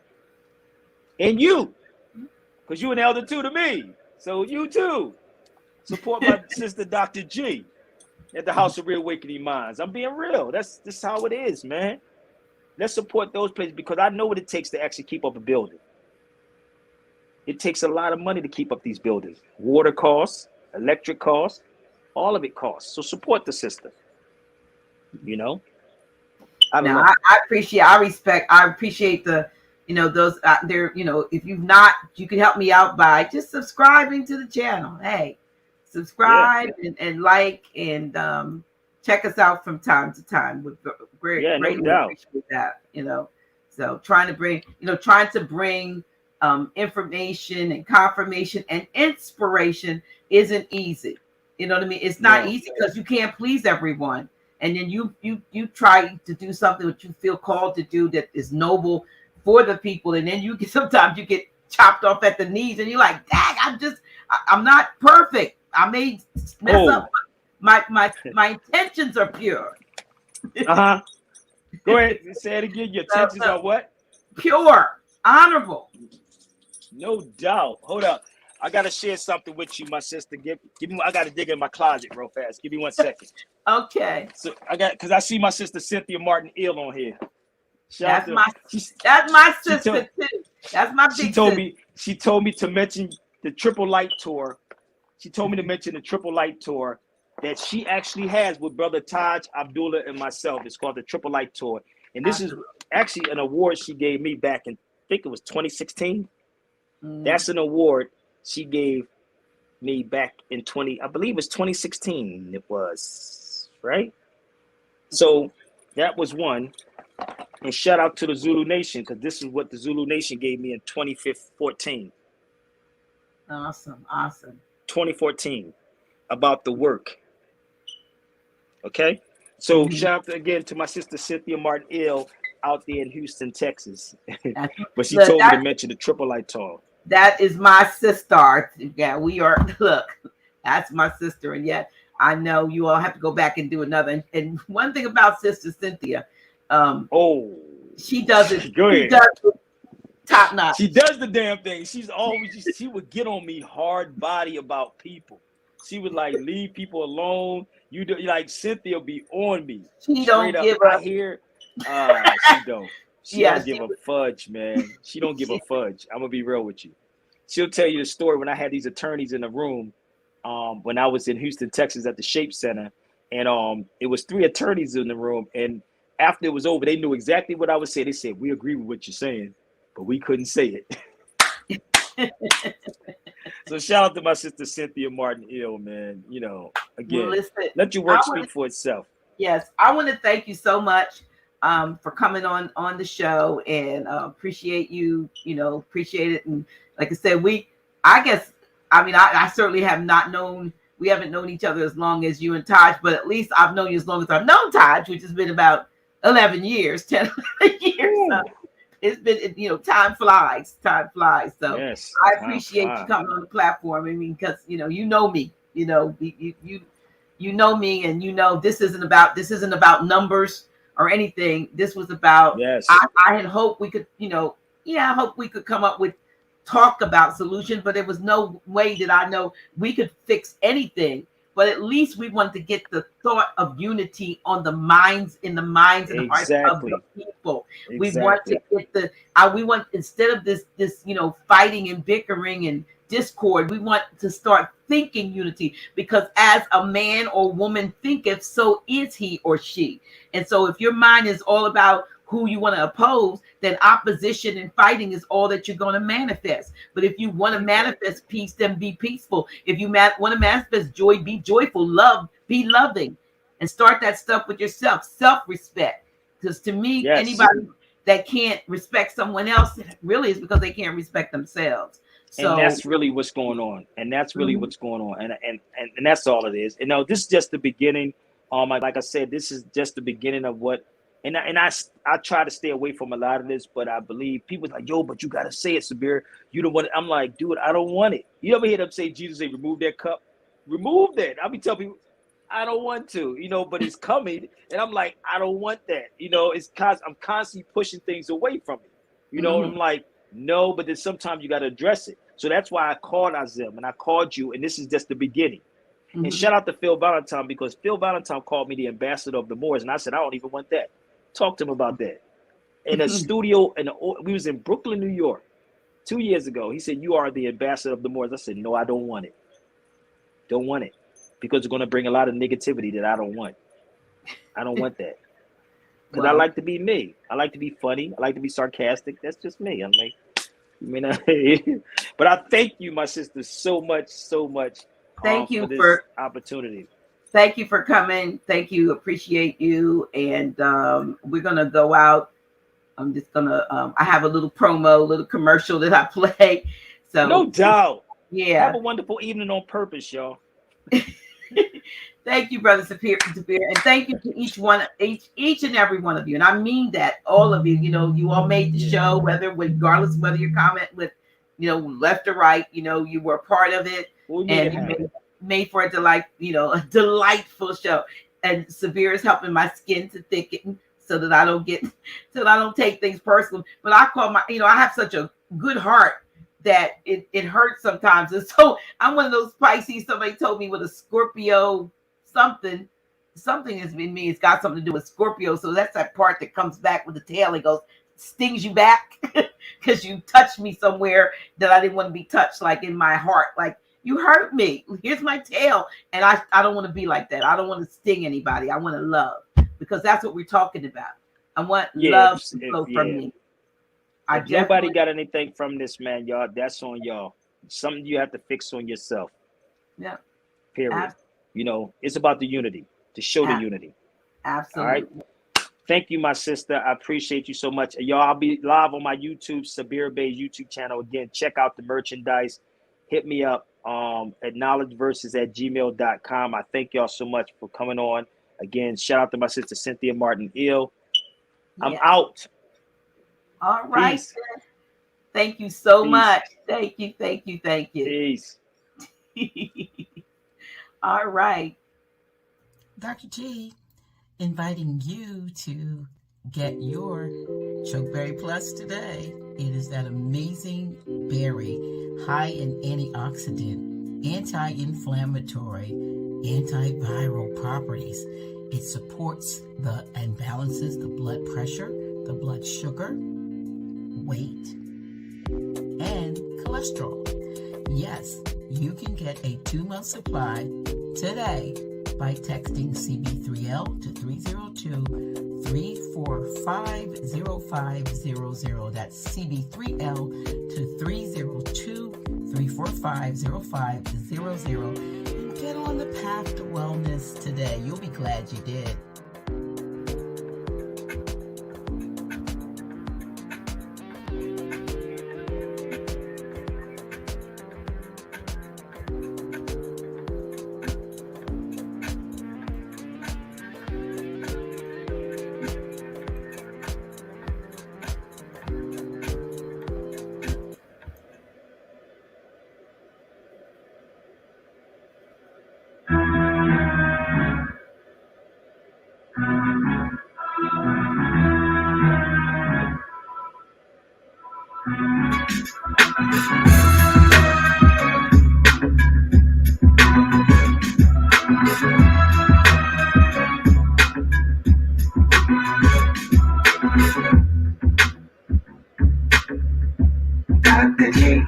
And you, because you're an elder too to me. So you too. Support my sister, Dr. G, at the House of Reawakening Minds. I'm being real. That's how it is, man. Let's support those places because I know what it takes to actually keep up a building. It takes a lot of money to keep up these buildings. Water costs, electric costs, all of it costs. So support the sister. You know? I appreciate the, those out there, if you've not, you can help me out by just subscribing to the channel. Hey, subscribe and like and check us out from time to time. With greatly appreciate that, So trying to bring information and confirmation and inspiration isn't easy. You know what I mean? It's not easy because you can't please everyone. And then you try to do something that you feel called to do that is noble for the people, and then sometimes you get chopped off at the knees, and you're like, "Dang, I'm not perfect. I may mess up. My intentions are pure." Go ahead, say it again. Your intentions are what? Pure, honorable. No doubt. Hold up. I gotta share something with you, my sister. Give me. I gotta dig in my closet real fast. Give me 1 second. Okay. So because I see my sister Cynthia Martin Ill on here. That's my sister too. That's my big sister. She told me to mention the Triple Light Tour. She told me to mention the Triple Light Tour that she actually has with Brother Taj, Abdullah, and myself. It's called the Triple Light Tour, and this is actually an award she gave me back in, I think it was 2016. That's an award she gave me back in I believe it was 2016. It was, right? So that was one. And shout out to the Zulu Nation, because this is what the Zulu Nation gave me in 2014. Awesome. 2014 about the work. Okay? So shout out again to my sister Cynthia Martin Ill out there in Houston, Texas. But she told me to mention the Triple Light Tall. That is my sister. Yeah, we are. Look, that's my sister, and yet I know you all have to go back and do another. And one thing about Sister Cynthia, she does it. Go ahead. She does it top notch. She does the damn thing. She would get on me hard body about people. She would like leave people alone. You do like Cynthia be on me. She don't give up. I hear. She don't. She don't give a fudge, man. She don't give a fudge. I'm gonna be real with you. She'll tell you the story when I had these attorneys in the room. When I was in Houston, Texas, at the Shape Center, and it was 3 attorneys in the room. And after it was over, they knew exactly what I was saying. They said, "We agree with what you're saying, but we couldn't say it." So shout out to my sister Cynthia Martin Ill, man. You know, again, let your work speak for itself. Yes, I want to thank you so much for coming on the show, and appreciate you. You know, appreciate it. And like I said, I certainly have not known. We haven't known each other as long as you and Taj, but at least I've known you as long as I've known Taj, which has been about 11 years, 10 years. So it's been, time flies. So yes, I appreciate you coming on the platform. I mean, because you know me, you know me, and this isn't about numbers or anything. This was about. Yes. I had hoped we could, I hope we could come up with talk about solutions, but there was no way that I know we could fix anything. But at least we want to get the thought of unity on the minds and hearts of the people. Exactly. We want to get we want, instead of this fighting and bickering and discord, we want to start thinking unity, because as a man or woman thinketh, so is he or she. And so if your mind is all about who you want to oppose, then opposition and fighting is all that you're going to manifest. But if you want to manifest peace, then be peaceful. If you want to manifest joy, be joyful. Love, be loving. And start that stuff with yourself. Self-respect. Because to me, anybody that can't respect someone else really is because they can't respect themselves. So, and that's really what's going on. And that's really what's going on. And that's all it is. And this is just the beginning. Like I said, this is just the beginning of what. And I try to stay away from a lot of this, but I believe people's like, yo, but you gotta say it, Sabir. You don't want it. I'm like, dude, I don't want it. You ever hear them say, Jesus, say, remove that cup? Remove that. I'll be telling people, I don't want to, but it's coming. And I'm like, I don't want that. It's I'm constantly pushing things away from it. I'm like, no, but then sometimes you gotta address it. So that's why I called Azim and I called you, and this is just the beginning. And shout out to Phil Valentine, because Phil Valentine called me the ambassador of the Moors, and I said, I don't even want that. Talk to him about that. In a studio, we was in Brooklyn, New York, 2 years ago. He said, you are the ambassador of the Moors. I said, no, I don't want it. Don't want it. Because it's going to bring a lot of negativity that I don't want. I don't want that. Because I like to be me. I like to be funny. I like to be sarcastic. That's just me. I'm like, but I thank you, my sister, so much. Thank you for this opportunity. Thank you for coming. Thank you. Appreciate you. And we're going to go out. I'm just going to, I have a little commercial that I play. So no doubt. Yeah. Have a wonderful evening on purpose, y'all. Thank you, Brother Sabir. And thank you to each and every one of you. And I mean that, all of you, you all made the show, regardless of whether your comment with, left or right, you were a part of it. And you made for a delightful show. And Sabir is helping my skin to thicken so that I don't take things personal. But I call I have such a good heart that it hurts sometimes. And so I'm one of those Pisces. Somebody told me with a Scorpio something has been me. It's got something to do with Scorpio. So that's that part that comes back with the tail. It goes, stings you back because you touched me somewhere that I didn't want to be touched, like in my heart. Like, you hurt me. Here's my tail. And I don't want to be like that. I don't want to sting anybody. I want to love, because that's what we're talking about. I want love to flow from me. If nobody got anything from this, man, y'all, that's on y'all. Something you have to fix on yourself. Yeah. Period. It's about the unity, to show the unity. Absolutely. All right. Thank you, my sister. I appreciate you so much. Y'all, I'll be live on my YouTube, Sabir Bey YouTube channel. Again, check out the merchandise. hit me up at knowledgeverses@gmail.com. I thank y'all so much for coming on. Again, shout out to my sister Cynthia Martin Ill. I'm out. All right. Peace. Thank you so much. Thank you. Peace. All right. Dr. G, inviting you to get your Chokeberry Plus today. It is that amazing berry, high in antioxidant, anti-inflammatory, antiviral properties. It supports and balances the blood pressure, the blood sugar, weight, and cholesterol. Yes, you can get a 2-month supply today by texting CB3L to 302-345-0500. That's CB3L to 302-345-0500. And get on the path to wellness today. You'll be glad you did. Dr. G.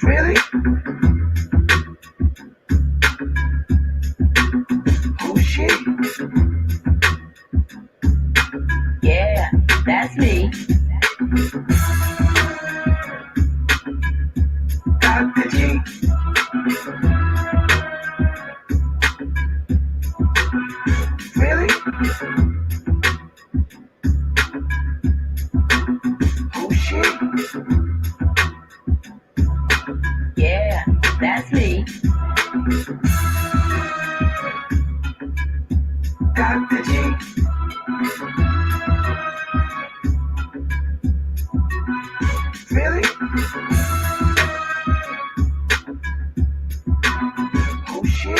Really? Who's she? Yeah, that's me. Dr. G. Really? Who's she? Yeah, that's me. Dr. G. Really? Who's she?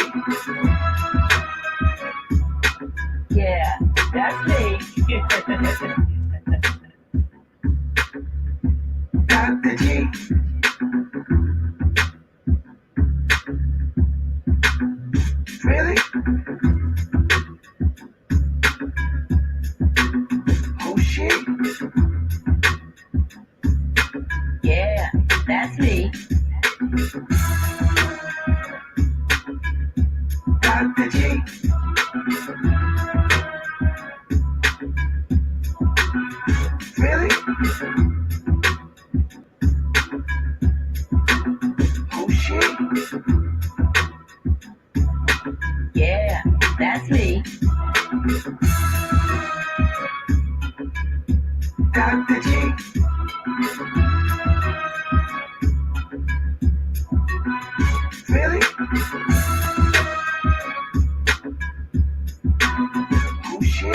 Yeah, that's me. Dr. G. Really? Who's she? Yeah, that's me. Dr. G. Really? Who's she? Yeah, that's me. Dr. G. Really? Who's she?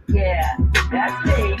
Yeah, that's me.